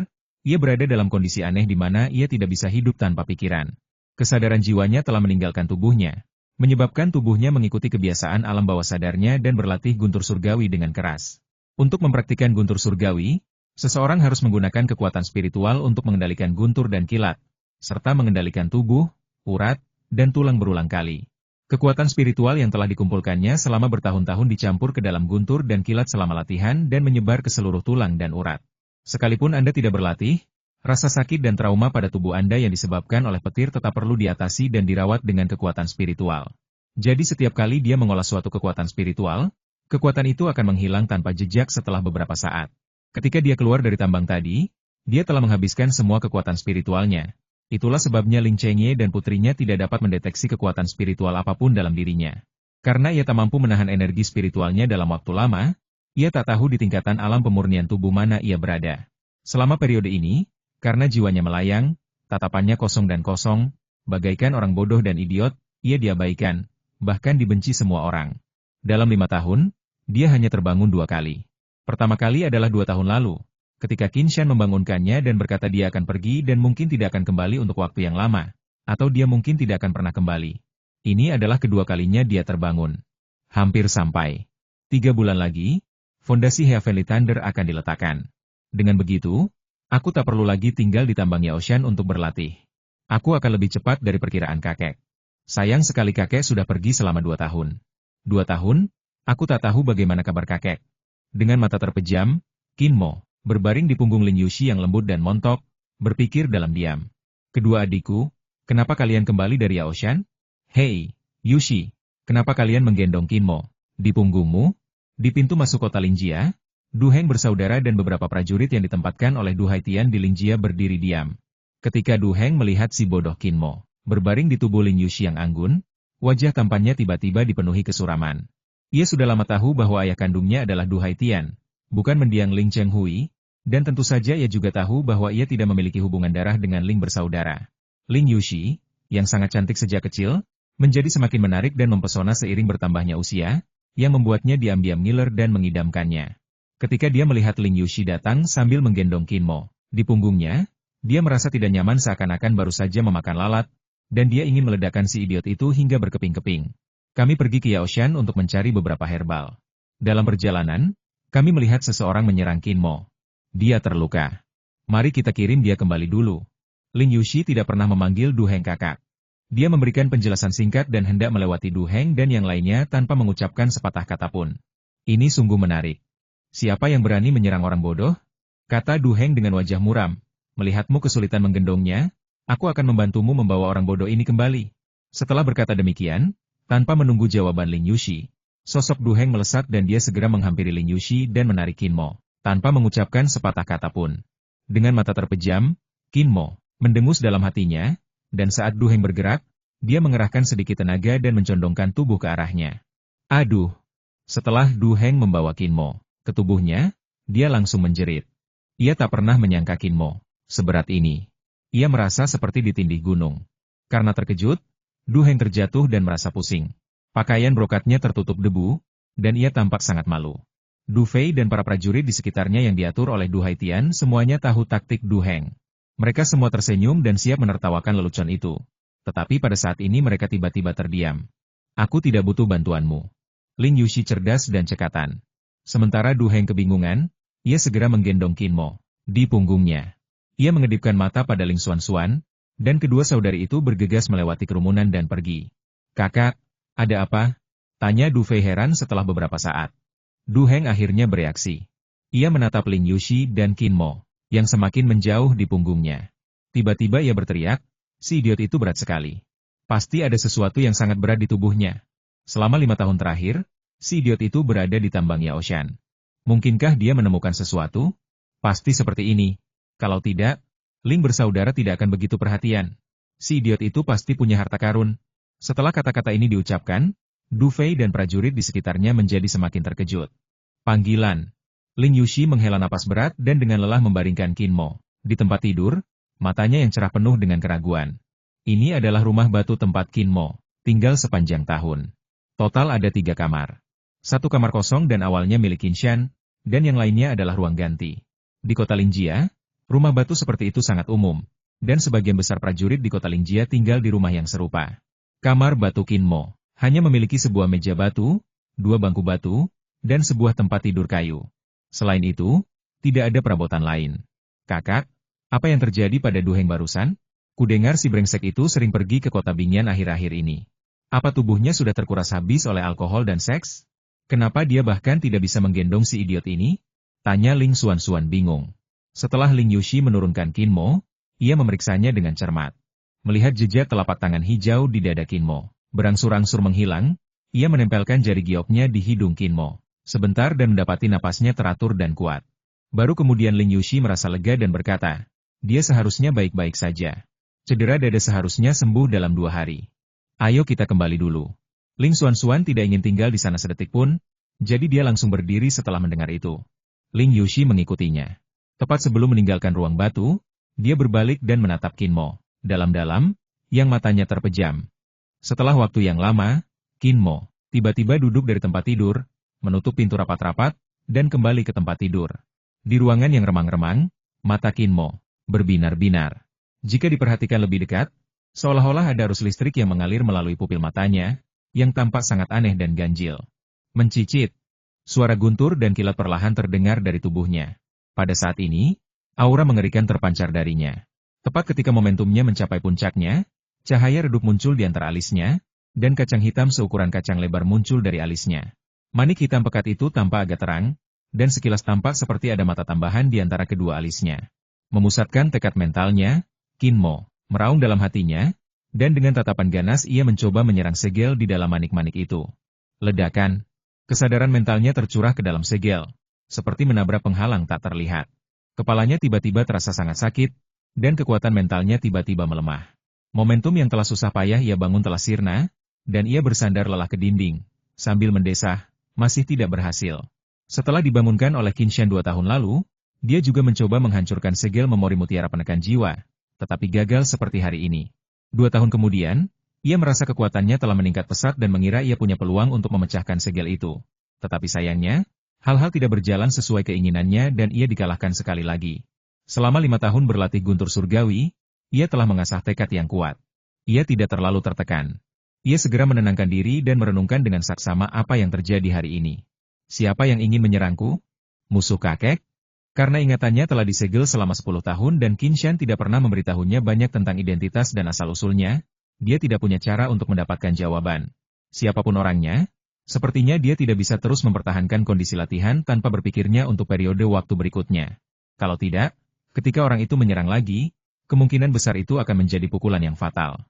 ia berada dalam kondisi aneh di mana ia tidak bisa hidup tanpa pikiran. Kesadaran jiwanya telah meninggalkan tubuhnya, menyebabkan tubuhnya mengikuti kebiasaan alam bawah sadarnya dan berlatih guntur surgawi dengan keras. Untuk mempraktikkan guntur surgawi, seseorang harus menggunakan kekuatan spiritual untuk mengendalikan guntur dan kilat, serta mengendalikan tubuh, urat, dan tulang berulang kali. Kekuatan spiritual yang telah dikumpulkannya selama bertahun-tahun dicampur ke dalam guntur dan kilat selama latihan dan menyebar ke seluruh tulang dan urat. Sekalipun Anda tidak berlatih, rasa sakit dan trauma pada tubuh Anda yang disebabkan oleh petir tetap perlu diatasi dan dirawat dengan kekuatan spiritual. Jadi setiap kali dia mengolah suatu kekuatan spiritual, kekuatan itu akan menghilang tanpa jejak setelah beberapa saat. Ketika dia keluar dari tambang tadi, dia telah menghabiskan semua kekuatan spiritualnya. Itulah sebabnya Ling Chengye dan putrinya tidak dapat mendeteksi kekuatan spiritual apapun dalam dirinya. Karena ia tak mampu menahan energi spiritualnya dalam waktu lama, ia tak tahu di tingkatan alam pemurnian tubuh mana ia berada. Selama periode ini, karena jiwanya melayang, tatapannya kosong dan kosong, bagaikan orang bodoh dan idiot, ia diabaikan, bahkan dibenci semua orang. Dalam 5 tahun, dia hanya terbangun 2 kali. Pertama kali adalah 2 tahun lalu, ketika Qin Shan membangunkannya dan berkata dia akan pergi dan mungkin tidak akan kembali untuk waktu yang lama, atau dia mungkin tidak akan pernah kembali. Ini adalah kedua kalinya dia terbangun. Hampir sampai 3 bulan lagi, fondasi Heavenly Thunder akan diletakkan. Dengan begitu, aku tak perlu lagi tinggal di tambang Yaoshan untuk berlatih. Aku akan lebih cepat dari perkiraan kakek. Sayang sekali kakek sudah pergi selama 2 tahun. 2 tahun? Aku tak tahu bagaimana kabar kakek. Dengan mata terpejam, Qin Mo, berbaring di punggung Lin Yuxi yang lembut dan montok, berpikir dalam diam. Kedua adikku, kenapa kalian kembali dari Yaoshan? Hei, Yuxi, kenapa kalian menggendong Qin Mo? Di punggungmu? Di pintu masuk kota Lingjia? Du Heng bersaudara dan beberapa prajurit yang ditempatkan oleh Du Haitian di Lingjia berdiri diam. Ketika Du Heng melihat si bodoh Qin Mo berbaring di tubuh Lin Yuxi yang anggun, wajah tampannya tiba-tiba dipenuhi kesuraman. Ia sudah lama tahu bahwa ayah kandungnya adalah Du Haitian, bukan mendiang Ling Chenghui, dan tentu saja ia juga tahu bahwa ia tidak memiliki hubungan darah dengan Ling bersaudara. Lin Yuxi, yang sangat cantik sejak kecil, menjadi semakin menarik dan mempesona seiring bertambahnya usia, yang membuatnya diam-diam ngiler dan mengidamkannya. Ketika dia melihat Lin Yuxi datang sambil menggendong Qin Mo di punggungnya, dia merasa tidak nyaman seakan-akan baru saja memakan lalat, dan dia ingin meledakkan si idiot itu hingga berkeping-keping. Kami pergi ke Yaoshan untuk mencari beberapa herbal. Dalam perjalanan, kami melihat seseorang menyerang Qin Mo. Dia terluka. Mari kita kirim dia kembali dulu. Lin Yuxi tidak pernah memanggil Du Heng kakak. Dia memberikan penjelasan singkat dan hendak melewati Du Heng dan yang lainnya tanpa mengucapkan sepatah kata pun. Ini sungguh menarik. Siapa yang berani menyerang orang bodoh? Kata Du Heng dengan wajah muram. Melihatmu kesulitan menggendongnya, aku akan membantumu membawa orang bodoh ini kembali. Setelah berkata demikian, tanpa menunggu jawaban Lin Yuxi, sosok Du Heng melesat dan dia segera menghampiri Lin Yuxi dan menarik Qin Mo, tanpa mengucapkan sepatah kata pun. Dengan mata terpejam, Qin Mo mendengus dalam hatinya, dan saat Du Heng bergerak, dia mengerahkan sedikit tenaga dan mencondongkan tubuh ke arahnya. Aduh! Setelah Du Heng membawa Qin Mo ke tubuhnya, dia langsung menjerit. Ia tak pernah menyangka Qin Mo seberat ini. Ia merasa seperti ditindih gunung. Karena terkejut, Du Heng terjatuh dan merasa pusing. Pakaian brokatnya tertutup debu, dan ia tampak sangat malu. Du Fei dan para prajurit di sekitarnya yang diatur oleh Du Haitian semuanya tahu taktik Du Heng. Mereka semua tersenyum dan siap menertawakan lelucon itu. Tetapi pada saat ini mereka tiba-tiba terdiam. Aku tidak butuh bantuanmu. Lin Yuxi cerdas dan cekatan. Sementara Du Heng kebingungan, ia segera menggendong Qin Mo di punggungnya. Ia mengedipkan mata pada Ling Xuanxuan, dan kedua saudari itu bergegas melewati kerumunan dan pergi. Kakak, ada apa? Tanya Du Fei heran setelah beberapa saat. Du Heng akhirnya bereaksi. Ia menatap Lin Yuxi dan Qin Mo, yang semakin menjauh di punggungnya. Tiba-tiba ia berteriak, si idiot itu berat sekali. Pasti ada sesuatu yang sangat berat di tubuhnya. Selama 5 tahun terakhir, si idiot itu berada di tambang Yaoshan. Mungkinkah dia menemukan sesuatu? Pasti seperti ini. Kalau tidak, Ling bersaudara tidak akan begitu perhatian. Si idiot itu pasti punya harta karun. Setelah kata-kata ini diucapkan, Du Fei dan prajurit di sekitarnya menjadi semakin terkejut. Panggilan. Lin Yuxi menghela napas berat dan dengan lelah membaringkan Qin Mo di tempat tidur, matanya yang cerah penuh dengan keraguan. Ini adalah rumah batu tempat Qin Mo tinggal sepanjang tahun. Total ada 3 kamar. 1 kamar kosong dan awalnya milik Qin Shan, dan yang lainnya adalah ruang ganti. Di kota Lingjia, rumah batu seperti itu sangat umum, dan sebagian besar prajurit di kota Lingjia tinggal di rumah yang serupa. Kamar batu Qin Mo hanya memiliki sebuah meja batu, 2 bangku batu, dan sebuah tempat tidur kayu. Selain itu, tidak ada perabotan lain. Kakak, apa yang terjadi pada Du Heng barusan? Kudengar si brengsek itu sering pergi ke kota Bingyan akhir-akhir ini. Apa tubuhnya sudah terkuras habis oleh alkohol dan seks? Kenapa dia bahkan tidak bisa menggendong si idiot ini? Tanya Ling Xuanxuan bingung. Setelah Lin Yuxi menurunkan Qin Mo, ia memeriksanya dengan cermat. Melihat jejak telapak tangan hijau di dada Qin Mo berangsur-angsur menghilang, ia menempelkan jari gioknya di hidung Qin Mo sebentar dan mendapati napasnya teratur dan kuat. Baru kemudian Lin Yuxi merasa lega dan berkata, dia seharusnya baik-baik saja. Cedera dada seharusnya sembuh dalam 2 hari. Ayo kita kembali dulu. Ling Xuanxuan tidak ingin tinggal di sana sedetik pun, jadi dia langsung berdiri setelah mendengar itu. Lin Yuxi mengikutinya. Tepat sebelum meninggalkan ruang batu, dia berbalik dan menatap Qin Mo dalam-dalam, yang matanya terpejam. Setelah waktu yang lama, Qin Mo tiba-tiba duduk dari tempat tidur, menutup pintu rapat-rapat, dan kembali ke tempat tidur. Di ruangan yang remang-remang, mata Qin Mo berbinar-binar. Jika diperhatikan lebih dekat, seolah-olah ada arus listrik yang mengalir melalui pupil matanya, yang tampak sangat aneh dan ganjil. Mencicit. Suara guntur dan kilat perlahan terdengar dari tubuhnya. Pada saat ini, aura mengerikan terpancar darinya. Tepat ketika momentumnya mencapai puncaknya, cahaya redup muncul di antara alisnya, dan kacang hitam seukuran kacang lebar muncul dari alisnya. Manik hitam pekat itu tampak agak terang, dan sekilas tampak seperti ada mata tambahan di antara kedua alisnya. Memusatkan tekad mentalnya, Qin Mo meraung dalam hatinya, dan dengan tatapan ganas ia mencoba menyerang segel di dalam manik-manik itu. Ledakan. Kesadaran mentalnya tercurah ke dalam segel, seperti menabrak penghalang tak terlihat. Kepalanya tiba-tiba terasa sangat sakit, dan kekuatan mentalnya tiba-tiba melemah. Momentum yang telah susah payah ia bangun telah sirna, dan ia bersandar lelah ke dinding, sambil mendesah, masih tidak berhasil. Setelah dibangunkan oleh Qin Shan 2 tahun lalu, dia juga mencoba menghancurkan segel memori mutiara penekan jiwa, tetapi gagal seperti hari ini. 2 tahun kemudian, ia merasa kekuatannya telah meningkat pesat dan mengira ia punya peluang untuk memecahkan segel itu. Tetapi sayangnya, hal-hal tidak berjalan sesuai keinginannya dan ia dikalahkan sekali lagi. Selama 5 tahun berlatih guntur surgawi, ia telah mengasah tekad yang kuat. Ia tidak terlalu tertekan. Ia segera menenangkan diri dan merenungkan dengan saksama apa yang terjadi hari ini. Siapa yang ingin menyerangku? Musuh kakek? Karena ingatannya telah disegel selama 10 tahun dan Qin Shan tidak pernah memberitahunya banyak tentang identitas dan asal-usulnya, dia tidak punya cara untuk mendapatkan jawaban. Siapapun orangnya, sepertinya dia tidak bisa terus mempertahankan kondisi latihan tanpa berpikirnya untuk periode waktu berikutnya. Kalau tidak, ketika orang itu menyerang lagi, kemungkinan besar itu akan menjadi pukulan yang fatal.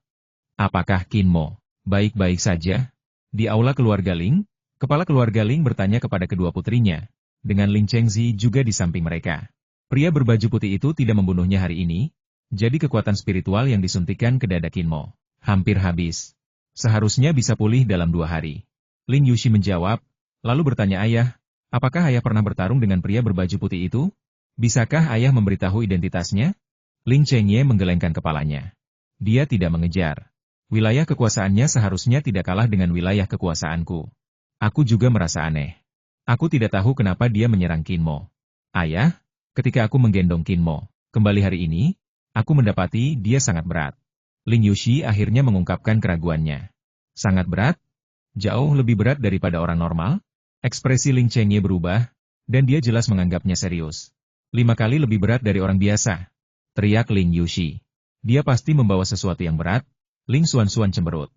Apakah Qin Mo baik-baik saja? Di aula keluarga Ling, kepala keluarga Ling bertanya kepada kedua putrinya, dengan Ling Chengzi juga di samping mereka. Pria berbaju putih itu tidak membunuhnya hari ini, jadi kekuatan spiritual yang disuntikan ke dada Qin Mo hampir habis. Seharusnya bisa pulih dalam 2 hari. Ling Yuxi menjawab, lalu bertanya ayah, apakah ayah pernah bertarung dengan pria berbaju putih itu? Bisakah ayah memberitahu identitasnya? Ling Chengye menggelengkan kepalanya. Dia tidak mengejar. Wilayah kekuasaannya seharusnya tidak kalah dengan wilayah kekuasaanku. Aku juga merasa aneh. Aku tidak tahu kenapa dia menyerang Qin Mo. Ayah, ketika aku menggendong Qin Mo kembali hari ini, aku mendapati dia sangat berat. Ling Yuxi akhirnya mengungkapkan keraguannya. Sangat berat? Jauh lebih berat daripada orang normal? Ekspresi Ling Chengye berubah, dan dia jelas menganggapnya serius. 5 kali lebih berat dari orang biasa. Teriak Ling Yuxi. Dia pasti membawa sesuatu yang berat. Ling Xuanxuan cemberut.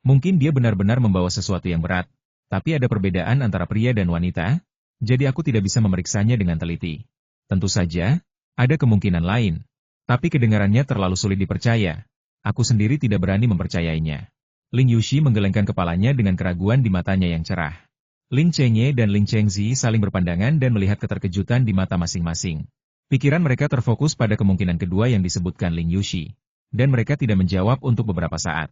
Mungkin dia benar-benar membawa sesuatu yang berat, tapi ada perbedaan antara pria dan wanita, jadi aku tidak bisa memeriksanya dengan teliti. Tentu saja, ada kemungkinan lain, tapi kedengarannya terlalu sulit dipercaya. Aku sendiri tidak berani mempercayainya. Ling Yuxi menggelengkan kepalanya dengan keraguan di matanya yang cerah. Ling Chengye dan Ling Chengzi saling berpandangan dan melihat keterkejutan di mata masing-masing. Pikiran mereka terfokus pada kemungkinan kedua yang disebutkan Ling Yuxi, dan mereka tidak menjawab untuk beberapa saat.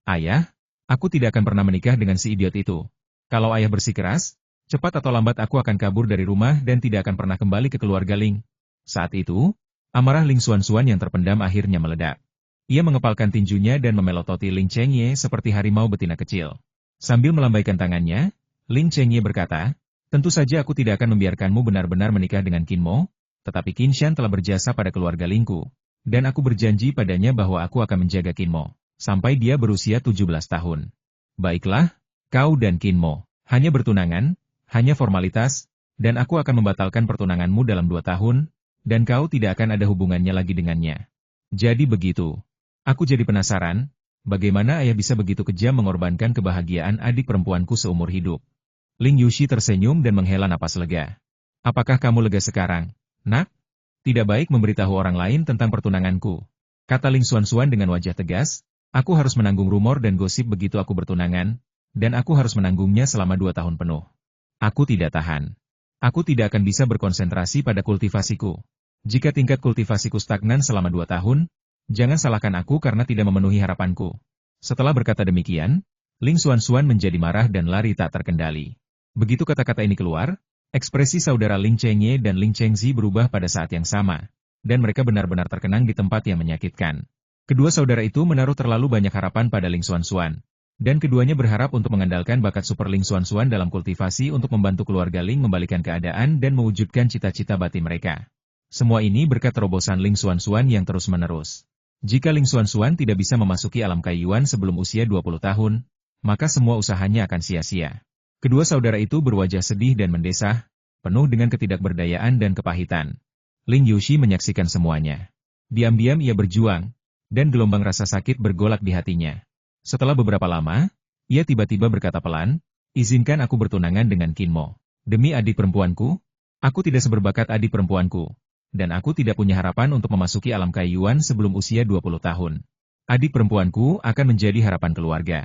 Ayah, aku tidak akan pernah menikah dengan si idiot itu. Kalau ayah bersikeras, cepat atau lambat aku akan kabur dari rumah dan tidak akan pernah kembali ke keluarga Ling. Saat itu, amarah Ling Xuanxuan yang terpendam akhirnya meledak. Ia mengepalkan tinjunya dan memelototi Ling Chengye seperti harimau betina kecil. Sambil melambaikan tangannya, Ling Chengye berkata, tentu saja aku tidak akan membiarkanmu benar-benar menikah dengan Qin Mo, tetapi Qin Shan telah berjasa pada keluarga Lingku, dan aku berjanji padanya bahwa aku akan menjaga Qin Mo sampai dia berusia 17 tahun. Baiklah, kau dan Qin Mo hanya bertunangan, hanya formalitas, dan aku akan membatalkan pertunanganmu dalam 2 tahun, dan kau tidak akan ada hubungannya lagi dengannya. Jadi begitu. Aku jadi penasaran, bagaimana ayah bisa begitu kejam mengorbankan kebahagiaan adik perempuanku seumur hidup. Ling Yuxi tersenyum dan menghela napas lega. Apakah kamu lega sekarang, nak? Tidak baik memberitahu orang lain tentang pertunanganku. Kata Ling Xuanxuan dengan wajah tegas, aku harus menanggung rumor dan gosip begitu aku bertunangan, dan aku harus menanggungnya selama 2 tahun penuh. Aku tidak tahan. Aku tidak akan bisa berkonsentrasi pada kultivasiku. Jika tingkat kultivasiku stagnan selama 2 tahun, jangan salahkan aku karena tidak memenuhi harapanku. Setelah berkata demikian, Ling Xuanxuan menjadi marah dan lari tak terkendali. Begitu kata-kata ini keluar, ekspresi saudara Ling Chengye dan Ling Chengzi berubah pada saat yang sama, dan mereka benar-benar terkenang di tempat yang menyakitkan. Kedua saudara itu menaruh terlalu banyak harapan pada Ling Xuanxuan, dan keduanya berharap untuk mengandalkan bakat super Ling Xuanxuan dalam kultivasi untuk membantu keluarga Ling membalikan keadaan dan mewujudkan cita-cita batin mereka. Semua ini berkat terobosan Ling Xuanxuan yang terus-menerus. Jika Ling Xuanxuan tidak bisa memasuki alam kaiyuan sebelum usia 20 tahun, maka semua usahanya akan sia-sia. Kedua saudara itu berwajah sedih dan mendesah, penuh dengan ketidakberdayaan dan kepahitan. Ling Yuxi menyaksikan semuanya. Diam-diam ia berjuang, dan gelombang rasa sakit bergolak di hatinya. Setelah beberapa lama, ia tiba-tiba berkata pelan, "Izinkan aku bertunangan dengan Kinmo. Demi adik perempuanku, aku tidak seberbakat adik perempuanku, dan aku tidak punya harapan untuk memasuki alam kaiyuan sebelum usia 20 tahun. Adik perempuanku akan menjadi harapan keluarga.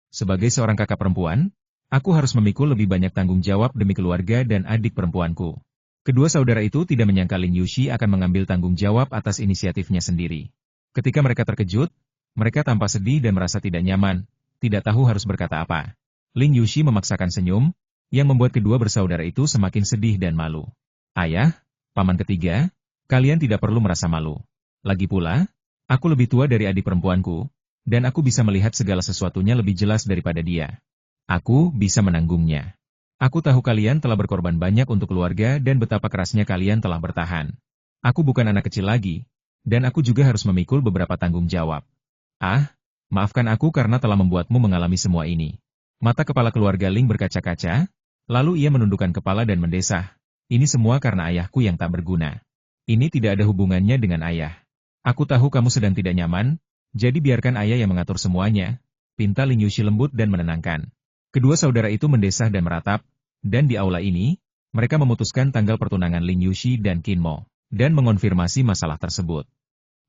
Sebagai seorang kakak perempuan, aku harus memikul lebih banyak tanggung jawab demi keluarga dan adik perempuanku." Kedua saudara itu tidak menyangka Ling Yuxi akan mengambil tanggung jawab atas inisiatifnya sendiri. Ketika mereka terkejut, mereka tampak sedih dan merasa tidak nyaman, tidak tahu harus berkata apa. Ling Yuxi memaksakan senyum, yang membuat kedua bersaudara itu semakin sedih dan malu. "Ayah, paman ketiga, kalian tidak perlu merasa malu. Lagi pula, aku lebih tua dari adik perempuanku, dan aku bisa melihat segala sesuatunya lebih jelas daripada dia. Aku bisa menanggungnya. Aku tahu kalian telah berkorban banyak untuk keluarga dan betapa kerasnya kalian telah bertahan. Aku bukan anak kecil lagi, dan aku juga harus memikul beberapa tanggung jawab. Ah, maafkan aku karena telah membuatmu mengalami semua ini." Mata kepala keluarga Ling berkaca-kaca, lalu ia menundukkan kepala dan mendesah. "Ini semua karena ayahku yang tak berguna. Ini tidak ada hubungannya dengan ayah. Aku tahu kamu sedang tidak nyaman, jadi biarkan ayah yang mengatur semuanya," pinta Ling Yuxi lembut dan menenangkan. Kedua saudara itu mendesah dan meratap, dan di aula ini, mereka memutuskan tanggal pertunangan Ling Yuxi dan Kinmo, dan mengonfirmasi masalah tersebut.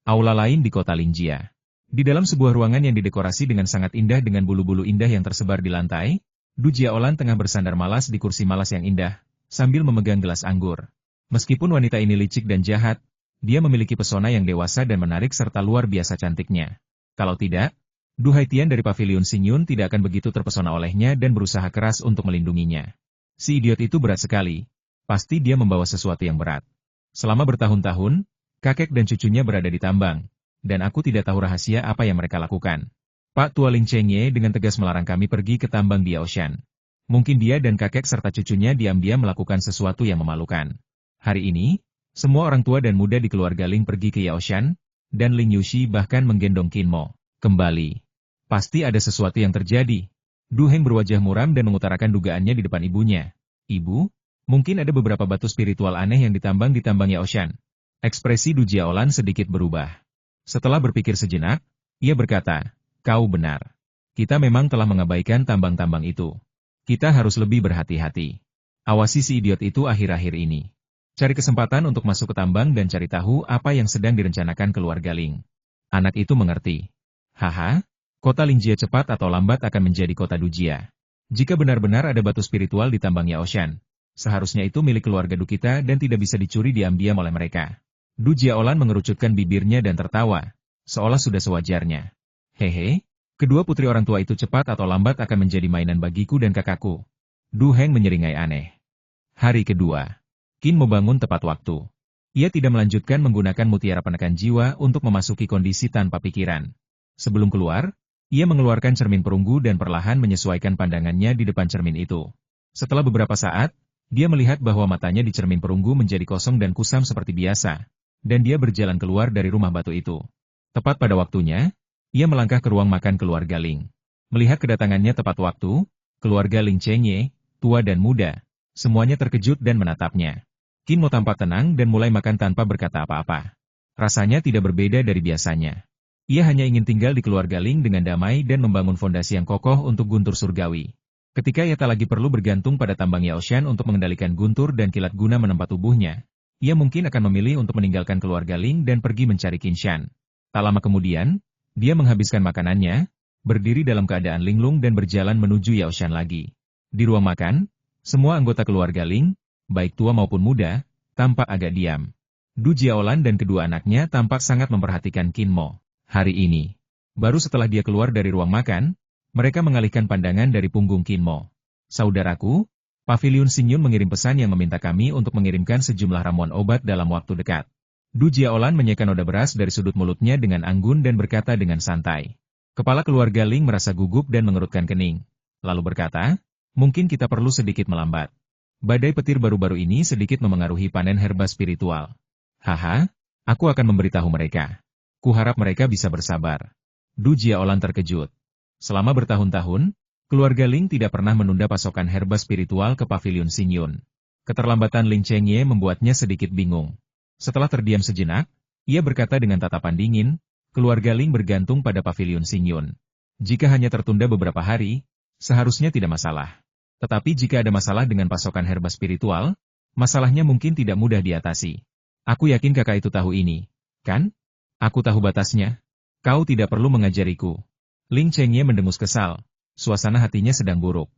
Aula lain di kota Lingjia. Di dalam sebuah ruangan yang didekorasi dengan sangat indah dengan bulu-bulu indah yang tersebar di lantai, Du Jiaolan tengah bersandar malas di kursi malas yang indah, sambil memegang gelas anggur. Meskipun wanita ini licik dan jahat, dia memiliki pesona yang dewasa dan menarik serta luar biasa cantiknya. Kalau tidak, Du Haitian dari Paviliun Xingyun tidak akan begitu terpesona olehnya dan berusaha keras untuk melindunginya. Si idiot itu berat sekali. Pasti dia membawa sesuatu yang berat. Selama bertahun-tahun, kakek dan cucunya berada di tambang, dan aku tidak tahu rahasia apa yang mereka lakukan. Pak Tua Ling Chengye dengan tegas melarang kami pergi ke tambang di Yaoshan. Mungkin dia dan kakek serta cucunya diam-diam melakukan sesuatu yang memalukan. Hari ini, semua orang tua dan muda di keluarga Ling pergi ke Yaoshan, dan Ling Yuxi bahkan menggendong Kinmo kembali. Pasti ada sesuatu yang terjadi. Du Heng berwajah muram dan mengutarakan dugaannya di depan ibunya. "Ibu, mungkin ada beberapa batu spiritual aneh yang ditambang di tambang Yaoshan." Ekspresi Du Jiaolan sedikit berubah. Setelah berpikir sejenak, ia berkata, "Kau benar. Kita memang telah mengabaikan tambang-tambang itu. Kita harus lebih berhati-hati. Awasi si idiot itu akhir-akhir ini. Cari kesempatan untuk masuk ke tambang dan cari tahu apa yang sedang direncanakan keluarga Ling." Anak itu mengerti. "Haha. Kota Lingjia cepat atau lambat akan menjadi kota Dujia. Jika benar-benar ada batu spiritual di tambang Yaoshan, seharusnya itu milik keluarga Du kita dan tidak bisa dicuri diam-diam oleh mereka." Du Jiaolan mengerucutkan bibirnya dan tertawa, seolah sudah sewajarnya. "Hehe, kedua putri orang tua itu cepat atau lambat akan menjadi mainan bagiku dan kakakku." Du Heng menyeringai aneh. Hari kedua, Qin membangun tepat waktu. Ia tidak melanjutkan menggunakan mutiara penekan jiwa untuk memasuki kondisi tanpa pikiran. Sebelum keluar, ia mengeluarkan cermin perunggu dan perlahan menyesuaikan pandangannya di depan cermin itu. Setelah beberapa saat, dia melihat bahwa matanya di cermin perunggu menjadi kosong dan kusam seperti biasa, dan dia berjalan keluar dari rumah batu itu. Tepat pada waktunya, ia melangkah ke ruang makan keluarga Ling. Melihat kedatangannya tepat waktu, keluarga Ling Chengye, tua dan muda, semuanya terkejut dan menatapnya. Qin Mo tampak tenang dan mulai makan tanpa berkata apa-apa. Rasanya tidak berbeda dari biasanya. Ia hanya ingin tinggal di keluarga Ling dengan damai dan membangun fondasi yang kokoh untuk guntur surgawi. Ketika ia tak lagi perlu bergantung pada tambang Yaoshan untuk mengendalikan guntur dan kilat guna menempa tubuhnya, ia mungkin akan memilih untuk meninggalkan keluarga Ling dan pergi mencari Qinshan. Tak lama kemudian, dia menghabiskan makanannya, berdiri dalam keadaan linglung dan berjalan menuju Yaoshan lagi. Di ruang makan, semua anggota keluarga Ling, baik tua maupun muda, tampak agak diam. Du Jiaolan dan kedua anaknya tampak sangat memperhatikan Qin Mo. Hari ini, baru setelah dia keluar dari ruang makan, mereka mengalihkan pandangan dari punggung Qin Mo. "Saudaraku, Paviliun Xingyun mengirim pesan yang meminta kami untuk mengirimkan sejumlah ramuan obat dalam waktu dekat." Du Jiaolan menyeka noda beras dari sudut mulutnya dengan anggun dan berkata dengan santai. Kepala keluarga Ling merasa gugup dan mengerutkan kening. Lalu berkata, "Mungkin kita perlu sedikit melambat. Badai petir baru-baru ini sedikit memengaruhi panen herba spiritual." "Haha, aku akan memberitahu mereka. Kuharap mereka bisa bersabar." Du Jiaolan terkejut. Selama bertahun-tahun, keluarga Ling tidak pernah menunda pasokan herba spiritual ke Paviliun Xingyun. Keterlambatan Ling Chengye membuatnya sedikit bingung. Setelah terdiam sejenak, Ia berkata dengan tatapan dingin, keluarga Ling bergantung pada paviliun Xingyun. Jika hanya tertunda beberapa hari, seharusnya tidak masalah. Tetapi jika ada masalah dengan pasokan herba spiritual, masalahnya mungkin tidak mudah diatasi. Aku yakin kakak itu tahu ini, kan? Aku tahu batasnya. Kau tidak perlu mengajariku. Ling Chengye mendengus kesal. Suasana hatinya sedang buruk.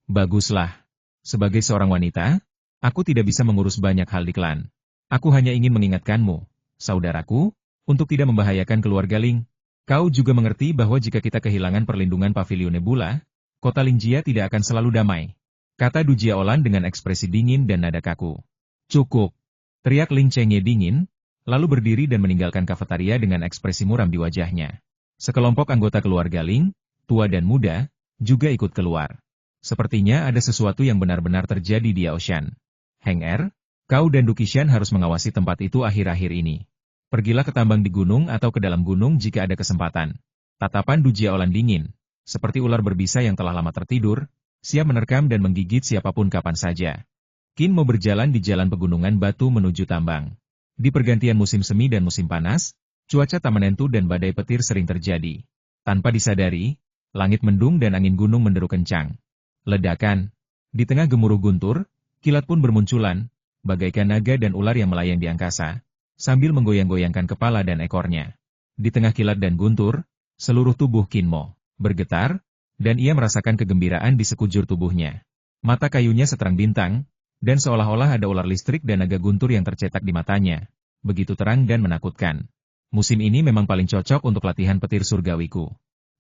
Baguslah. Sebagai seorang wanita, aku tidak bisa mengurus banyak hal di klan. Aku hanya ingin mengingatkanmu, saudaraku, untuk tidak membahayakan keluarga Ling. Kau juga mengerti bahwa jika kita kehilangan perlindungan Paviliun Nebula, kota Lingjia tidak akan selalu damai. Kata Du Jiaolan dengan ekspresi dingin dan nada kaku. Cukup. Teriak Ling Chengye dingin, lalu berdiri dan meninggalkan kafetaria dengan ekspresi muram di wajahnya. Sekelompok anggota keluarga Ling, tua dan muda, juga ikut keluar. Sepertinya ada sesuatu yang benar-benar terjadi di Yaoshan. Heng Er, kau dan Du Qishan harus mengawasi tempat itu akhir-akhir ini. Pergilah ke tambang di gunung atau ke dalam gunung jika ada kesempatan. Tatapan Du Jiaolan dingin, seperti ular berbisa yang telah lama tertidur, siap menerkam dan menggigit siapapun kapan saja. Qin Mo berjalan di jalan pegunungan batu menuju tambang. Di pergantian musim semi dan musim panas, cuaca tak menentu dan badai petir sering terjadi. Tanpa disadari, langit mendung dan angin gunung menderu kencang. Ledakan. Di tengah gemuruh guntur, kilat pun bermunculan, bagaikan naga dan ular yang melayang di angkasa, sambil menggoyang-goyangkan kepala dan ekornya. Di tengah kilat dan guntur, seluruh tubuh Qin Mo bergetar, dan ia merasakan kegembiraan di sekujur tubuhnya. Mata kayunya seterang bintang, dan seolah-olah ada ular listrik dan naga guntur yang tercetak di matanya. Begitu terang dan menakutkan. Musim ini memang paling cocok untuk latihan petir surgawiku.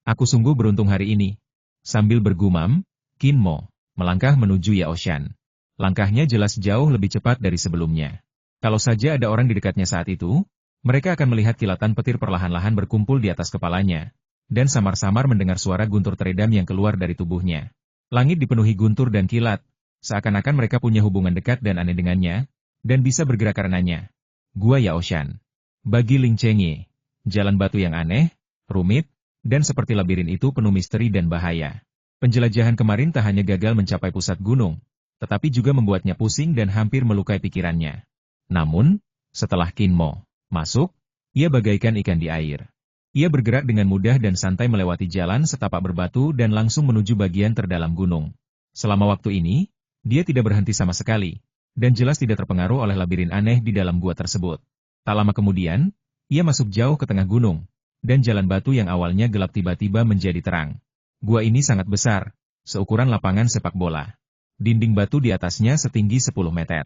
Aku sungguh beruntung hari ini. Sambil bergumam, Qin Mo melangkah menuju Yaoshan. Langkahnya jelas jauh lebih cepat dari sebelumnya. Kalau saja ada orang di dekatnya saat itu, mereka akan melihat kilatan petir perlahan-lahan berkumpul di atas kepalanya, dan samar-samar mendengar suara guntur teredam yang keluar dari tubuhnya. Langit dipenuhi guntur dan kilat, seakan-akan mereka punya hubungan dekat dan aneh dengannya, dan bisa bergerak karenanya. Gua Yaoshan. Bagi Ling Chengye, jalan batu yang aneh, rumit, dan seperti labirin itu penuh misteri dan bahaya. Penjelajahan kemarin tak hanya gagal mencapai pusat gunung, tetapi juga membuatnya pusing dan hampir melukai pikirannya. Namun, setelah Qin Mo masuk, ia bagaikan ikan di air. Ia bergerak dengan mudah dan santai melewati jalan setapak berbatu dan langsung menuju bagian terdalam gunung. Selama waktu ini, dia tidak berhenti sama sekali, dan jelas tidak terpengaruh oleh labirin aneh di dalam gua tersebut. Tak lama kemudian, ia masuk jauh ke tengah gunung, dan jalan batu yang awalnya gelap tiba-tiba menjadi terang. Gua ini sangat besar, seukuran lapangan sepak bola. Dinding batu di atasnya setinggi 10 meter.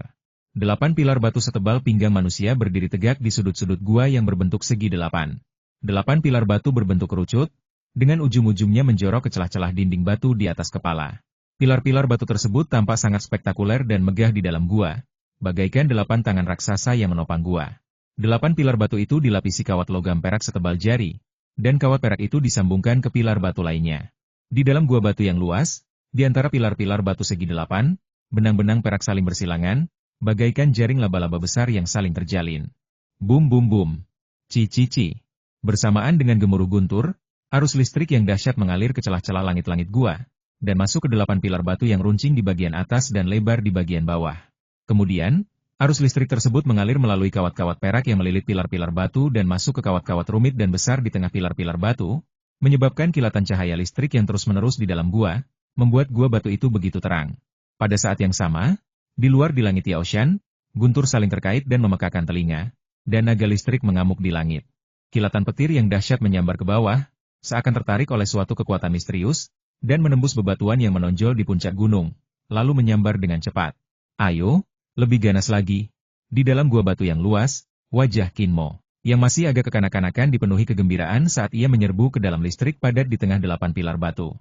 8 pilar batu setebal pinggang manusia berdiri tegak di sudut-sudut gua yang berbentuk segi 8. 8 pilar batu berbentuk kerucut, dengan ujung-ujungnya menjorok ke celah-celah dinding batu di atas kepala. Pilar-pilar batu tersebut tampak sangat spektakuler dan megah di dalam gua, bagaikan 8 tangan raksasa yang menopang gua. 8 pilar batu itu dilapisi kawat logam perak setebal jari, dan kawat perak itu disambungkan ke pilar batu lainnya. Di dalam gua batu yang luas, di antara pilar-pilar batu segi 8, benang-benang perak saling bersilangan, bagaikan jaring laba-laba besar yang saling terjalin. Bum bum bum. Ci. Bersamaan dengan gemuruh guntur, arus listrik yang dahsyat mengalir ke celah-celah langit-langit gua, dan masuk ke 8 pilar batu yang runcing di bagian atas dan lebar di bagian bawah. Kemudian, arus listrik tersebut mengalir melalui kawat-kawat perak yang melilit pilar-pilar batu dan masuk ke kawat-kawat rumit dan besar di tengah pilar-pilar batu, menyebabkan kilatan cahaya listrik yang terus-menerus di dalam gua, membuat gua batu itu begitu terang. Pada saat yang sama, di luar di langit Yaoshan, guntur saling terkait dan memekakan telinga, dan naga listrik mengamuk di langit. Kilatan petir yang dahsyat menyambar ke bawah, seakan tertarik oleh suatu kekuatan misterius, dan menembus bebatuan yang menonjol di puncak gunung, lalu menyambar dengan cepat. Ayo, lebih ganas lagi. Di dalam gua batu yang luas, wajah Qin Mo, yang masih agak kekanak-kanakan dipenuhi kegembiraan saat ia menyerbu ke dalam listrik padat di tengah 8 pilar batu.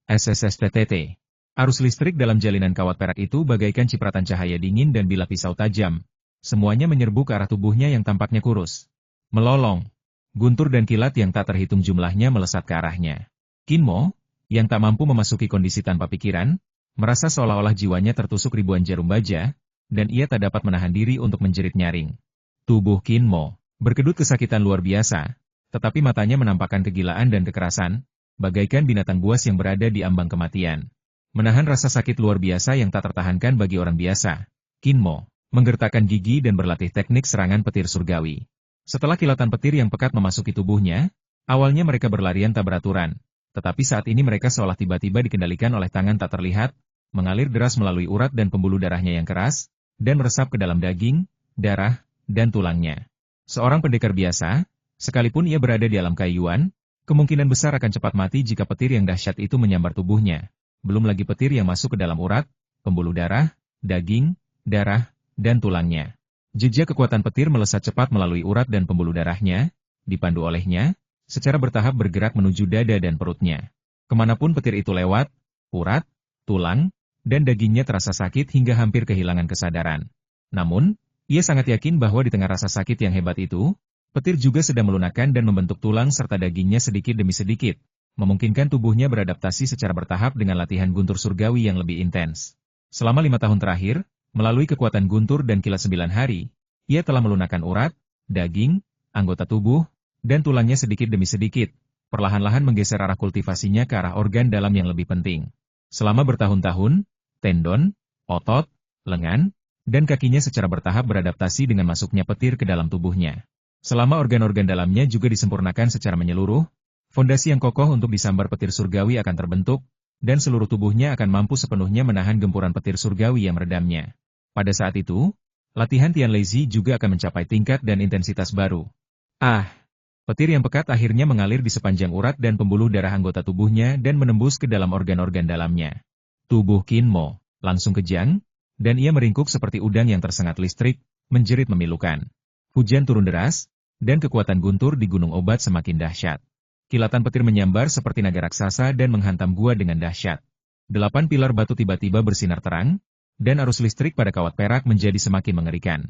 SSSTTT. Arus listrik dalam jalinan kawat perak itu bagaikan cipratan cahaya dingin dan bilah pisau tajam. Semuanya menyerbu ke arah tubuhnya yang tampaknya kurus. Melolong. Guntur dan kilat yang tak terhitung jumlahnya melesat ke arahnya. Qin Mo, yang tak mampu memasuki kondisi tanpa pikiran, merasa seolah-olah jiwanya tertusuk ribuan jarum baja, dan ia tak dapat menahan diri untuk menjerit nyaring. Tubuh Qin Mo berkedut kesakitan luar biasa, tetapi matanya menampakkan kegilaan dan kekerasan, bagaikan binatang buas yang berada di ambang kematian. Menahan rasa sakit luar biasa yang tak tertahankan bagi orang biasa, Qin Mo menggertakkan gigi dan berlatih teknik serangan petir surgawi. Setelah kilatan petir yang pekat memasuki tubuhnya, awalnya mereka berlarian tak beraturan, tetapi saat ini mereka seolah tiba-tiba dikendalikan oleh tangan tak terlihat, mengalir deras melalui urat dan pembuluh darahnya yang keras, dan meresap ke dalam daging, darah, dan tulangnya. Seorang pendekar biasa, sekalipun ia berada di alam kaiyuan, kemungkinan besar akan cepat mati jika petir yang dahsyat itu menyambar tubuhnya. Belum lagi petir yang masuk ke dalam urat, pembuluh darah, daging, darah, dan tulangnya. Jejak kekuatan petir melesat cepat melalui urat dan pembuluh darahnya, dipandu olehnya, secara bertahap bergerak menuju dada dan perutnya. Kemanapun petir itu lewat, urat, tulang, dan dagingnya terasa sakit hingga hampir kehilangan kesadaran. Namun, ia sangat yakin bahwa di tengah rasa sakit yang hebat itu, petir juga sedang melunakkan dan membentuk tulang serta dagingnya sedikit demi sedikit, memungkinkan tubuhnya beradaptasi secara bertahap dengan latihan guntur surgawi yang lebih intens. Selama 5 tahun terakhir, melalui kekuatan guntur dan kilat 9 hari, ia telah melunakkan urat, daging, anggota tubuh, dan tulangnya sedikit demi sedikit, perlahan-lahan menggeser arah kultivasinya ke arah organ dalam yang lebih penting. Selama bertahun-tahun, tendon, otot, lengan, dan kakinya secara bertahap beradaptasi dengan masuknya petir ke dalam tubuhnya. Selama organ-organ dalamnya juga disempurnakan secara menyeluruh, fondasi yang kokoh untuk disambar petir surgawi akan terbentuk, dan seluruh tubuhnya akan mampu sepenuhnya menahan gempuran petir surgawi yang meredamnya. Pada saat itu, latihan Tian Leixi juga akan mencapai tingkat dan intensitas baru. Petir yang pekat akhirnya mengalir di sepanjang urat dan pembuluh darah anggota tubuhnya dan menembus ke dalam organ-organ dalamnya. Tubuh Qin Mo langsung kejang, dan ia meringkuk seperti udang yang tersengat listrik, menjerit memilukan. Hujan turun deras, dan kekuatan guntur di gunung obat semakin dahsyat. Kilatan petir menyambar seperti naga raksasa dan menghantam gua dengan dahsyat. 8 pilar batu tiba-tiba bersinar terang, dan arus listrik pada kawat perak menjadi semakin mengerikan.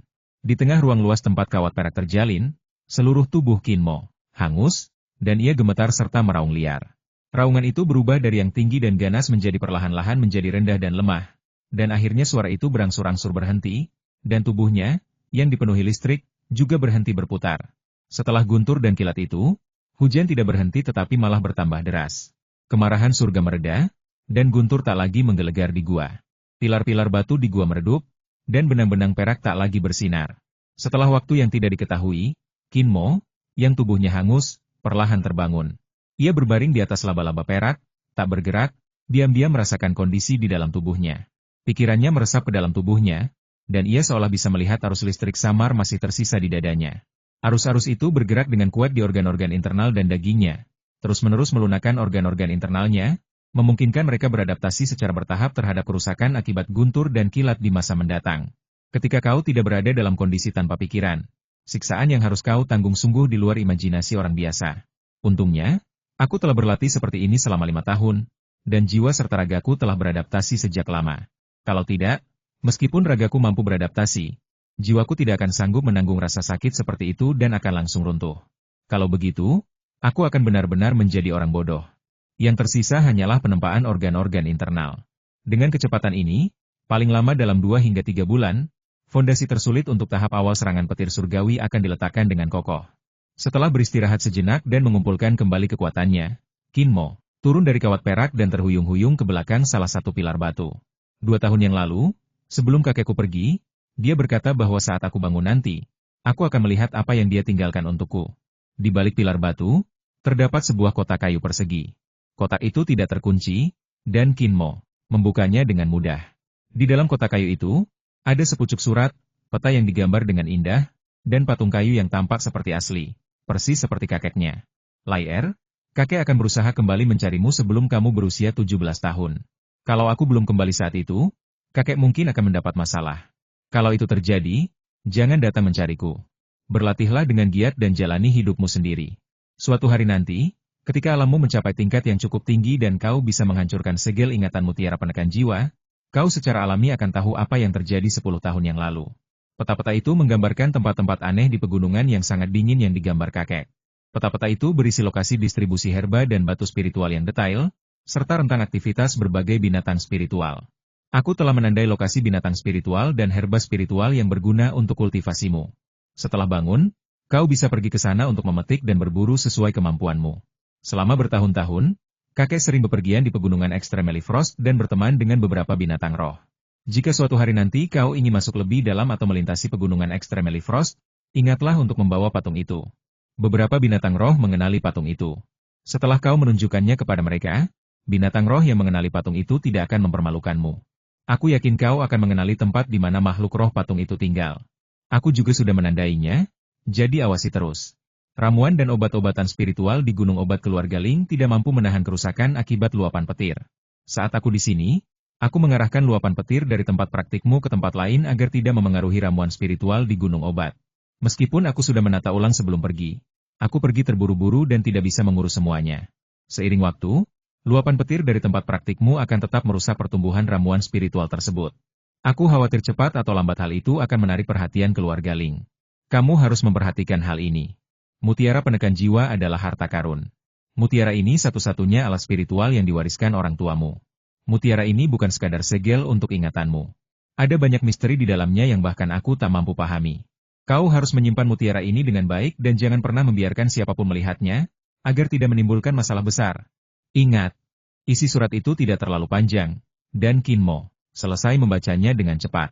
Di tengah ruang luas tempat kawat perak terjalin, seluruh tubuh Qin Mo hangus, dan ia gemetar serta meraung liar. Raungan itu berubah dari yang tinggi dan ganas menjadi perlahan-lahan menjadi rendah dan lemah, dan akhirnya suara itu berangsur-angsur berhenti, dan tubuhnya, yang dipenuhi listrik, juga berhenti berputar. Setelah guntur dan kilat itu, hujan tidak berhenti tetapi malah bertambah deras. Kemarahan surga mereda, dan guntur tak lagi menggelegar di gua. Pilar-pilar batu di gua meredup, dan benang-benang perak tak lagi bersinar. Setelah waktu yang tidak diketahui, Qin Mo, yang tubuhnya hangus, perlahan terbangun. Ia berbaring di atas laba-laba perak, tak bergerak, diam-diam merasakan kondisi di dalam tubuhnya. Pikirannya meresap ke dalam tubuhnya, dan ia seolah bisa melihat arus listrik samar masih tersisa di dadanya. Arus-arus itu bergerak dengan kuat di organ-organ internal dan dagingnya, terus-menerus melunakkan organ-organ internalnya, memungkinkan mereka beradaptasi secara bertahap terhadap kerusakan akibat guntur dan kilat di masa mendatang. Ketika kau tidak berada dalam kondisi tanpa pikiran, siksaan yang harus kau tanggung sungguh di luar imajinasi orang biasa. Untungnya, aku telah berlatih seperti ini selama 5 tahun, dan jiwa serta ragaku telah beradaptasi sejak lama. Kalau tidak, meskipun ragaku mampu beradaptasi, jiwaku tidak akan sanggup menanggung rasa sakit seperti itu dan akan langsung runtuh. Kalau begitu, aku akan benar-benar menjadi orang bodoh. Yang tersisa hanyalah penempaan organ-organ internal. Dengan kecepatan ini, paling lama dalam 2 hingga 3 bulan, fondasi tersulit untuk tahap awal serangan petir surgawi akan diletakkan dengan kokoh. Setelah beristirahat sejenak dan mengumpulkan kembali kekuatannya, Qin Mo turun dari kawat perak dan terhuyung-huyung ke belakang salah satu pilar batu. 2 tahun yang lalu, sebelum kakekku pergi, dia berkata bahwa saat aku bangun nanti, aku akan melihat apa yang dia tinggalkan untukku. Di balik pilar batu, terdapat sebuah kotak kayu persegi. Kotak itu tidak terkunci, dan Qin Mo membukanya dengan mudah. Di dalam kotak kayu itu, ada sepucuk surat, peta yang digambar dengan indah, dan patung kayu yang tampak seperti asli, persis seperti kakeknya. Laier, kakek akan berusaha kembali mencarimu sebelum kamu berusia 17 tahun. Kalau aku belum kembali saat itu, kakek mungkin akan mendapat masalah. Kalau itu terjadi, jangan datang mencariku. Berlatihlah dengan giat dan jalani hidupmu sendiri. Suatu hari nanti, ketika alammu mencapai tingkat yang cukup tinggi dan kau bisa menghancurkan segel ingatan mutiara penekan jiwa, kau secara alami akan tahu apa yang terjadi 10 tahun yang lalu. Peta-peta itu menggambarkan tempat-tempat aneh di pegunungan yang sangat dingin yang digambar kakek. Peta-peta itu berisi lokasi distribusi herba dan batu spiritual yang detail, serta rentang aktivitas berbagai binatang spiritual. Aku telah menandai lokasi binatang spiritual dan herba spiritual yang berguna untuk kultivasimu. Setelah bangun, kau bisa pergi ke sana untuk memetik dan berburu sesuai kemampuanmu. Selama bertahun-tahun, kakek sering bepergian di pegunungan Extremely Frost dan berteman dengan beberapa binatang roh. Jika suatu hari nanti kau ingin masuk lebih dalam atau melintasi pegunungan Extremely Frost, Ingatlah untuk membawa patung itu. Beberapa binatang roh mengenali patung itu. Setelah kau menunjukkannya kepada mereka, binatang roh yang mengenali patung itu tidak akan mempermalukanmu. Aku yakin kau akan mengenali tempat di mana makhluk roh patung itu tinggal. Aku juga sudah menandainya, jadi awasi terus. Ramuan dan obat-obatan spiritual di Gunung Obat Keluarga Ling tidak mampu menahan kerusakan akibat luapan petir. Saat aku di sini, aku mengarahkan luapan petir dari tempat praktikmu ke tempat lain agar tidak memengaruhi ramuan spiritual di Gunung Obat. Meskipun aku sudah menata ulang sebelum pergi, aku pergi terburu-buru dan tidak bisa mengurus semuanya. Seiring waktu, luapan petir dari tempat praktikmu akan tetap merusak pertumbuhan ramuan spiritual tersebut. Aku khawatir cepat atau lambat hal itu akan menarik perhatian keluarga Ling. Kamu harus memperhatikan hal ini. Mutiara penekan jiwa adalah harta karun. Mutiara ini satu-satunya alat spiritual yang diwariskan orang tuamu. Mutiara ini bukan sekadar segel untuk ingatanmu. Ada banyak misteri di dalamnya yang bahkan aku tak mampu pahami. Kau harus menyimpan mutiara ini dengan baik dan jangan pernah membiarkan siapapun melihatnya, agar tidak menimbulkan masalah besar. Ingat, isi surat itu tidak terlalu panjang, dan Qin Mo selesai membacanya dengan cepat.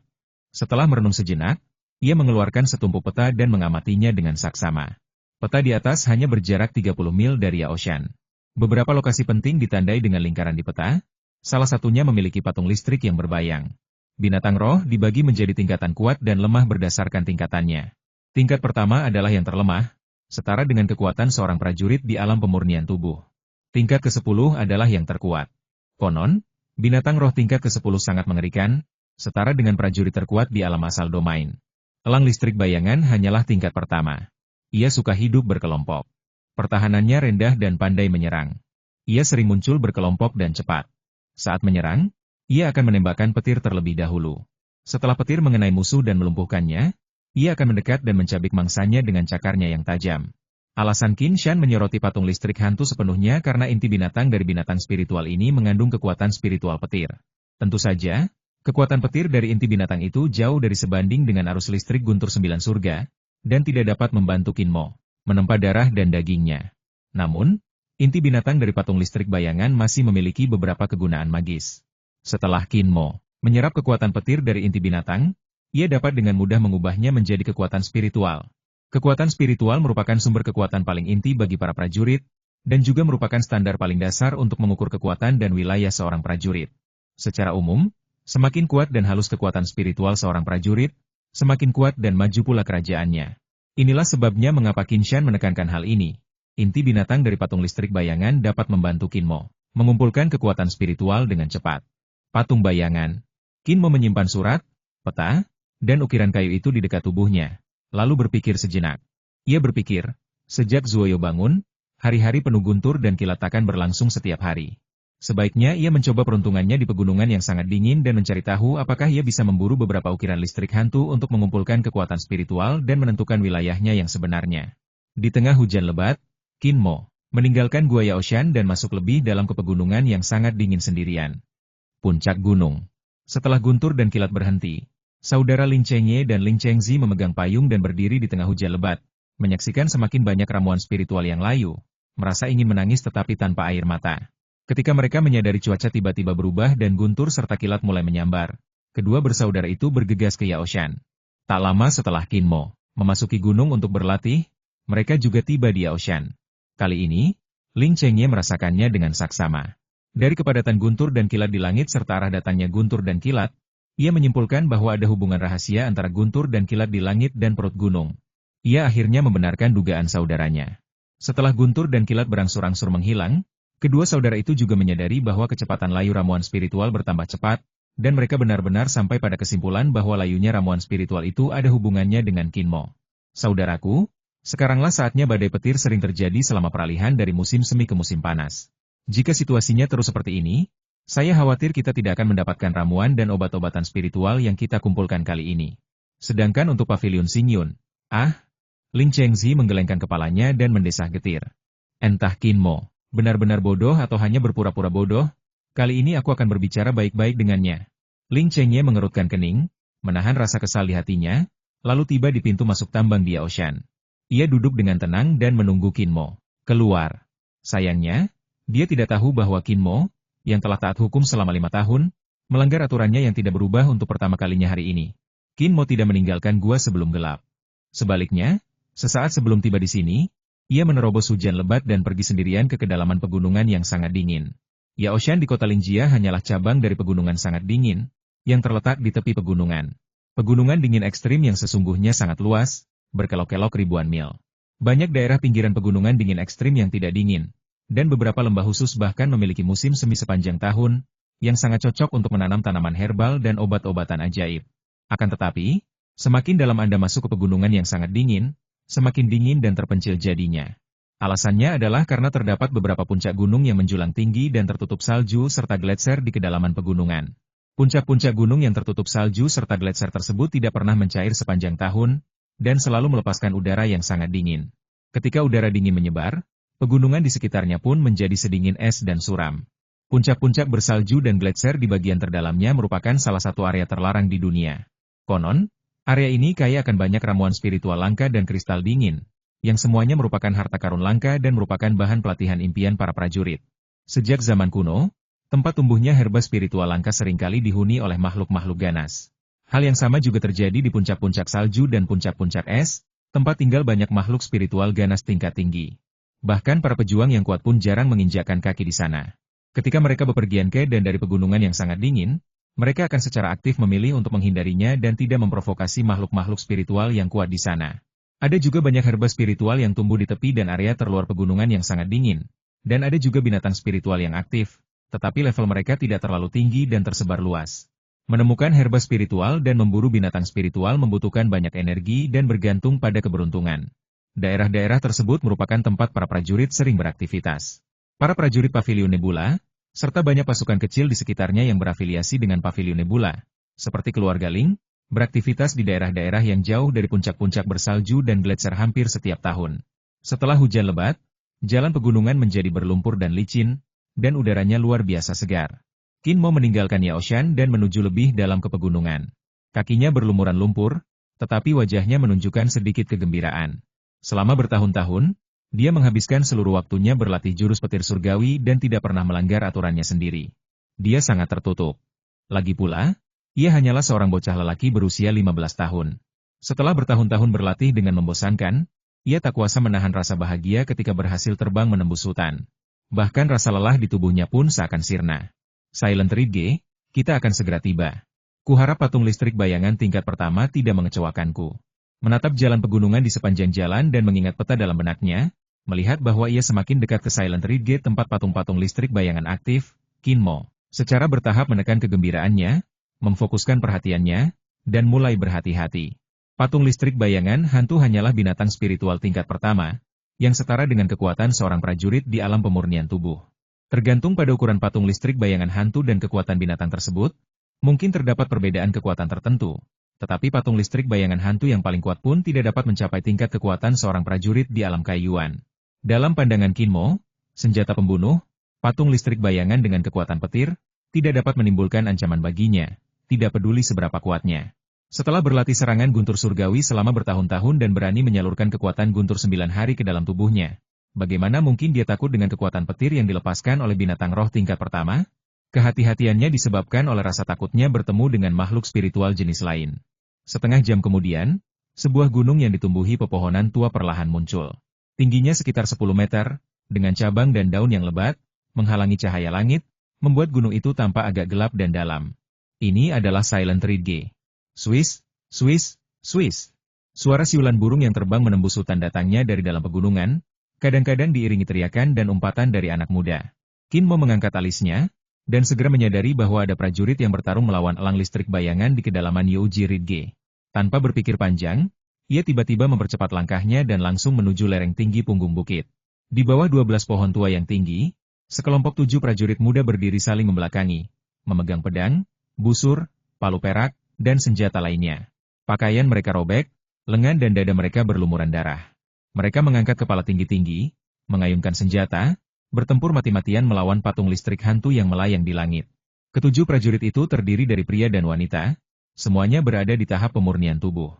Setelah merenung sejenak, ia mengeluarkan setumpuk peta dan mengamatinya dengan saksama. Peta di atas hanya berjarak 30 mil dari Yaoshan. Beberapa lokasi penting ditandai dengan lingkaran di peta, salah satunya memiliki patung listrik yang berbayang. Binatang roh dibagi menjadi tingkatan kuat dan lemah berdasarkan tingkatannya. Tingkat pertama adalah yang terlemah, setara dengan kekuatan seorang prajurit di alam pemurnian tubuh. Tingkat ke-10 adalah yang terkuat. Konon, binatang roh tingkat ke-10 sangat mengerikan, setara dengan prajurit terkuat di alam asal domain. Elang listrik bayangan hanyalah tingkat pertama. Ia suka hidup berkelompok. Pertahanannya rendah dan pandai menyerang. Ia sering muncul berkelompok dan cepat. Saat menyerang, ia akan menembakkan petir terlebih dahulu. Setelah petir mengenai musuh dan melumpuhkannya, ia akan mendekat dan mencabik mangsanya dengan cakarnya yang tajam. Alasan Qin Shan menyoroti patung listrik hantu sepenuhnya karena inti binatang dari binatang spiritual ini mengandung kekuatan spiritual petir. Tentu saja, kekuatan petir dari inti binatang itu jauh dari sebanding dengan arus listrik guntur 9 surga, dan tidak dapat membantu Qin Mo menempa darah dan dagingnya. Namun, inti binatang dari patung listrik bayangan masih memiliki beberapa kegunaan magis. Setelah Qin Mo menyerap kekuatan petir dari inti binatang, ia dapat dengan mudah mengubahnya menjadi kekuatan spiritual. Kekuatan spiritual merupakan sumber kekuatan paling inti bagi para prajurit, dan juga merupakan standar paling dasar untuk mengukur kekuatan dan wilayah seorang prajurit. Secara umum, semakin kuat dan halus kekuatan spiritual seorang prajurit, semakin kuat dan maju pula kerajaannya. Inilah sebabnya mengapa Qin Shan menekankan hal ini. Inti binatang dari patung listrik bayangan dapat membantu Qin Mo mengumpulkan kekuatan spiritual dengan cepat. Patung bayangan. Qin Mo menyimpan surat, peta, dan ukiran kayu itu di dekat tubuhnya, lalu berpikir sejenak. Ia berpikir, sejak Zuoyo bangun, hari-hari penuh guntur dan kilat akan berlangsung setiap hari. Sebaiknya ia mencoba peruntungannya di pegunungan yang sangat dingin dan mencari tahu apakah ia bisa memburu beberapa ukiran listrik hantu untuk mengumpulkan kekuatan spiritual dan menentukan wilayahnya yang sebenarnya. Di tengah hujan lebat, Qin Mo meninggalkan Gua Yaoshan dan masuk lebih dalam ke pegunungan yang sangat dingin sendirian. Puncak gunung. Setelah guntur dan kilat berhenti, saudara Lin Chengye dan Lin Chengzi memegang payung dan berdiri di tengah hujan lebat, menyaksikan semakin banyak ramuan spiritual yang layu, merasa ingin menangis tetapi tanpa air mata. Ketika mereka menyadari cuaca tiba-tiba berubah dan guntur serta kilat mulai menyambar, kedua bersaudara itu bergegas ke Yaoshan. Tak lama setelah Qin Mo memasuki gunung untuk berlatih, mereka juga tiba di Yaoshan. Kali ini, Lin Chengye merasakannya dengan saksama. Dari kepadatan guntur dan kilat di langit serta arah datangnya guntur dan kilat, ia menyimpulkan bahwa ada hubungan rahasia antara guntur dan kilat di langit dan perut gunung. Ia akhirnya membenarkan dugaan saudaranya. Setelah guntur dan kilat berangsur-angsur menghilang, kedua saudara itu juga menyadari bahwa kecepatan layu ramuan spiritual bertambah cepat, dan mereka benar-benar sampai pada kesimpulan bahwa layunya ramuan spiritual itu ada hubungannya dengan Qin Mo. Saudaraku, sekaranglah saatnya badai petir sering terjadi selama peralihan dari musim semi ke musim panas. Jika situasinya terus seperti ini, saya khawatir kita tidak akan mendapatkan ramuan dan obat-obatan spiritual yang kita kumpulkan kali ini. Sedangkan untuk pavilion Xingyun, Lin Chengzi menggelengkan kepalanya dan mendesah getir. Entah Qin Mo benar-benar bodoh atau hanya berpura-pura bodoh, kali ini aku akan berbicara baik-baik dengannya. Lin Chengye mengerutkan kening, menahan rasa kesal di hatinya, lalu tiba di pintu masuk tambang di Yaoshan. Ia duduk dengan tenang dan menunggu Qin Mo keluar. Sayangnya, dia tidak tahu bahwa Qin Mo, yang telah taat hukum selama 5 tahun, melanggar aturannya yang tidak berubah untuk pertama kalinya hari ini. Qin Mo tidak meninggalkan gua sebelum gelap. Sebaliknya, sesaat sebelum tiba di sini, ia menerobos hujan lebat dan pergi sendirian ke kedalaman pegunungan yang sangat dingin. Yaoshan di kota Lingjia hanyalah cabang dari pegunungan sangat dingin, yang terletak di tepi pegunungan. Pegunungan dingin ekstrim yang sesungguhnya sangat luas, berkelok-kelok ribuan mil. Banyak daerah pinggiran pegunungan dingin ekstrim yang tidak dingin, dan beberapa lembah khusus bahkan memiliki musim semi sepanjang tahun, yang sangat cocok untuk menanam tanaman herbal dan obat-obatan ajaib. Akan tetapi, semakin dalam Anda masuk ke pegunungan yang sangat dingin, semakin dingin dan terpencil jadinya. Alasannya adalah karena terdapat beberapa puncak gunung yang menjulang tinggi dan tertutup salju serta gletser di kedalaman pegunungan. Puncak-puncak gunung yang tertutup salju serta gletser tersebut tidak pernah mencair sepanjang tahun, dan selalu melepaskan udara yang sangat dingin. Ketika udara dingin menyebar, pegunungan di sekitarnya pun menjadi sedingin es dan suram. Puncak-puncak bersalju dan gletser di bagian terdalamnya merupakan salah satu area terlarang di dunia. Konon, area ini kaya akan banyak ramuan spiritual langka dan kristal dingin, yang semuanya merupakan harta karun langka dan merupakan bahan pelatihan impian para prajurit. Sejak zaman kuno, tempat tumbuhnya herba spiritual langka seringkali dihuni oleh makhluk-makhluk ganas. Hal yang sama juga terjadi di puncak-puncak salju dan puncak-puncak es, tempat tinggal banyak makhluk spiritual ganas tingkat tinggi. Bahkan para pejuang yang kuat pun jarang menginjakkan kaki di sana. Ketika mereka bepergian ke dan dari pegunungan yang sangat dingin, mereka akan secara aktif memilih untuk menghindarinya dan tidak memprovokasi makhluk-makhluk spiritual yang kuat di sana. Ada juga banyak herba spiritual yang tumbuh di tepi dan area terluar pegunungan yang sangat dingin. Dan ada juga binatang spiritual yang aktif, tetapi level mereka tidak terlalu tinggi dan tersebar luas. Menemukan herba spiritual dan memburu binatang spiritual membutuhkan banyak energi dan bergantung pada keberuntungan. Daerah-daerah tersebut merupakan tempat para prajurit sering beraktivitas. Para prajurit Pavilion Nebula, serta banyak pasukan kecil di sekitarnya yang berafiliasi dengan Pavilion Nebula, seperti keluarga Ling, beraktivitas di daerah-daerah yang jauh dari puncak-puncak bersalju dan gletser hampir setiap tahun. Setelah hujan lebat, jalan pegunungan menjadi berlumpur dan licin, dan udaranya luar biasa segar. Qin Mo meninggalkan Yaoshan dan menuju lebih dalam ke pegunungan. Kakinya berlumuran lumpur, tetapi wajahnya menunjukkan sedikit kegembiraan. Selama bertahun-tahun, dia menghabiskan seluruh waktunya berlatih jurus petir surgawi dan tidak pernah melanggar aturannya sendiri. Dia sangat tertutup. Lagi pula, ia hanyalah seorang bocah lelaki berusia 15 tahun. Setelah bertahun-tahun berlatih dengan membosankan, ia tak kuasa menahan rasa bahagia ketika berhasil terbang menembus hutan. Bahkan rasa lelah di tubuhnya pun seakan sirna. Silent Ridge, kita akan segera tiba. Kuharap patung listrik bayangan tingkat pertama tidak mengecewakanku. Menatap jalan pegunungan di sepanjang jalan dan mengingat peta dalam benaknya, melihat bahwa ia semakin dekat ke Silent Ridge tempat patung-patung listrik bayangan aktif, Qin Mo secara bertahap menekan kegembiraannya, memfokuskan perhatiannya, dan mulai berhati-hati. Patung listrik bayangan hantu hanyalah binatang spiritual tingkat pertama, yang setara dengan kekuatan seorang prajurit di alam pemurnian tubuh. Tergantung pada ukuran patung listrik bayangan hantu dan kekuatan binatang tersebut, mungkin terdapat perbedaan kekuatan tertentu. Tetapi patung listrik bayangan hantu yang paling kuat pun tidak dapat mencapai tingkat kekuatan seorang prajurit di alam kaiyuan. Dalam pandangan Qin Mo, senjata pembunuh, patung listrik bayangan dengan kekuatan petir, tidak dapat menimbulkan ancaman baginya, tidak peduli seberapa kuatnya. Setelah berlatih serangan guntur surgawi selama bertahun-tahun dan berani menyalurkan kekuatan guntur 9 hari ke dalam tubuhnya, bagaimana mungkin dia takut dengan kekuatan petir yang dilepaskan oleh binatang roh tingkat pertama? Kehati-hatiannya disebabkan oleh rasa takutnya bertemu dengan makhluk spiritual jenis lain. Setengah jam kemudian, sebuah gunung yang ditumbuhi pepohonan tua perlahan muncul. Tingginya sekitar 10 meter, dengan cabang dan daun yang lebat, menghalangi cahaya langit, membuat gunung itu tampak agak gelap dan dalam. Ini adalah Silent Ridge. Swiss, Swiss, Swiss. Suara siulan burung yang terbang menembus hutan datangnya dari dalam pegunungan, kadang-kadang diiringi teriakan dan umpatan dari anak muda. Qin Mo mengangkat alisnya, dan segera menyadari bahwa ada prajurit yang bertarung melawan elang listrik bayangan di kedalaman Youji Ridge. Tanpa berpikir panjang, ia tiba-tiba mempercepat langkahnya dan langsung menuju lereng tinggi punggung bukit. Di bawah 12 pohon tua yang tinggi, sekelompok 7 prajurit muda berdiri saling membelakangi, memegang pedang, busur, palu perak, dan senjata lainnya. Pakaian mereka robek, lengan dan dada mereka berlumuran darah. Mereka mengangkat kepala tinggi-tinggi, mengayunkan senjata, bertempur mati-matian melawan patung listrik hantu yang melayang di langit. Ketujuh prajurit itu terdiri dari pria dan wanita, semuanya berada di tahap pemurnian tubuh.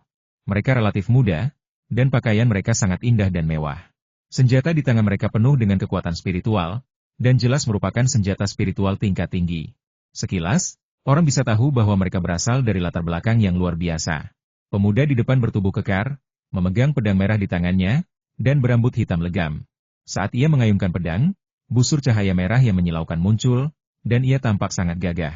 Mereka relatif muda, dan pakaian mereka sangat indah dan mewah. Senjata di tangan mereka penuh dengan kekuatan spiritual, dan jelas merupakan senjata spiritual tingkat tinggi. Sekilas, orang bisa tahu bahwa mereka berasal dari latar belakang yang luar biasa. Pemuda di depan bertubuh kekar, memegang pedang merah di tangannya, dan berambut hitam legam. Saat ia mengayunkan pedang, busur cahaya merah yang menyilaukan muncul, dan ia tampak sangat gagah.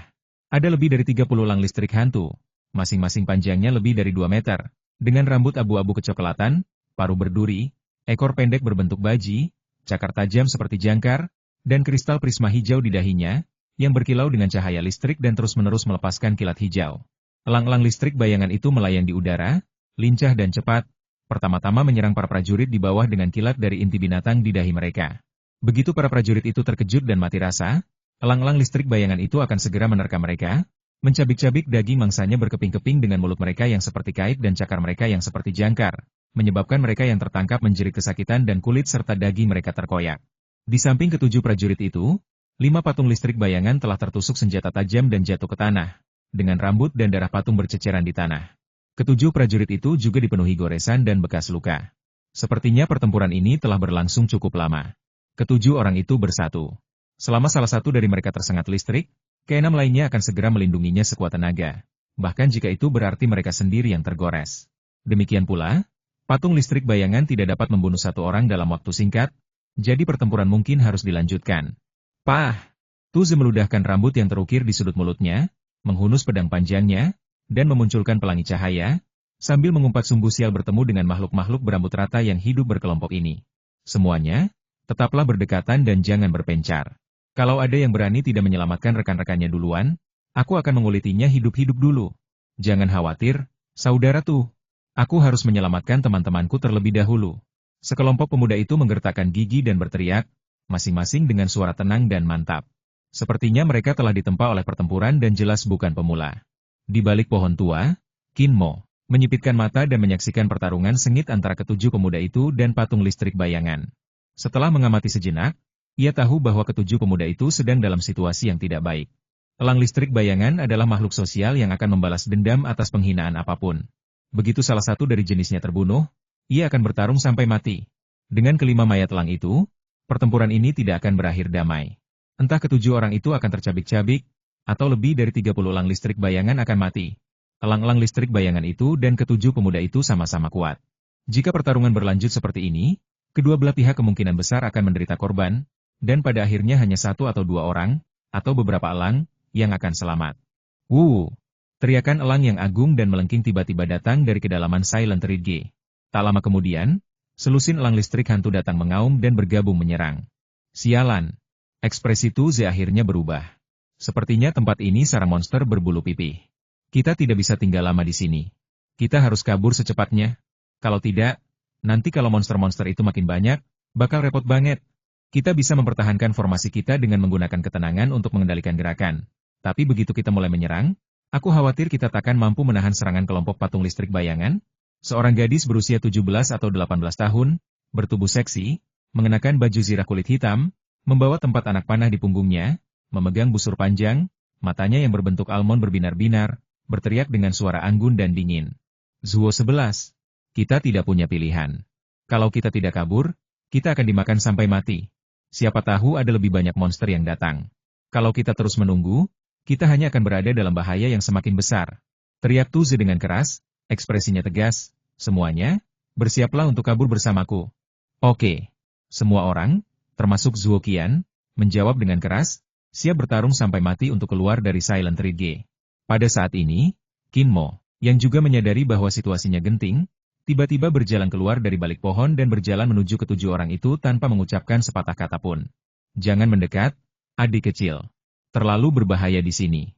Ada lebih dari 30 elang listrik hantu, masing-masing panjangnya lebih dari 2 meter, dengan rambut abu-abu kecoklatan, paruh berduri, ekor pendek berbentuk baji, cakar tajam seperti jangkar, dan kristal prisma hijau di dahinya, yang berkilau dengan cahaya listrik dan terus-menerus melepaskan kilat hijau. Elang-elang listrik bayangan itu melayang di udara, lincah dan cepat, pertama-tama menyerang para prajurit di bawah dengan kilat dari inti binatang di dahi mereka. Begitu para prajurit itu terkejut dan mati rasa, elang-elang listrik bayangan itu akan segera menerkam mereka, mencabik-cabik daging mangsanya berkeping-keping dengan mulut mereka yang seperti kait dan cakar mereka yang seperti jangkar, menyebabkan mereka yang tertangkap menjerit kesakitan dan kulit serta daging mereka terkoyak. Di samping ketujuh prajurit itu, 5 patung listrik bayangan telah tertusuk senjata tajam dan jatuh ke tanah, dengan rambut dan darah patung berceceran di tanah. Ketujuh prajurit itu juga dipenuhi goresan dan bekas luka. Sepertinya pertempuran ini telah berlangsung cukup lama. Ketujuh orang itu bersatu. Selama salah satu dari mereka tersengat listrik, keenam lainnya akan segera melindunginya sekuat tenaga. Bahkan jika itu berarti mereka sendiri yang tergores. Demikian pula, patung listrik bayangan tidak dapat membunuh satu orang dalam waktu singkat, jadi pertempuran mungkin harus dilanjutkan. Pah! Tuze meludahkan rambut yang terukir di sudut mulutnya, menghunus pedang panjangnya, dan memunculkan pelangi cahaya, sambil mengumpat sumbu sial bertemu dengan makhluk-makhluk berambut rata yang hidup berkelompok ini. Semuanya, tetaplah berdekatan dan jangan berpencar. Kalau ada yang berani tidak menyelamatkan rekan-rekannya duluan, aku akan mengulitinya hidup-hidup dulu. Jangan khawatir, saudara tuh. Aku harus menyelamatkan teman-temanku terlebih dahulu. Sekelompok pemuda itu menggertakkan gigi dan berteriak, masing-masing dengan suara tenang dan mantap. Sepertinya mereka telah ditempa oleh pertempuran dan jelas bukan pemula. Di balik pohon tua, Qin Mo menyipitkan mata dan menyaksikan pertarungan sengit antara ketujuh pemuda itu dan patung listrik bayangan. Setelah mengamati sejenak, ia tahu bahwa ketujuh pemuda itu sedang dalam situasi yang tidak baik. Elang listrik bayangan adalah makhluk sosial yang akan membalas dendam atas penghinaan apapun. Begitu salah satu dari jenisnya terbunuh, ia akan bertarung sampai mati. Dengan kelima mayat elang itu, pertempuran ini tidak akan berakhir damai. Entah ketujuh orang itu akan tercabik-cabik, atau lebih dari 30 elang listrik bayangan akan mati. Elang-elang listrik bayangan itu dan ketujuh pemuda itu sama-sama kuat. Jika pertarungan berlanjut seperti ini, kedua belah pihak kemungkinan besar akan menderita korban, dan pada akhirnya hanya satu atau dua orang, atau beberapa elang, yang akan selamat. Wuh! Teriakan elang yang agung dan melengking tiba-tiba datang dari kedalaman Silent Ridge. Tak lama kemudian, selusin elang listrik hantu datang mengaum dan bergabung menyerang. Sialan! Ekspresi Tuze akhirnya berubah. Sepertinya tempat ini sarang monster berbulu pipih. Kita tidak bisa tinggal lama di sini. Kita harus kabur secepatnya. Kalau tidak, nanti kalau monster-monster itu makin banyak, bakal repot banget. Kita bisa mempertahankan formasi kita dengan menggunakan ketenangan untuk mengendalikan gerakan. Tapi begitu kita mulai menyerang, aku khawatir kita takkan mampu menahan serangan kelompok patung listrik bayangan. Seorang gadis berusia 17 atau 18 tahun, bertubuh seksi, mengenakan baju zirah kulit hitam, membawa tempat anak panah di punggungnya, memegang busur panjang, matanya yang berbentuk almond berbinar-binar, berteriak dengan suara anggun dan dingin. Zuo 11. Kita tidak punya pilihan. Kalau kita tidak kabur, kita akan dimakan sampai mati. Siapa tahu ada lebih banyak monster yang datang. Kalau kita terus menunggu, kita hanya akan berada dalam bahaya yang semakin besar. Teriak Tuze dengan keras, ekspresinya tegas. Semuanya, bersiaplah untuk kabur bersamaku. Oke. Semua orang, termasuk Zuo Qian, menjawab dengan keras, siap bertarung sampai mati untuk keluar dari Silent Ridge. Pada saat ini, Qin Mo, yang juga menyadari bahwa situasinya genting, tiba-tiba berjalan keluar dari balik pohon dan berjalan menuju ketujuh orang itu tanpa mengucapkan sepatah kata pun. Jangan mendekat, adik kecil. Terlalu berbahaya di sini.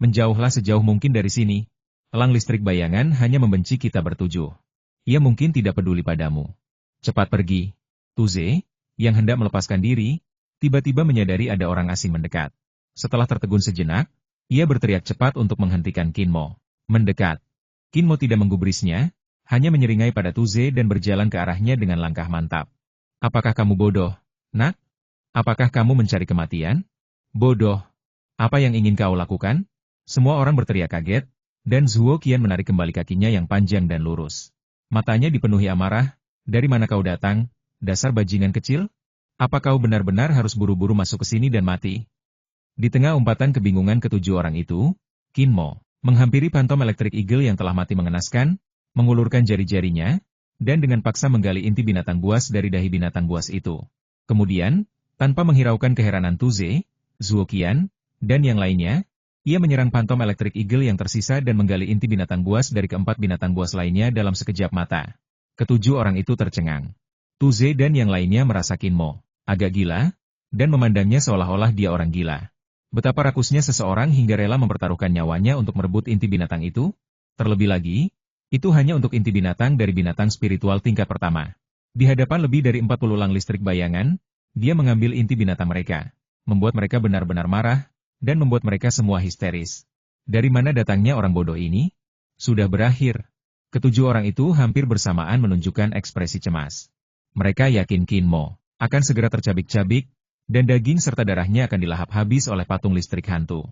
Menjauhlah sejauh mungkin dari sini. Elang listrik bayangan hanya membenci kita bertujuh. Ia mungkin tidak peduli padamu. Cepat pergi. Tuze, yang hendak melepaskan diri, tiba-tiba menyadari ada orang asing mendekat. Setelah tertegun sejenak, ia berteriak cepat untuk menghentikan Qin Mo. Mendekat. Qin Mo tidak menggubrisnya, hanya menyeringai pada Tuze dan berjalan ke arahnya dengan langkah mantap. Apakah kamu bodoh, nak? Apakah kamu mencari kematian? Bodoh. Apa yang ingin kau lakukan? Semua orang berteriak kaget, dan Zuo Qian menarik kembali kakinya yang panjang dan lurus. Matanya dipenuhi amarah. Dari mana kau datang, dasar bajingan kecil? Apa kau benar-benar harus buru-buru masuk ke sini dan mati? Di tengah umpatan kebingungan ketujuh orang itu, Qin Mo menghampiri pantom elektrik Eagle yang telah mati mengenaskan, mengulurkan jari-jarinya, dan dengan paksa menggali inti binatang buas dari dahi binatang buas itu. Kemudian, tanpa menghiraukan keheranan Tuze, Zuoqian, dan yang lainnya, ia menyerang Phantom Electric Eagle yang tersisa dan menggali inti binatang buas dari keempat binatang buas lainnya dalam sekejap mata. Ketujuh orang itu tercengang. Tuze dan yang lainnya merasa Kinmo agak gila, dan memandangnya seolah-olah dia orang gila. Betapa rakusnya seseorang hingga rela mempertaruhkan nyawanya untuk merebut inti binatang itu? Terlebih lagi, itu hanya untuk inti binatang dari binatang spiritual tingkat pertama. Di hadapan lebih dari 40 lang listrik bayangan, dia mengambil inti binatang mereka, membuat mereka benar-benar marah, dan membuat mereka semua histeris. Dari mana datangnya orang bodoh ini? Sudah berakhir. Ketujuh orang itu hampir bersamaan menunjukkan ekspresi cemas. Mereka yakin Kinmo akan segera tercabik-cabik, dan daging serta darahnya akan dilahap habis oleh patung listrik hantu.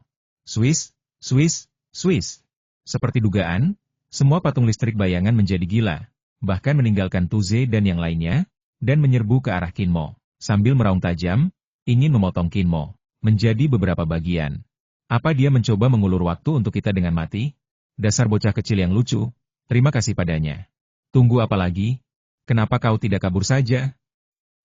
Swiss, Swiss, Swiss. Seperti dugaan, semua patung listrik bayangan menjadi gila, bahkan meninggalkan Tuze dan yang lainnya, dan menyerbu ke arah Kinmo, sambil meraung tajam, ingin memotong Kinmo menjadi beberapa bagian. Apa dia mencoba mengulur waktu untuk kita dengan mati? Dasar bocah kecil yang lucu, terima kasih padanya. Tunggu apa lagi? Kenapa kau tidak kabur saja?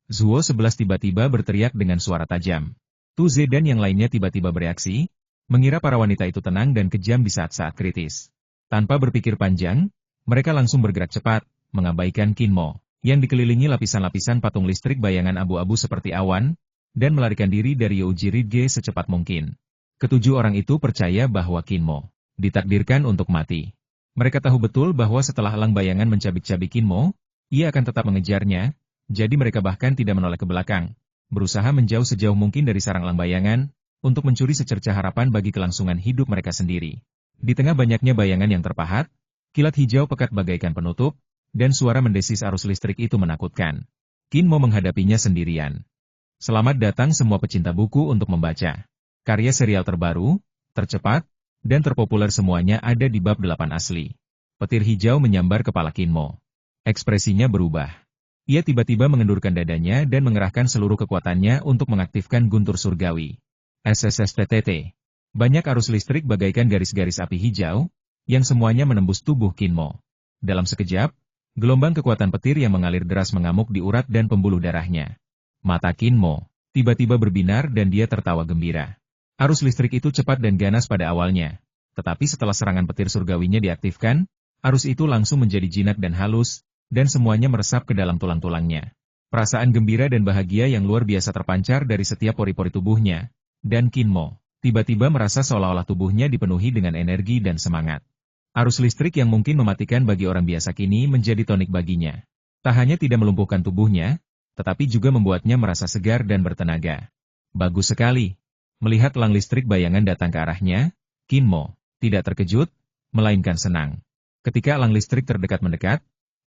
Zuo 11 tiba-tiba berteriak dengan suara tajam. Tuze dan yang lainnya tiba-tiba bereaksi, mengira para wanita itu tenang dan kejam di saat-saat kritis. Tanpa berpikir panjang, mereka langsung bergerak cepat, mengabaikan Kinmo, yang dikelilingi lapisan-lapisan patung listrik bayangan abu-abu seperti awan, dan melarikan diri dari Youji Ridge secepat mungkin. Ketujuh orang itu percaya bahwa Kinmo ditakdirkan untuk mati. Mereka tahu betul bahwa setelah elang bayangan mencabik-cabik Kinmo, ia akan tetap mengejarnya. Jadi mereka bahkan tidak menoleh ke belakang, berusaha menjauh sejauh mungkin dari sarang elang bayangan, untuk mencuri secercah harapan bagi kelangsungan hidup mereka sendiri. Di tengah banyaknya bayangan yang terpahat, kilat hijau pekat bagaikan penutup, dan suara mendesis arus listrik itu menakutkan. Kinmo menghadapinya sendirian. Selamat datang semua pecinta buku untuk membaca. Karya serial terbaru, tercepat, dan terpopuler semuanya ada di bab 8 asli. Petir hijau menyambar kepala Kinmo. Ekspresinya berubah. Ia tiba-tiba mengendurkan dadanya dan mengerahkan seluruh kekuatannya untuk mengaktifkan guntur surgawi. SSSTTT. Banyak arus listrik bagaikan garis-garis api hijau, yang semuanya menembus tubuh Kinmo. Dalam sekejap, gelombang kekuatan petir yang mengalir deras mengamuk di urat dan pembuluh darahnya. Mata Kinmo tiba-tiba berbinar dan dia tertawa gembira. Arus listrik itu cepat dan ganas pada awalnya, tetapi setelah serangan petir surgawinya diaktifkan, arus itu langsung menjadi jinak dan halus, dan semuanya meresap ke dalam tulang-tulangnya. Perasaan gembira dan bahagia yang luar biasa terpancar dari setiap pori-pori tubuhnya, dan Kinmo tiba-tiba merasa seolah-olah tubuhnya dipenuhi dengan energi dan semangat. Arus listrik yang mungkin mematikan bagi orang biasa kini menjadi tonik baginya. Tak hanya tidak melumpuhkan tubuhnya, tetapi juga membuatnya merasa segar dan bertenaga. Bagus sekali. Melihat elang listrik bayangan datang ke arahnya, Kinmo tidak terkejut, melainkan senang. Ketika elang listrik terdekat mendekat,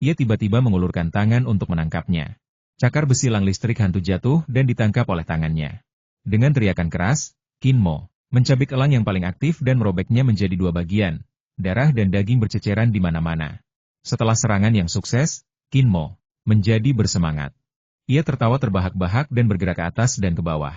ia tiba-tiba mengulurkan tangan untuk menangkapnya. Cakar besi elang listrik hantu jatuh dan ditangkap oleh tangannya. Dengan teriakan keras, Kinmo mencabik elang yang paling aktif dan merobeknya menjadi dua bagian. Darah dan daging berceceran di mana-mana. Setelah serangan yang sukses, Kinmo menjadi bersemangat. Ia tertawa terbahak-bahak dan bergerak ke atas dan ke bawah.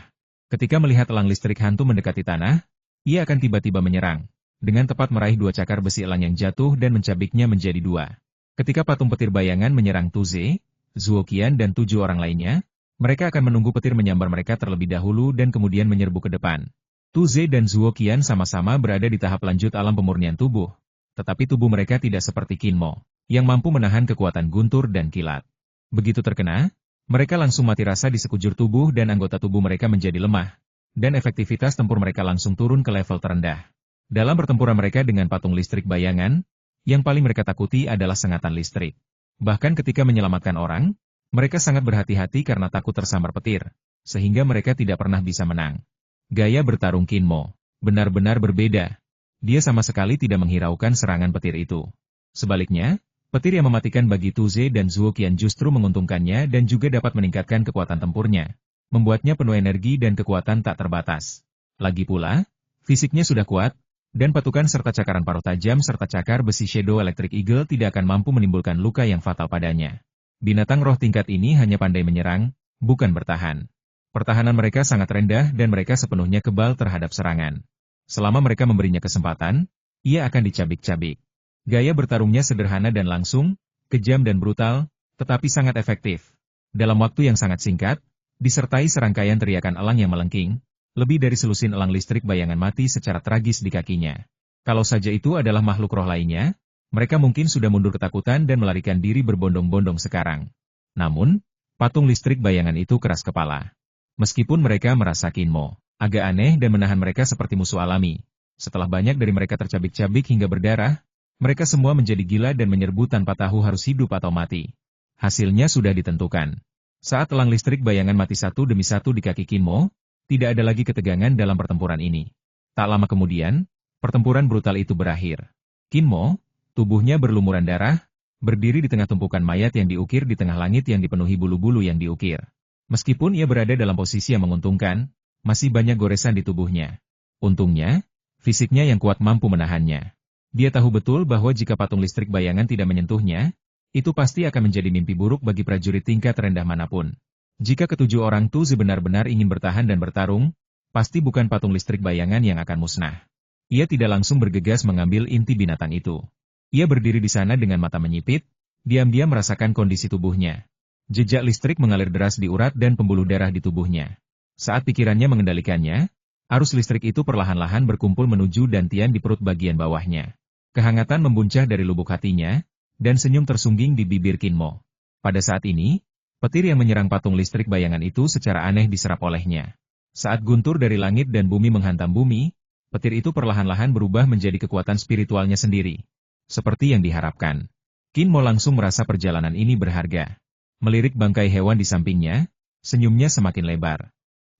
Ketika melihat elang listrik hantu mendekati tanah, ia akan tiba-tiba menyerang, dengan tepat meraih dua cakar besi elang yang jatuh dan mencabiknya menjadi dua. Ketika patung petir bayangan menyerang Tuze, Zuoqian dan 7 orang lainnya, mereka akan menunggu petir menyambar mereka terlebih dahulu dan kemudian menyerbu ke depan. Tuze dan Zuoqian sama-sama berada di tahap lanjut alam pemurnian tubuh, tetapi tubuh mereka tidak seperti Kinmo, yang mampu menahan kekuatan guntur dan kilat. Begitu terkena, mereka langsung mati rasa di sekujur tubuh dan anggota tubuh mereka menjadi lemah, dan efektivitas tempur mereka langsung turun ke level terendah. Dalam pertempuran mereka dengan patung listrik bayangan, yang paling mereka takuti adalah sengatan listrik. Bahkan ketika menyelamatkan orang, mereka sangat berhati-hati karena takut tersambar petir, sehingga mereka tidak pernah bisa menang. Gaya bertarung Kinmo benar-benar berbeda. Dia sama sekali tidak menghiraukan serangan petir itu. Sebaliknya, petir yang mematikan bagi Tuze dan Zuoqian justru menguntungkannya dan juga dapat meningkatkan kekuatan tempurnya, membuatnya penuh energi dan kekuatan tak terbatas. Lagi pula, fisiknya sudah kuat, dan patukan serta cakaran paruh tajam serta cakar besi Shadow Electric Eagle tidak akan mampu menimbulkan luka yang fatal padanya. Binatang roh tingkat ini hanya pandai menyerang, bukan bertahan. Pertahanan mereka sangat rendah dan mereka sepenuhnya kebal terhadap serangan. Selama mereka memberinya kesempatan, ia akan dicabik-cabik. Gaya bertarungnya sederhana dan langsung, kejam dan brutal, tetapi sangat efektif. Dalam waktu yang sangat singkat, disertai serangkaian teriakan elang yang melengking, lebih dari selusin elang listrik bayangan mati secara tragis di kakinya. Kalau saja itu adalah makhluk roh lainnya, mereka mungkin sudah mundur ketakutan dan melarikan diri berbondong-bondong sekarang. Namun, patung listrik bayangan itu keras kepala. Meskipun mereka merasa Kinmo agak aneh dan menahan mereka seperti musuh alami, setelah banyak dari mereka tercabik-cabik hingga berdarah, mereka semua menjadi gila dan menyerbu tanpa tahu harus hidup atau mati. Hasilnya sudah ditentukan. Saat elang listrik bayangan mati satu demi satu di kaki Kinmo, tidak ada lagi ketegangan dalam pertempuran ini. Tak lama kemudian, pertempuran brutal itu berakhir. Kinmo, tubuhnya berlumuran darah, berdiri di tengah tumpukan mayat yang diukir di tengah langit yang dipenuhi bulu-bulu yang diukir. Meskipun ia berada dalam posisi yang menguntungkan, masih banyak goresan di tubuhnya. Untungnya, fisiknya yang kuat mampu menahannya. Dia tahu betul bahwa jika patung listrik bayangan tidak menyentuhnya, itu pasti akan menjadi mimpi buruk bagi prajurit tingkat rendah manapun. Jika ketujuh orang Tuzi benar-benar ingin bertahan dan bertarung, pasti bukan patung listrik bayangan yang akan musnah. Ia tidak langsung bergegas mengambil inti binatang itu. Ia berdiri di sana dengan mata menyipit, diam-diam merasakan kondisi tubuhnya. Jejak listrik mengalir deras di urat dan pembuluh darah di tubuhnya. Saat pikirannya mengendalikannya, arus listrik itu perlahan-lahan berkumpul menuju dantian di perut bagian bawahnya. Kehangatan membuncah dari lubuk hatinya, dan senyum tersungging di bibir Kinmo. Pada saat ini, petir yang menyerang patung listrik bayangan itu secara aneh diserap olehnya. Saat guntur dari langit dan bumi menghantam bumi, petir itu perlahan-lahan berubah menjadi kekuatan spiritualnya sendiri. Seperti yang diharapkan. Kinmo langsung merasa perjalanan ini berharga. Melirik bangkai hewan di sampingnya, senyumnya semakin lebar.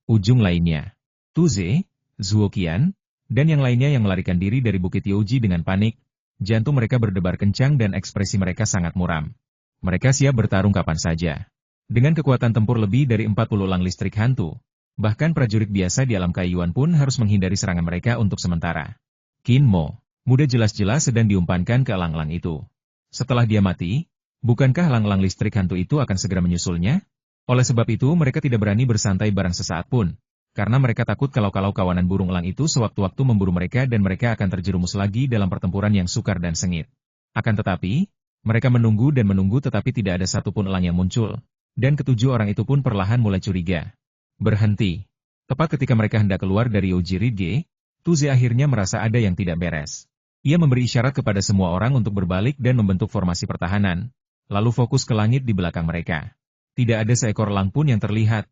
Ujung lainnya, Tuze, Zuoqian, dan yang lainnya yang melarikan diri dari Bukit Youji dengan panik, jantung mereka berdebar kencang dan ekspresi mereka sangat muram. Mereka siap bertarung kapan saja. Dengan kekuatan tempur lebih dari 40 elang listrik hantu, bahkan prajurit biasa di alam kaiyuan pun harus menghindari serangan mereka untuk sementara. Kinmo, muda jelas-jelas sedang diumpankan ke elang-elang itu. Setelah dia mati, bukankah elang-elang listrik hantu itu akan segera menyusulnya? Oleh sebab itu mereka tidak berani bersantai barang sesaat pun. Karena mereka takut kalau kawanan burung elang itu sewaktu-waktu memburu mereka dan mereka akan terjerumus lagi dalam pertempuran yang sukar dan sengit. Akan tetapi, mereka menunggu dan menunggu tetapi tidak ada satupun elang yang muncul, dan ketujuh orang itu pun perlahan mulai curiga. Berhenti. Tepat ketika mereka hendak keluar dari Yoji Ridge, Tuze akhirnya merasa ada yang tidak beres. Ia memberi isyarat kepada semua orang untuk berbalik dan membentuk formasi pertahanan, lalu fokus ke langit di belakang mereka. Tidak ada seekor elang pun yang terlihat.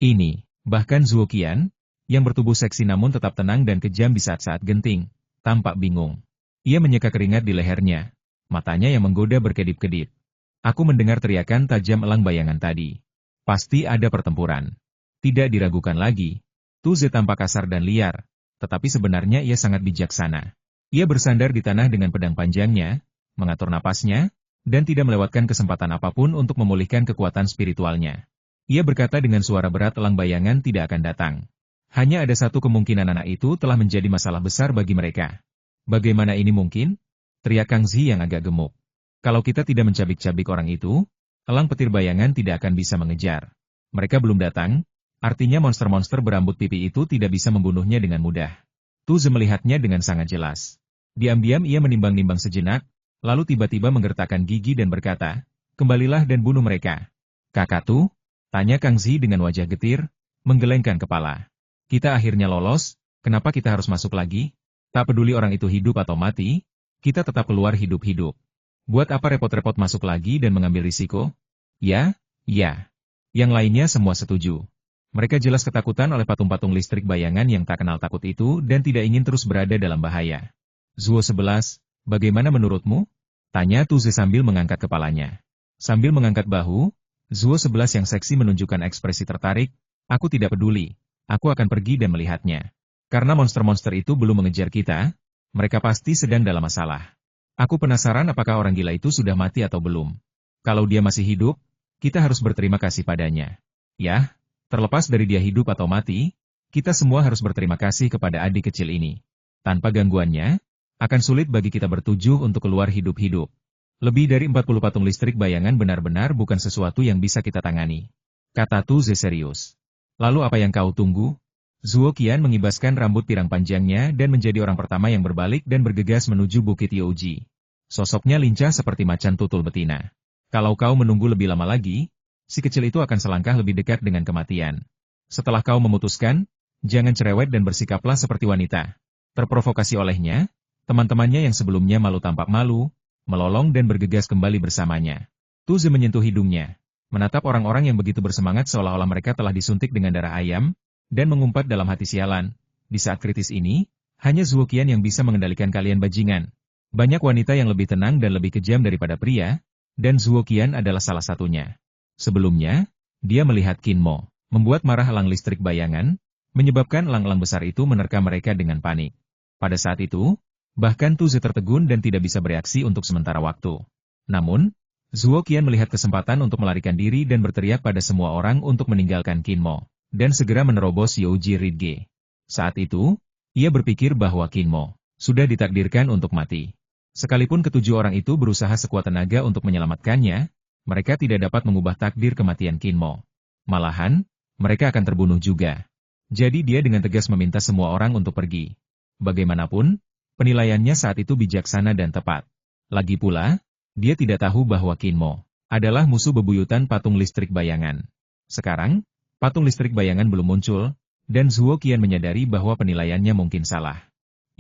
Ini. Bahkan Zuoqian, yang bertubuh seksi namun tetap tenang dan kejam di saat-saat genting, tampak bingung. Ia menyeka keringat di lehernya, matanya yang menggoda berkedip-kedip. Aku mendengar teriakan tajam elang bayangan tadi. Pasti ada pertempuran. Tidak diragukan lagi. Tuze tampak kasar dan liar, tetapi sebenarnya ia sangat bijaksana. Ia bersandar di tanah dengan pedang panjangnya, mengatur napasnya, dan tidak melewatkan kesempatan apapun untuk memulihkan kekuatan spiritualnya. Ia berkata dengan suara berat elang bayangan tidak akan datang. Hanya ada satu kemungkinan anak itu telah menjadi masalah besar bagi mereka. Bagaimana ini mungkin? Teriak Kang Zi yang agak gemuk. Kalau kita tidak mencabik-cabik orang itu, elang petir bayangan tidak akan bisa mengejar. Mereka belum datang, artinya monster-monster berambut pipi itu tidak bisa membunuhnya dengan mudah. Tuze melihatnya dengan sangat jelas. Diam-diam ia menimbang-nimbang sejenak, lalu tiba-tiba menggertakkan gigi dan berkata, kembalilah dan bunuh mereka. Kakatu? Tanya Kang Zi dengan wajah getir, menggelengkan kepala. Kita akhirnya lolos, kenapa kita harus masuk lagi? Tak peduli orang itu hidup atau mati, kita tetap keluar hidup-hidup. Buat apa repot-repot masuk lagi dan mengambil risiko? Ya, ya. Yang lainnya semua setuju. Mereka jelas ketakutan oleh patung-patung listrik bayangan yang tak kenal takut itu dan tidak ingin terus berada dalam bahaya. Zuo 11, bagaimana menurutmu? Tanya Tuze sambil mengangkat kepalanya. Sambil mengangkat bahu, Zuo 11 yang seksi menunjukkan ekspresi tertarik, aku tidak peduli, aku akan pergi dan melihatnya. Karena monster-monster itu belum mengejar kita, mereka pasti sedang dalam masalah. Aku penasaran apakah orang gila itu sudah mati atau belum. Kalau dia masih hidup, kita harus berterima kasih padanya. Ya, terlepas dari dia hidup atau mati, kita semua harus berterima kasih kepada adik kecil ini. Tanpa gangguannya, akan sulit bagi kita bertujuh untuk keluar hidup-hidup. Lebih dari 40 patung listrik bayangan benar-benar bukan sesuatu yang bisa kita tangani. Kata Tuze serius. Lalu apa yang kau tunggu? Zuoqian mengibaskan rambut pirang panjangnya dan menjadi orang pertama yang berbalik dan bergegas menuju Bukit Youji. Sosoknya lincah seperti macan tutul betina. Kalau kau menunggu lebih lama lagi, si kecil itu akan selangkah lebih dekat dengan kematian. Setelah kau memutuskan, jangan cerewet dan bersikaplah seperti wanita. Terprovokasi olehnya, teman-temannya yang sebelumnya malu tampak malu, melolong dan bergegas kembali bersamanya. Tuze menyentuh hidungnya, menatap orang-orang yang begitu bersemangat seolah-olah mereka telah disuntik dengan darah ayam, dan mengumpat dalam hati sialan. Di saat kritis ini, hanya Zuo Qian yang bisa mengendalikan kalian bajingan. Banyak wanita yang lebih tenang dan lebih kejam daripada pria, dan Zuo Qian adalah salah satunya. Sebelumnya, dia melihat Qin Mo, membuat marah elang listrik bayangan, menyebabkan elang-elang besar itu menerkam mereka dengan panik. Pada saat itu, bahkan Tuze tertegun dan tidak bisa bereaksi untuk sementara waktu. Namun, Zuo Qian melihat kesempatan untuk melarikan diri dan berteriak pada semua orang untuk meninggalkan Qin Mo, dan segera menerobos Youji Ridge. Saat itu, ia berpikir bahwa Qin Mo sudah ditakdirkan untuk mati. Sekalipun ketujuh orang itu berusaha sekuat tenaga untuk menyelamatkannya, mereka tidak dapat mengubah takdir kematian Qin Mo. Malahan, mereka akan terbunuh juga. Jadi dia dengan tegas meminta semua orang untuk pergi. Bagaimanapun, penilaiannya saat itu bijaksana dan tepat. Lagi pula, dia tidak tahu bahwa Qin Mo adalah musuh bebuyutan patung listrik bayangan. Sekarang, patung listrik bayangan belum muncul, dan Zuo Qian menyadari bahwa penilaiannya mungkin salah.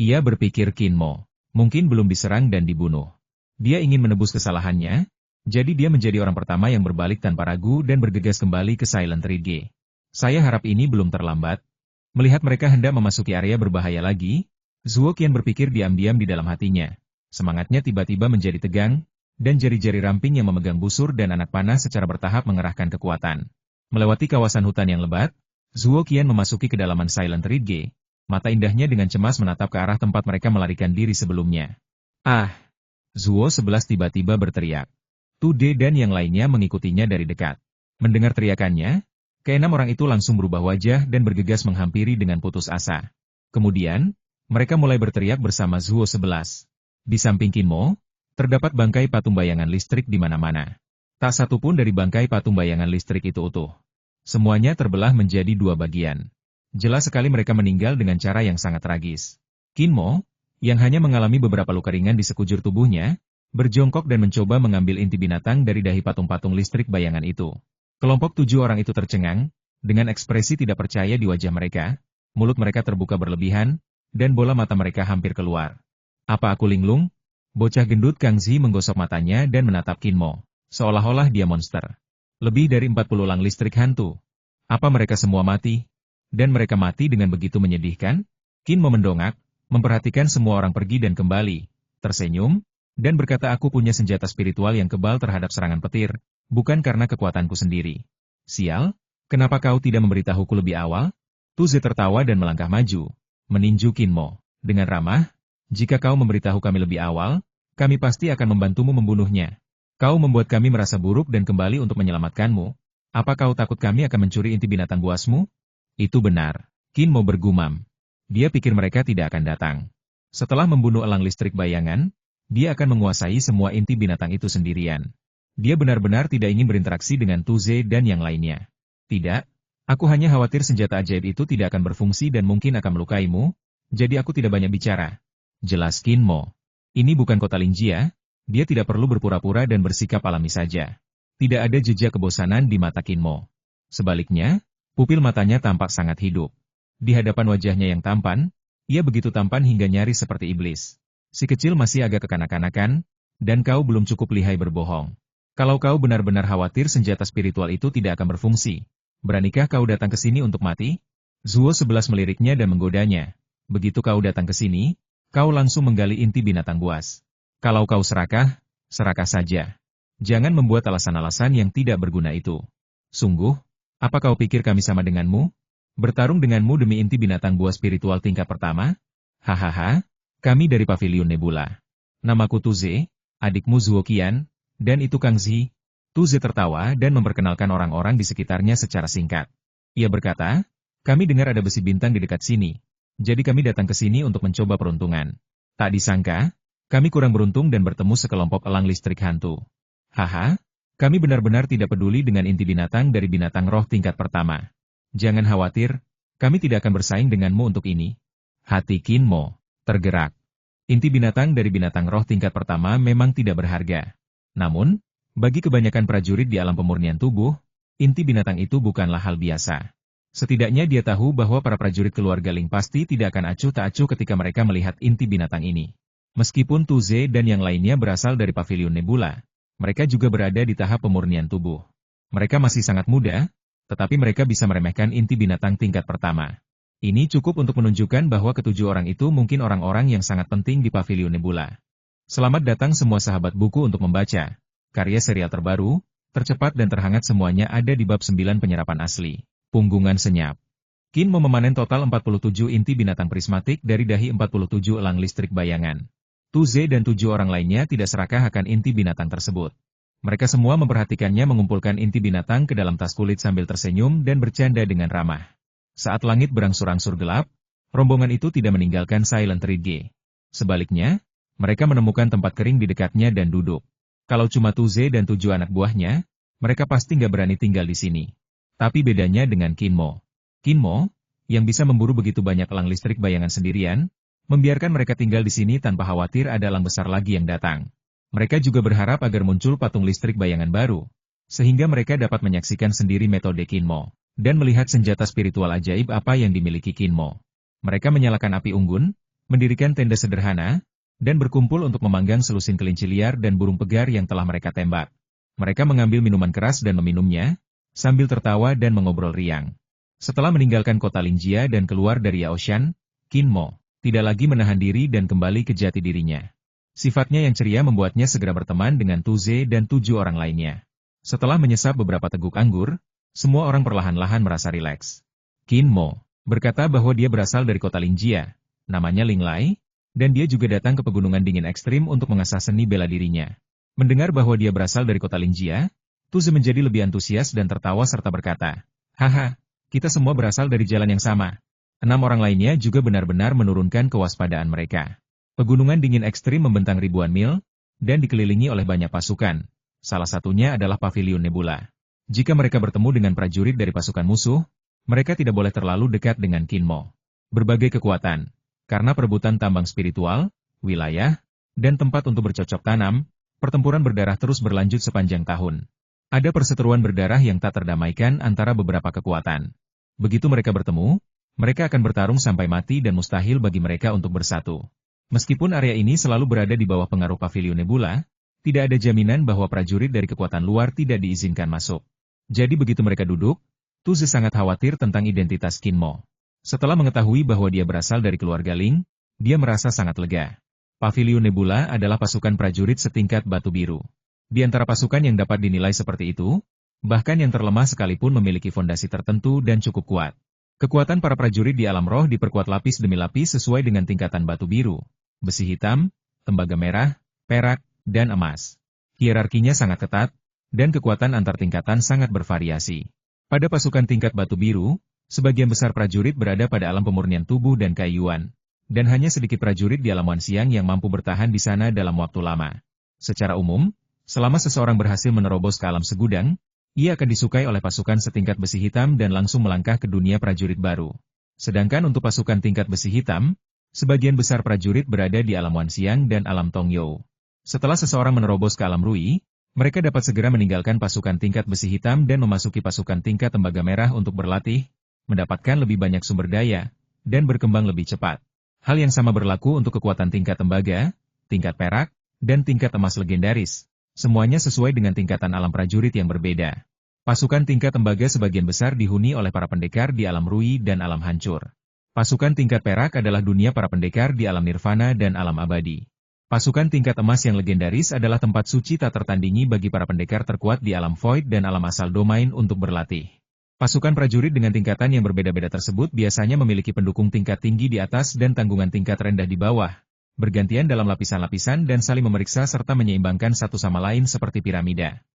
Ia berpikir Qin Mo mungkin belum diserang dan dibunuh. Dia ingin menebus kesalahannya, jadi dia menjadi orang pertama yang berbalik tanpa ragu dan bergegas kembali ke Silent Ridge. Saya harap ini belum terlambat. Melihat mereka hendak memasuki area berbahaya lagi, Zuo Qian berpikir diam-diam di dalam hatinya. Semangatnya tiba-tiba menjadi tegang, dan jari-jari ramping yang memegang busur dan anak panah secara bertahap mengerahkan kekuatan. Melewati kawasan hutan yang lebat, Zuo Qian memasuki kedalaman Silent Ridge. Mata indahnya dengan cemas menatap ke arah tempat mereka melarikan diri sebelumnya. Ah! Zuo 11 tiba-tiba berteriak. Tude dan yang lainnya mengikutinya dari dekat. Mendengar teriakannya, keenam orang itu langsung berubah wajah dan bergegas menghampiri dengan putus asa. Kemudian, mereka mulai berteriak bersama Zuo 11. Di samping Qin Mo, terdapat bangkai patung bayangan listrik di mana-mana. Tak satu pun dari bangkai patung bayangan listrik itu utuh. Semuanya terbelah menjadi dua bagian. Jelas sekali mereka meninggal dengan cara yang sangat tragis. Qin Mo, yang hanya mengalami beberapa luka ringan di sekujur tubuhnya, berjongkok dan mencoba mengambil inti binatang dari dahi patung-patung listrik bayangan itu. Kelompok 7 orang itu tercengang, dengan ekspresi tidak percaya di wajah mereka, mulut mereka terbuka berlebihan, dan bola mata mereka hampir keluar. Apa aku linglung? Bocah gendut Kang Zi menggosok matanya dan menatap Qin Mo, seolah-olah dia monster. Lebih dari 40 elang listrik hantu. Apa mereka semua mati? Dan mereka mati dengan begitu menyedihkan? Qin Mo mendongak, memperhatikan semua orang pergi dan kembali, tersenyum, dan berkata aku punya senjata spiritual yang kebal terhadap serangan petir, bukan karena kekuatanku sendiri. Sial, kenapa kau tidak memberitahuku lebih awal? Tuze tertawa dan melangkah maju, meninju Qin Mo. Dengan ramah, jika kau memberitahu kami lebih awal, kami pasti akan membantumu membunuhnya. Kau membuat kami merasa buruk dan kembali untuk menyelamatkanmu. Apa kau takut kami akan mencuri inti binatang buasmu? Itu benar. Qin Mo bergumam. Dia pikir mereka tidak akan datang. Setelah membunuh elang listrik bayangan, dia akan menguasai semua inti binatang itu sendirian. Dia benar-benar tidak ingin berinteraksi dengan Tuze dan yang lainnya. Tidak, aku hanya khawatir senjata ajaib itu tidak akan berfungsi dan mungkin akan melukaimu, jadi aku tidak banyak bicara. Jelas Qin Mo. Ini bukan kota Lingjia, dia tidak perlu berpura-pura dan bersikap alami saja. Tidak ada jejak kebosanan di mata Qin Mo. Sebaliknya, pupil matanya tampak sangat hidup. Di hadapan wajahnya yang tampan, ia begitu tampan hingga nyaris seperti iblis. Si kecil masih agak kekanak-kanakan, dan kau belum cukup lihai berbohong. Kalau kau benar-benar khawatir senjata spiritual itu tidak akan berfungsi, beranikah kau datang ke sini untuk mati? Zuo 11 meliriknya dan menggodanya. Begitu kau datang ke sini, kau langsung menggali inti binatang buas. Kalau kau serakah, serakah saja. Jangan membuat alasan-alasan yang tidak berguna itu. Sungguh, apa kau pikir kami sama denganmu? Bertarung denganmu demi inti binatang buas spiritual tingkat pertama? Hahaha, kami dari Pavilion Nebula. Namaku Tuze, adikmu Zuo Qian, dan itu Kang Zi. Tuze tertawa dan memperkenalkan orang-orang di sekitarnya secara singkat. Ia berkata, kami dengar ada besi bintang di dekat sini, jadi kami datang ke sini untuk mencoba peruntungan. Tak disangka, kami kurang beruntung dan bertemu sekelompok elang listrik hantu. Haha, kami benar-benar tidak peduli dengan inti binatang dari binatang roh tingkat pertama. Jangan khawatir, kami tidak akan bersaing denganmu untuk ini. Hati Qin Mo tergerak. Inti binatang dari binatang roh tingkat pertama memang tidak berharga. Namun, bagi kebanyakan prajurit di alam pemurnian tubuh, inti binatang itu bukanlah hal biasa. Setidaknya dia tahu bahwa para prajurit keluarga Ling pasti tidak akan acuh tak acuh ketika mereka melihat inti binatang ini. Meskipun Tuze dan yang lainnya berasal dari Pavilion Nebula, mereka juga berada di tahap pemurnian tubuh. Mereka masih sangat muda, tetapi mereka bisa meremehkan inti binatang tingkat pertama. Ini cukup untuk menunjukkan bahwa ketujuh orang itu mungkin orang-orang yang sangat penting di Pavilion Nebula. Selamat datang semua sahabat buku untuk membaca karya serial terbaru, tercepat dan terhangat semuanya ada di bab 9 penyerapan asli. Punggungan senyap. Kinmo memanen total 47 inti binatang prismatik dari dahi 47 elang listrik bayangan. Tuze dan 7 orang lainnya tidak serakah akan inti binatang tersebut. Mereka semua memperhatikannya mengumpulkan inti binatang ke dalam tas kulit sambil tersenyum dan bercanda dengan ramah. Saat langit berangsur-angsur gelap, rombongan itu tidak meninggalkan Silent Ridge. Sebaliknya, mereka menemukan tempat kering di dekatnya dan duduk. Kalau cuma Tuze dan 7 anak buahnya, mereka pasti nggak berani tinggal di sini. Tapi bedanya dengan Kinmo. Kinmo, yang bisa memburu begitu banyak elang listrik bayangan sendirian, membiarkan mereka tinggal di sini tanpa khawatir ada elang besar lagi yang datang. Mereka juga berharap agar muncul patung listrik bayangan baru, sehingga mereka dapat menyaksikan sendiri metode Kinmo, dan melihat senjata spiritual ajaib apa yang dimiliki Kinmo. Mereka menyalakan api unggun, mendirikan tenda sederhana, dan berkumpul untuk memanggang selusin kelinci liar dan burung pegar yang telah mereka tembak. Mereka mengambil minuman keras dan meminumnya, sambil tertawa dan mengobrol riang. Setelah meninggalkan kota Lingjia dan keluar dari Yaoshan, Kinmo tidak lagi menahan diri dan kembali ke jati dirinya. Sifatnya yang ceria membuatnya segera berteman dengan Tuze dan 7 orang lainnya. Setelah menyesap beberapa teguk anggur, semua orang perlahan-lahan merasa rileks. Kinmo berkata bahwa dia berasal dari kota Lingjia, namanya Linglai, dan dia juga datang ke pegunungan dingin ekstrim untuk mengasah seni bela dirinya. Mendengar bahwa dia berasal dari kota Lingjia, Tuze menjadi lebih antusias dan tertawa serta berkata, "Haha, kita semua berasal dari jalan yang sama." 6 orang lainnya juga benar-benar menurunkan kewaspadaan mereka. Pegunungan dingin ekstrim membentang ribuan mil, dan dikelilingi oleh banyak pasukan. Salah satunya adalah Pavilion Nebula. Jika mereka bertemu dengan prajurit dari pasukan musuh, mereka tidak boleh terlalu dekat dengan Kinmo. Berbagai kekuatan, karena perebutan tambang spiritual, wilayah, dan tempat untuk bercocok tanam, pertempuran berdarah terus berlanjut sepanjang tahun. Ada perseteruan berdarah yang tak terdamaikan antara beberapa kekuatan. Begitu mereka bertemu, mereka akan bertarung sampai mati dan mustahil bagi mereka untuk bersatu. Meskipun area ini selalu berada di bawah pengaruh Pavilion Nebula, tidak ada jaminan bahwa prajurit dari kekuatan luar tidak diizinkan masuk. Jadi begitu mereka duduk, Tuze sangat khawatir tentang identitas Kinmo. Setelah mengetahui bahwa dia berasal dari keluarga Ling, dia merasa sangat lega. Pavilion Nebula adalah pasukan prajurit setingkat batu biru. Di antara pasukan yang dapat dinilai seperti itu, bahkan yang terlemah sekalipun memiliki fondasi tertentu dan cukup kuat. Kekuatan para prajurit di alam roh diperkuat lapis demi lapis sesuai dengan tingkatan batu biru, besi hitam, tembaga merah, perak, dan emas. Hierarkinya sangat ketat, dan kekuatan antar tingkatan sangat bervariasi. Pada pasukan tingkat batu biru, sebagian besar prajurit berada pada alam pemurnian tubuh dan kaiyuan, dan hanya sedikit prajurit di alam Wan Xiang yang mampu bertahan di sana dalam waktu lama. Secara umum, selama seseorang berhasil menerobos ke alam segudang, ia akan disukai oleh pasukan setingkat besi hitam dan langsung melangkah ke dunia prajurit baru. Sedangkan untuk pasukan tingkat besi hitam, sebagian besar prajurit berada di alam Wan Xiang dan alam Tongyou. Setelah seseorang menerobos ke alam Rui, mereka dapat segera meninggalkan pasukan tingkat besi hitam dan memasuki pasukan tingkat tembaga merah untuk berlatih, mendapatkan lebih banyak sumber daya, dan berkembang lebih cepat. Hal yang sama berlaku untuk kekuatan tingkat tembaga, tingkat perak, dan tingkat emas legendaris. Semuanya sesuai dengan tingkatan alam prajurit yang berbeda. Pasukan tingkat tembaga sebagian besar dihuni oleh para pendekar di alam Rui dan alam hancur. Pasukan tingkat perak adalah dunia para pendekar di alam nirvana dan alam abadi. Pasukan tingkat emas yang legendaris adalah tempat suci tak tertandingi bagi para pendekar terkuat di alam void dan alam asal domain untuk berlatih. Pasukan prajurit dengan tingkatan yang berbeda-beda tersebut biasanya memiliki pendukung tingkat tinggi di atas dan tanggungan tingkat rendah di bawah, bergantian dalam lapisan-lapisan dan saling memeriksa serta menyeimbangkan satu sama lain seperti piramida.